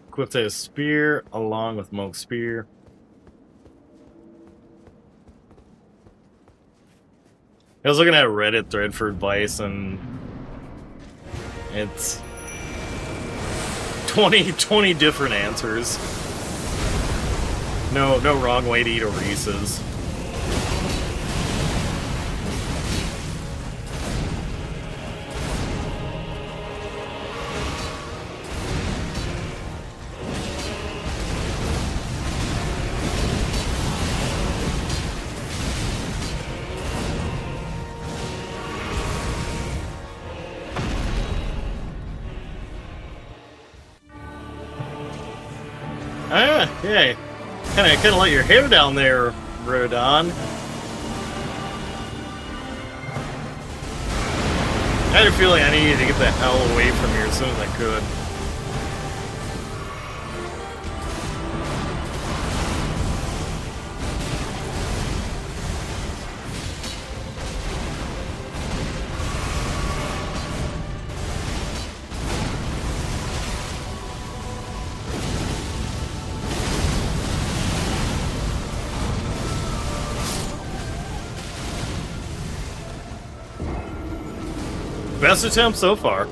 Equipped a spear along with Monk's spear. I was looking at a Reddit thread for advice, and it's 20 different answers. No wrong way to eat a Reese's. Yeah. Kind of let your hair down there, Rodon. I had a feeling I needed to get the hell away from here as soon as I could. Best attempt so far.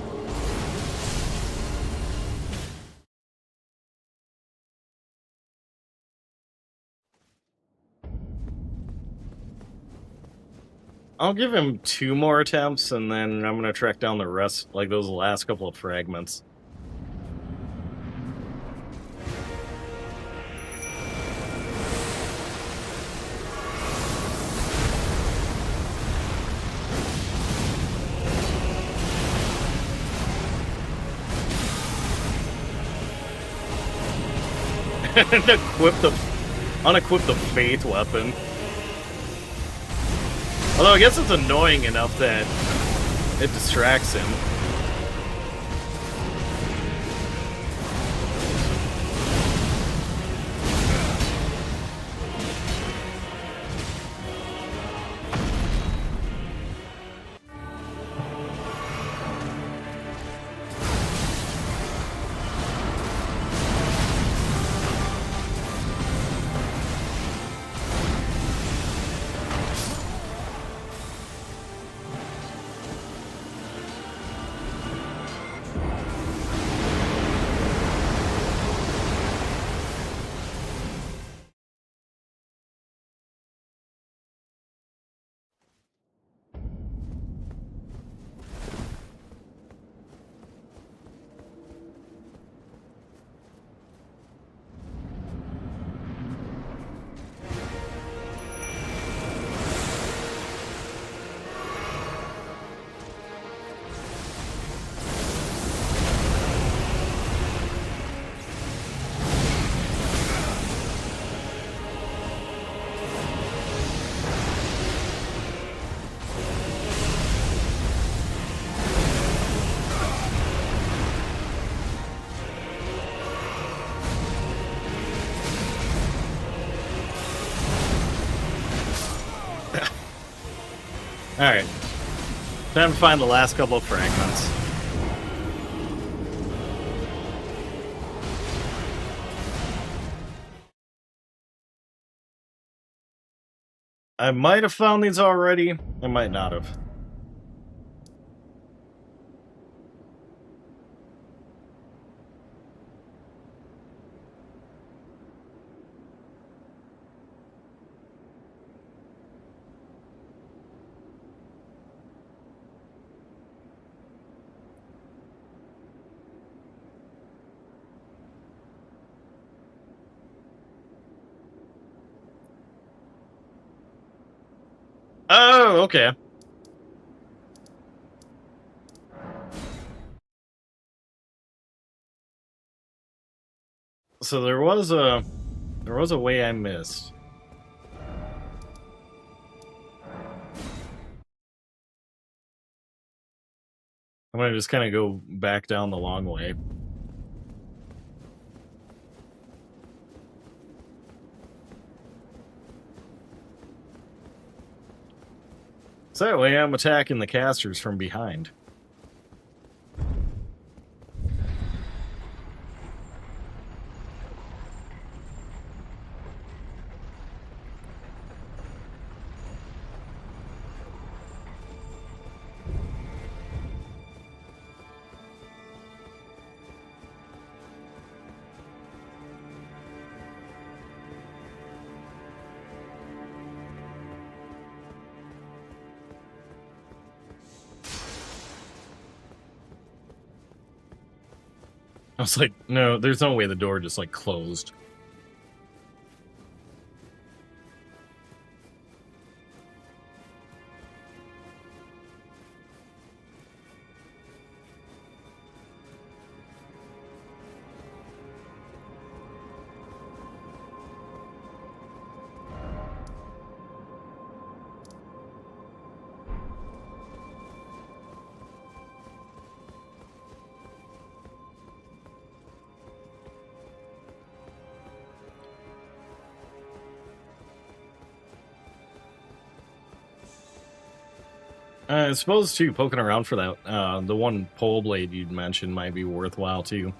I'll give him 2 more attempts, and then I'm gonna track down the rest, like those last couple of fragments. And unequip the Faith weapon. Although I guess it's annoying enough that it distracts him. Alright. Time to find the last couple of fragments. I might have found these already. I might not have. Oh, okay. So there was a way I missed. I'm gonna just kind of go back down the long way. So that way I'm attacking the casters from behind. I was like, no, there's no way the door just like closed. I suppose too, poking around for that, the one pole blade you'd mentioned might be worthwhile too.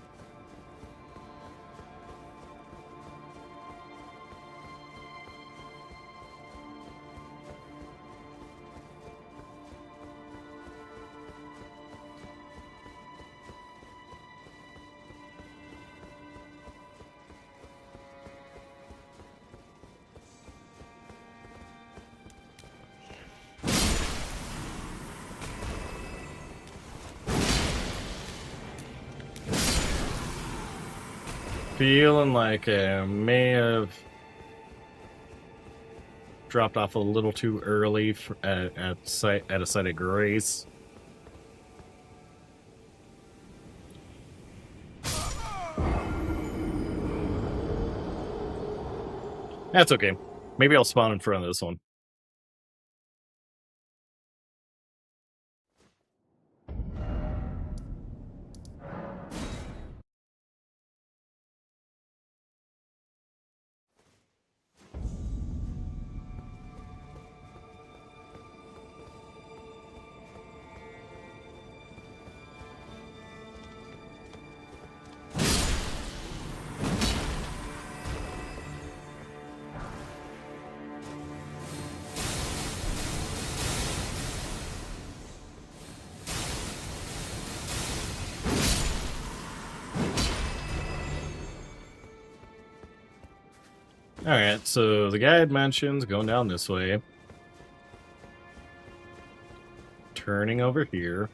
Feeling like I may have dropped off a little too early at a site of grace. That's okay. Maybe I'll spawn in front of this one. Alright, so the guide mentions going down this way. Turning over here.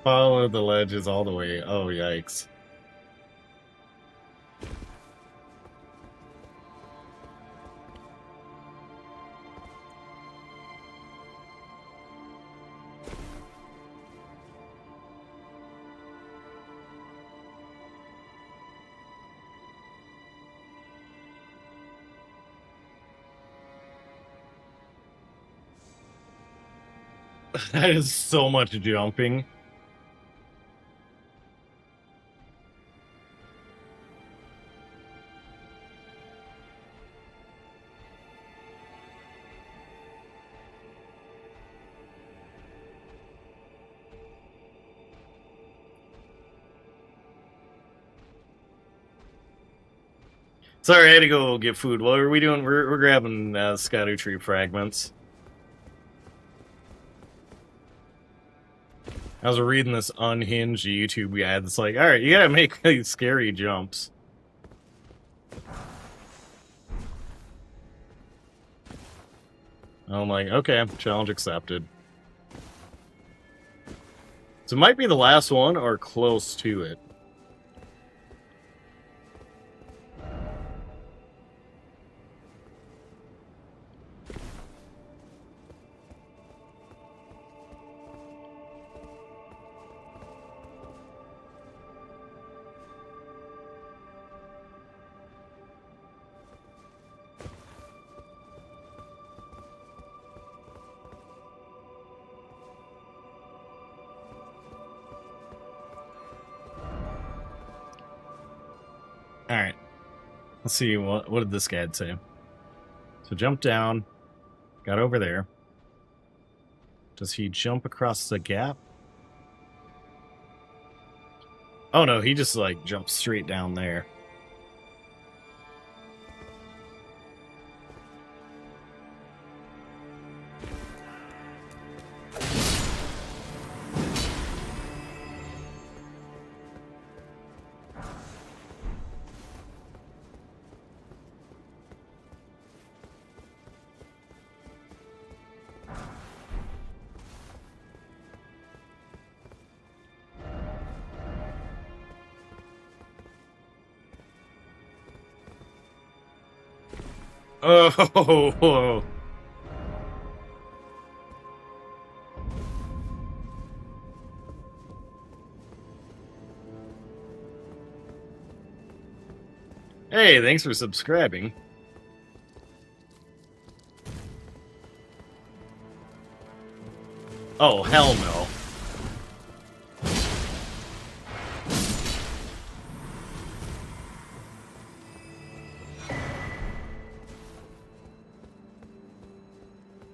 Follow the ledges all the way. Oh, yikes. That is so much jumping. Sorry, I had to go get food. What are we doing? We're grabbing Shadowoftheerdtree fragments. I was reading this unhinged YouTube guide that's like, alright, you gotta make these scary jumps. I'm like, okay, challenge accepted. So it might be the last one or close to it. Alright. Let's see, what did this guide say? So jump down. Got over there. Does he jump across the gap? Oh no, he just like jumps straight down there. Oh, hey, thanks for subscribing. Oh, hell no.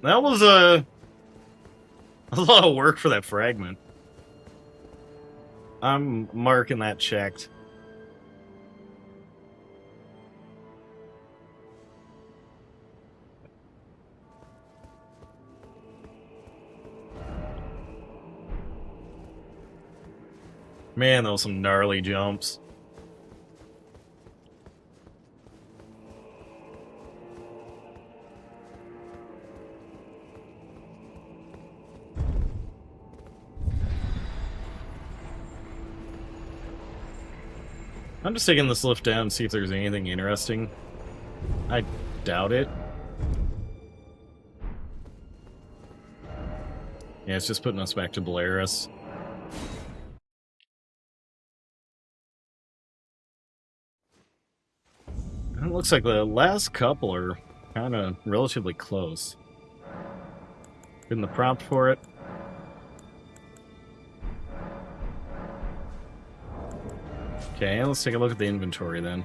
That was a lot of work for that fragment. I'm marking that checked. Man, those some gnarly jumps. I'm just taking this lift down and see if there's anything interesting. I doubt it. Yeah, it's just putting us back to Belarus. It looks like the last couple are kind of relatively close. Getting the prompt for it. Okay, let's take a look at the inventory then.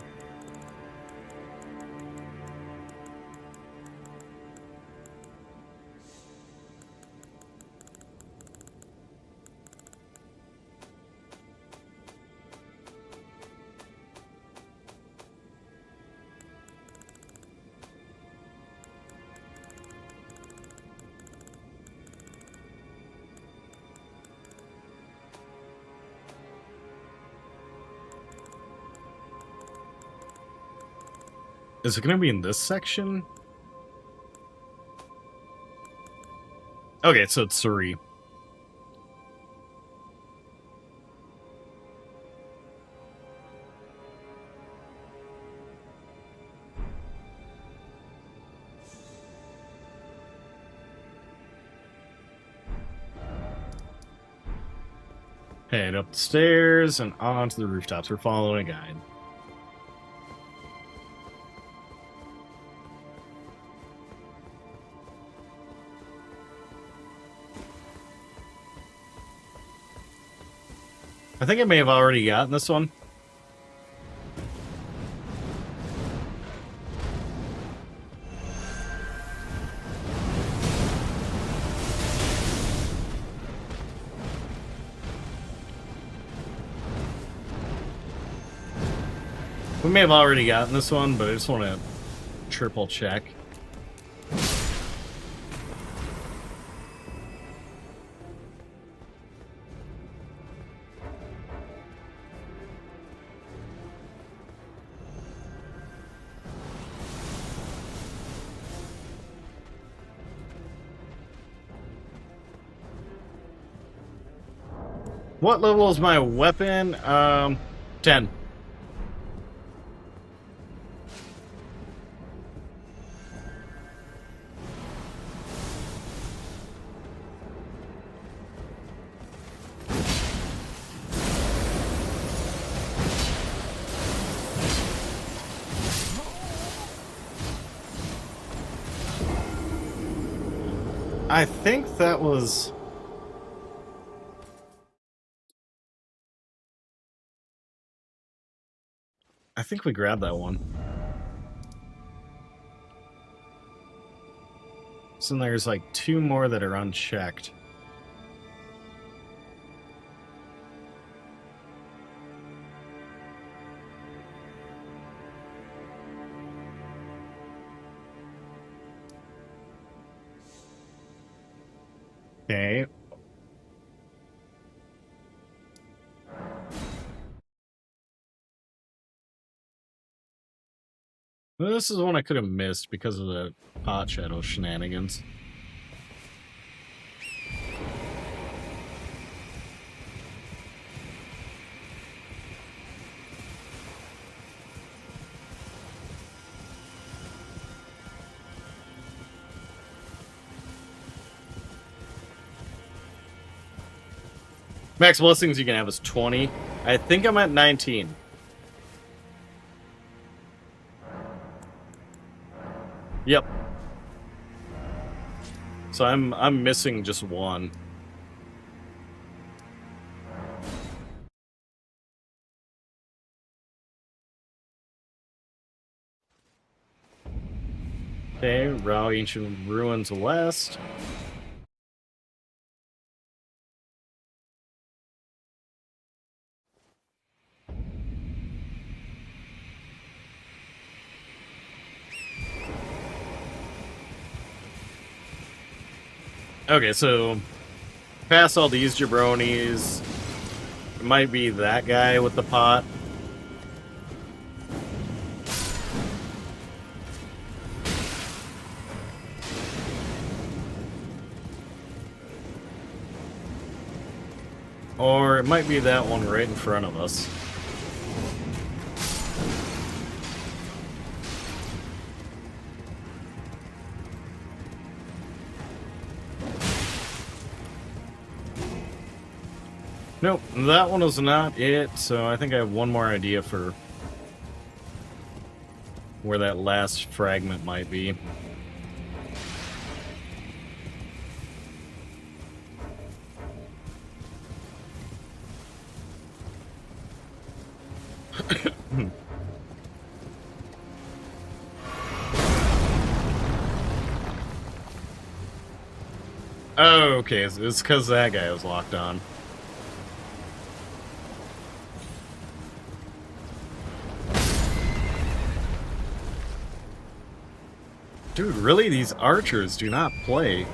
Is it going to be in this section? Okay, so it's 3. Head up the stairs and onto the rooftops. We're following a guide. I think I may have already gotten this one. We may have already gotten this one, but I just want to triple check. What level is my weapon? 10. I think that was... I think we grabbed that one. So there's like 2 more that are unchecked. Okay. Well, this is one I could have missed because of the pot shadow shenanigans. Max blessings you can have is 20. I think I'm at 19. Yep. So I'm missing just 1. Okay, Rao Ancient Ruins West. Okay, so past all these jabronis, it might be that guy with the pot. Or it might be that one right in front of us. Nope, that one was not it, so I think I have one more idea for where that last fragment might be. Oh, okay, it's because that guy was locked on. Dude, really? These archers do not play.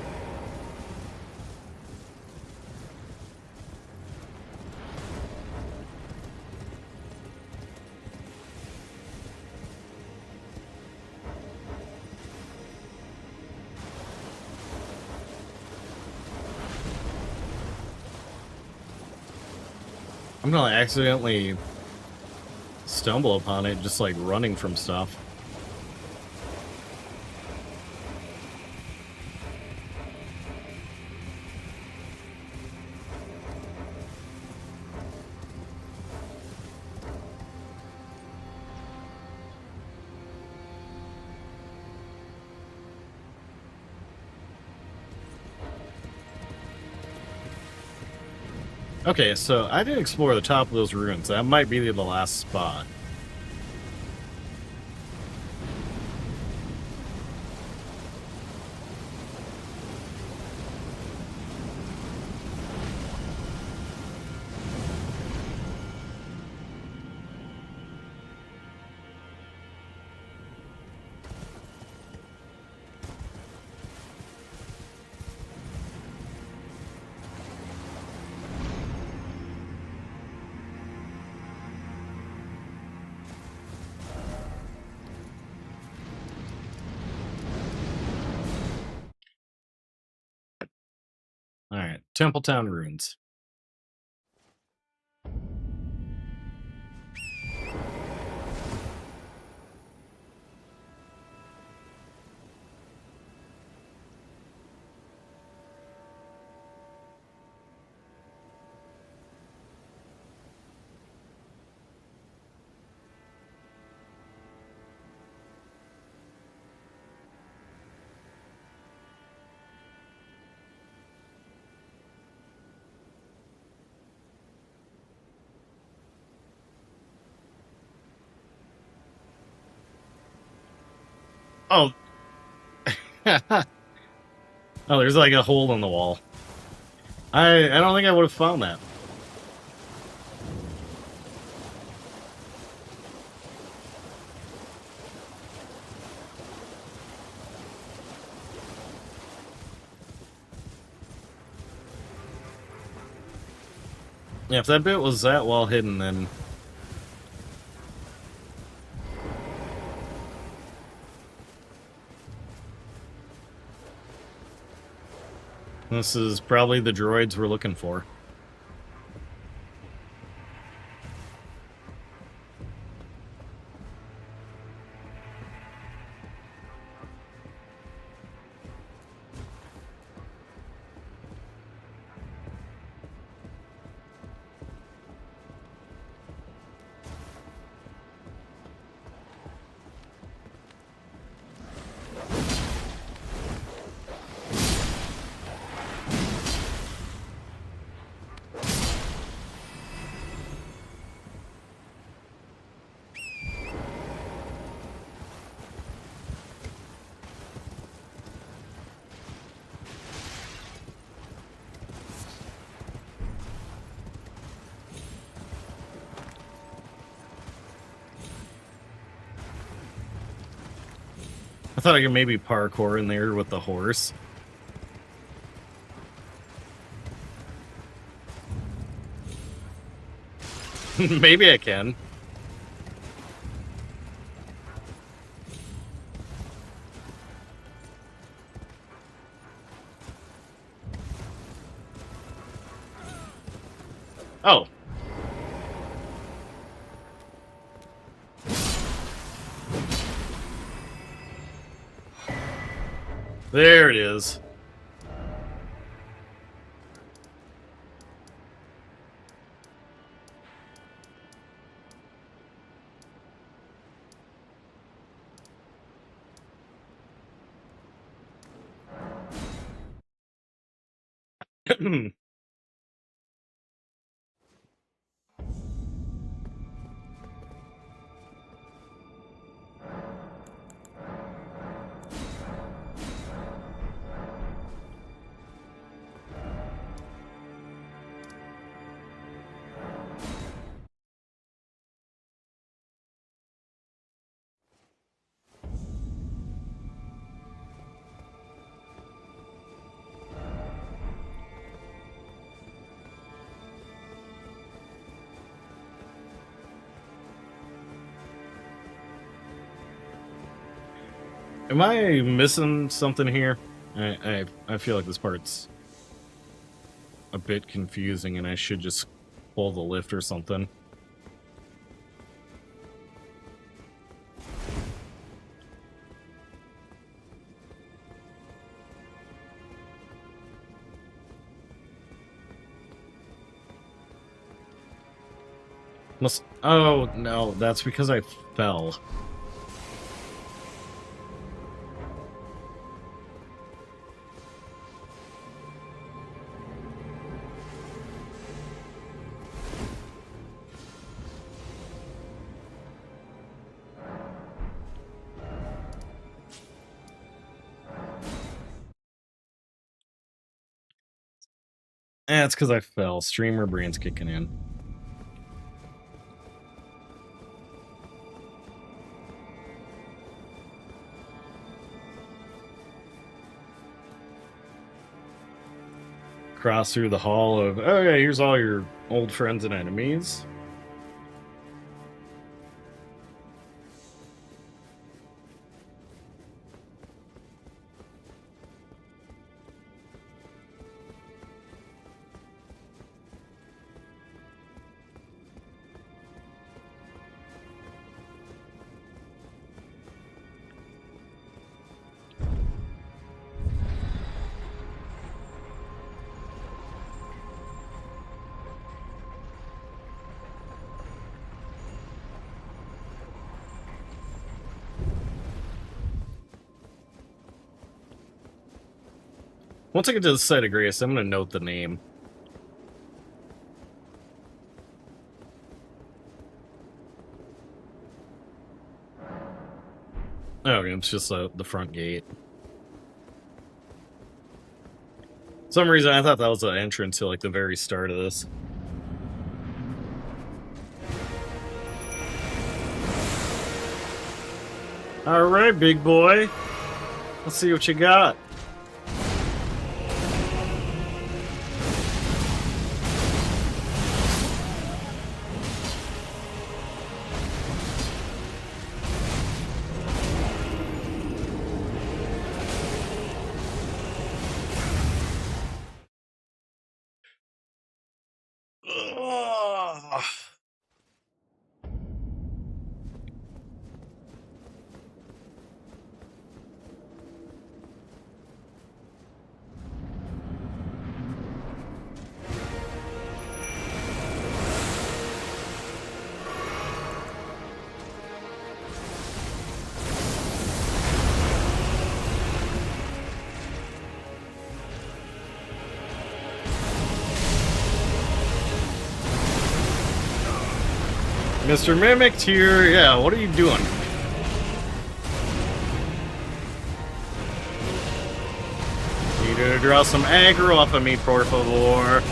I'm gonna accidentally stumble upon it just like running from stuff. Okay, so I did explore the top of those ruins. That might be the last spot. Alright, Templetown ruins. Oh. Oh, there's like a hole in the wall. I don't think I would have found that. Yeah, if that bit was that well hidden, then... This is probably the droids we're looking for. I thought I could maybe parkour in there with the horse. Maybe I can. Oh. There it is. Am I missing something here? I feel like this part's a bit confusing and I should just pull the lift or something. Oh, no, that's because I fell. It's because I fell. Streamer brain's kicking in. Cross through the hall of, oh yeah, here's all your old friends and enemies. Once I get to the site of grace, I'm going to note the name. Okay, it's just the front gate. For some reason, I thought that was the entrance to like the very start of this. All right, big boy. Let's see what you got. Ugh. Mr. Mimicked here. Yeah, what are you doing? Need to draw some aggro off of me, por favor.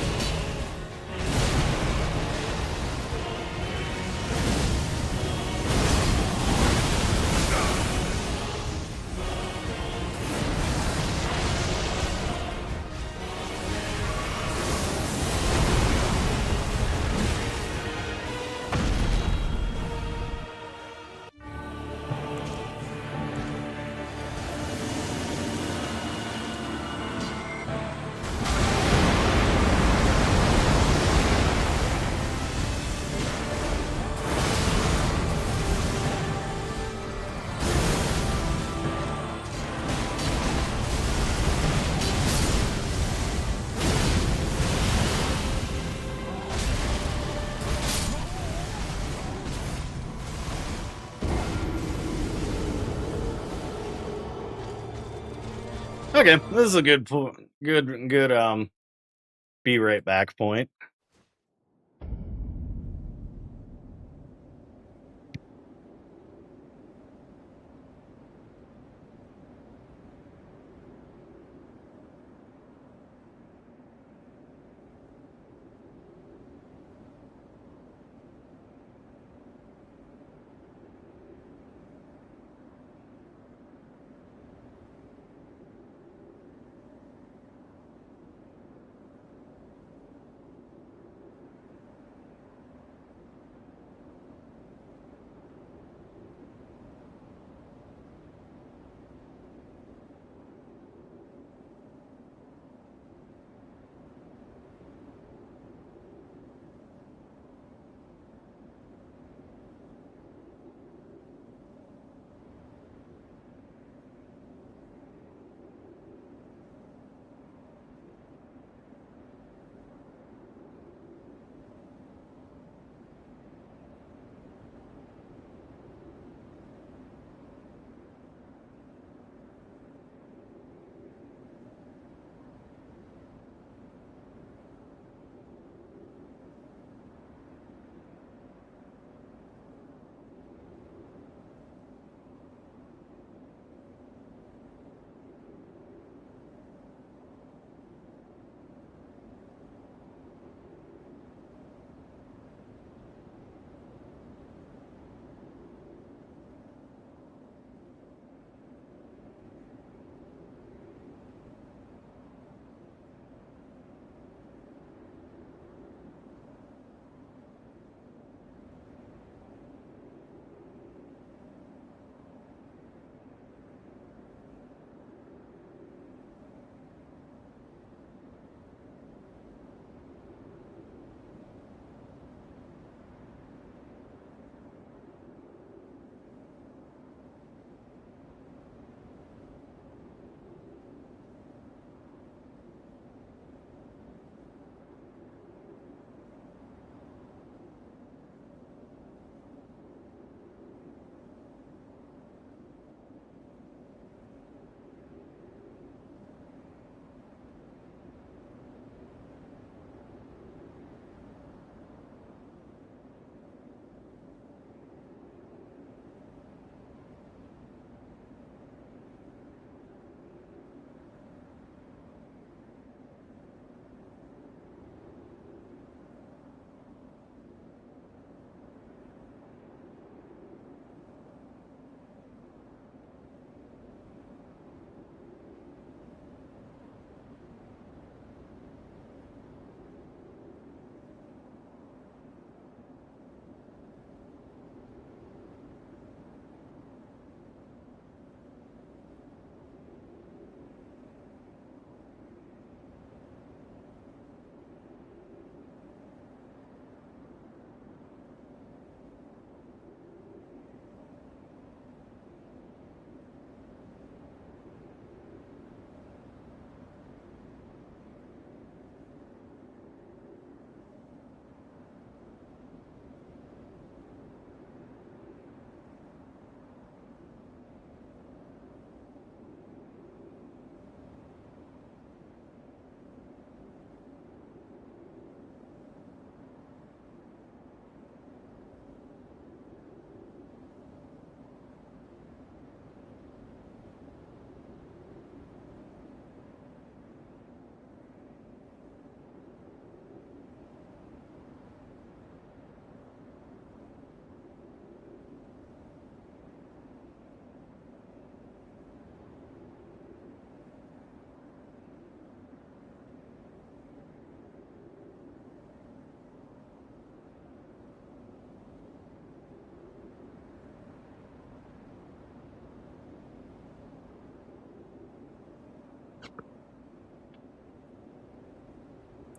Okay, this is a good be right back point.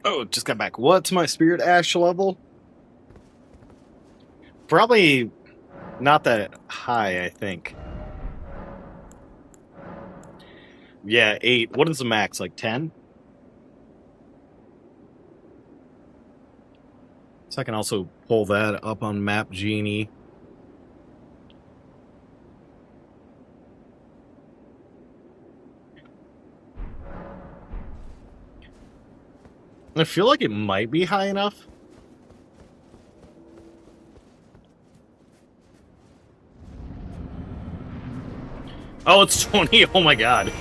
Oh, just got back. What's my spirit ash level? Probably not that high, I think. Yeah, 8. What is the max? Like 10? So I can also pull that up on Map Genie. I feel like it might be high enough. Oh, it's 20. Oh my god.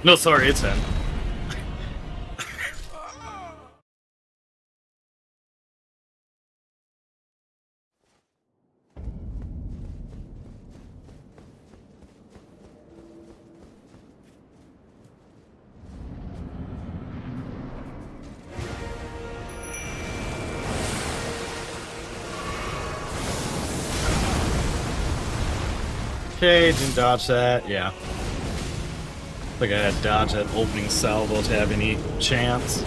No, sorry, it's 10. Okay, didn't dodge that. Yeah. Like I had dodged that opening salvo to have any chance.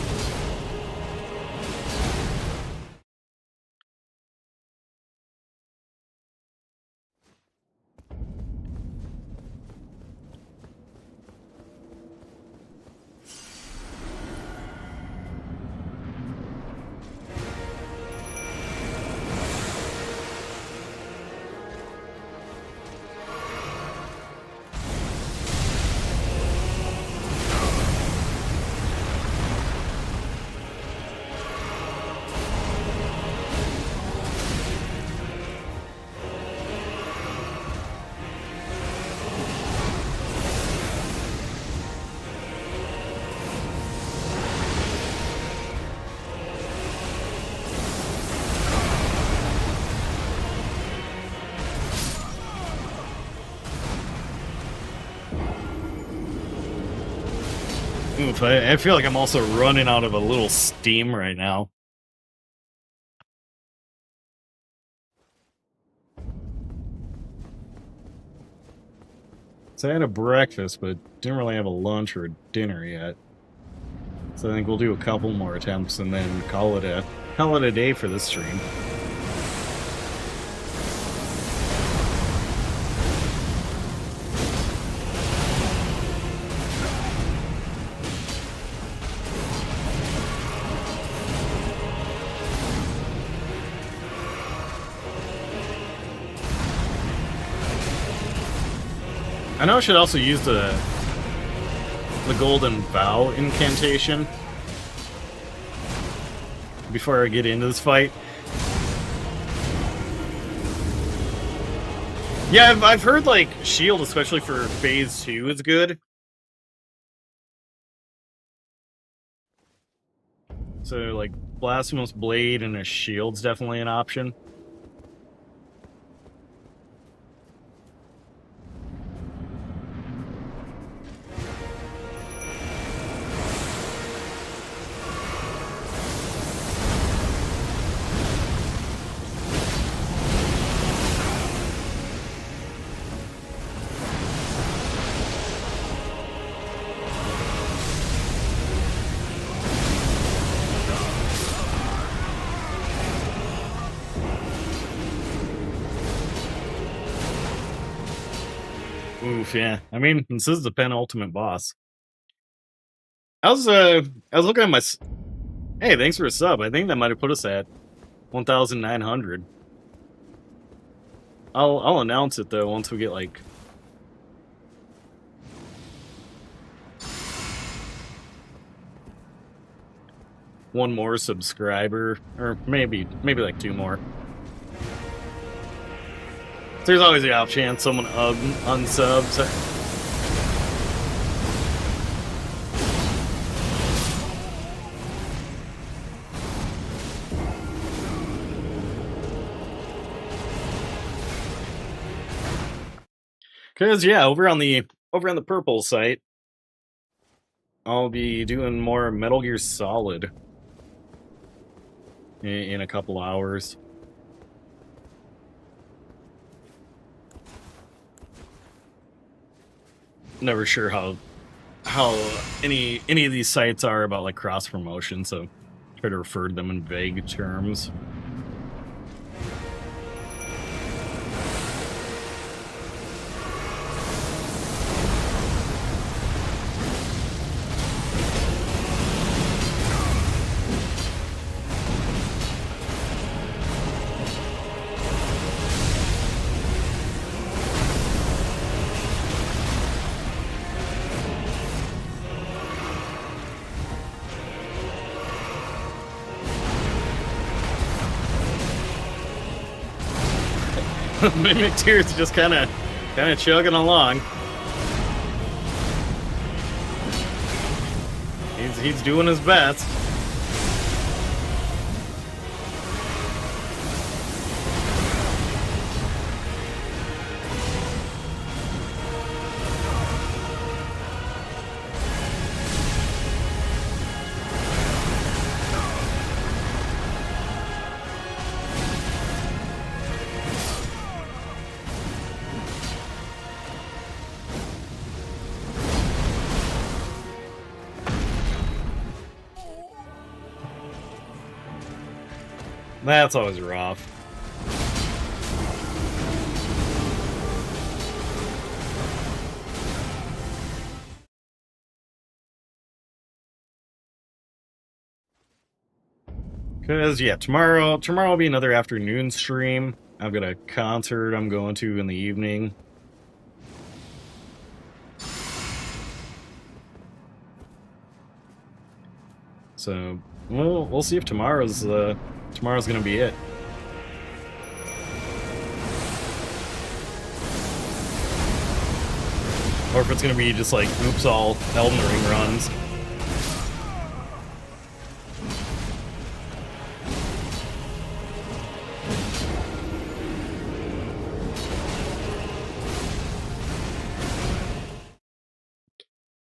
Oof, I feel like I'm also running out of a little steam right now. So I had a breakfast, but didn't really have a lunch or a dinner yet. So I think we'll do a couple more attempts and then call it a day for this stream. I know I should also use the golden vow incantation before I get into this fight. Yeah, I've heard like shield, especially for phase 2, is good. So like blasphemous blade and a shield's definitely an option. Oof, yeah. I mean, this is the penultimate boss. I was looking at my... Hey, thanks for a sub. I think that might have put us at 1,900. I'll announce it, though, once we get, like... one more subscriber. Or maybe like 2 more. There's always the off chance someone unsubs. Cause yeah, over on the purple site, I'll be doing more Metal Gear Solid in a couple hours. Never sure how any of these sites are about like cross promotion, so try to refer to them in vague terms. Mimic Tears just kind of chugging along. He's doing his best. That's always rough. Cause yeah, tomorrow will be another afternoon stream. I've got a concert I'm going to in the evening. So we'll see if tomorrow's gonna be it. Or if it's gonna be just like, oops, all Elden Ring runs.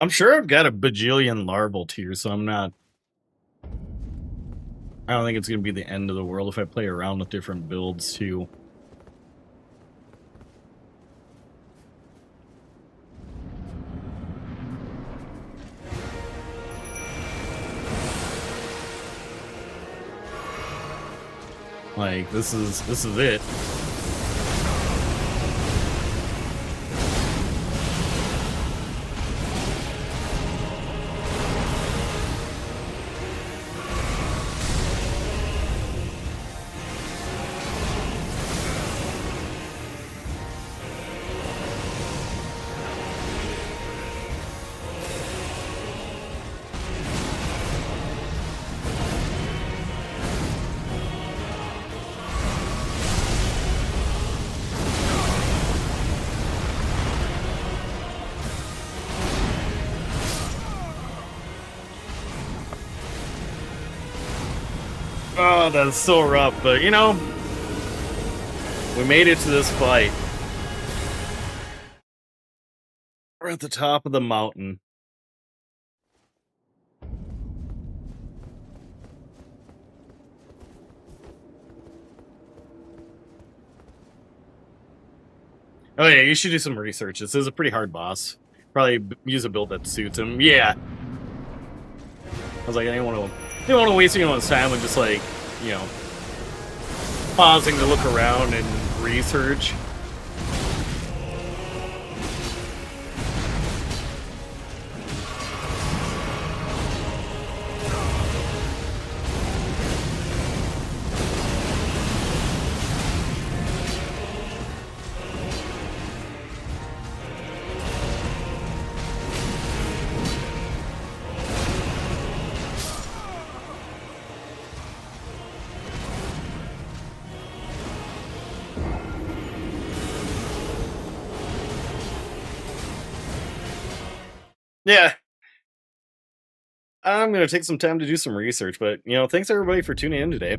I'm sure I've got a bajillion larval tiers, so I don't think it's going to be the end of the world if I play around with different builds, too. Like, this is it. Oh, that's so rough, but you know, we made it to this fight. We're at the top of the mountain. Oh yeah, you should do some research. This is a pretty hard boss. Probably use a build that suits him. Yeah. I was like, I didn't want to waste anyone's time with just like, you know, pausing to look around and research. Yeah. I'm going to take some time to do some research, but, thanks everybody for tuning in today.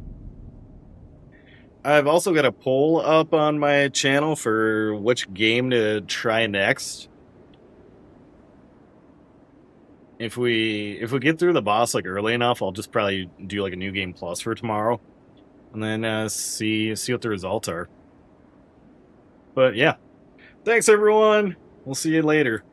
I've also got a poll up on my channel for which game to try next. If we get through the boss like early enough, I'll just probably do like a new game plus for tomorrow, and then see what the results are. But yeah, thanks everyone. We'll see you later.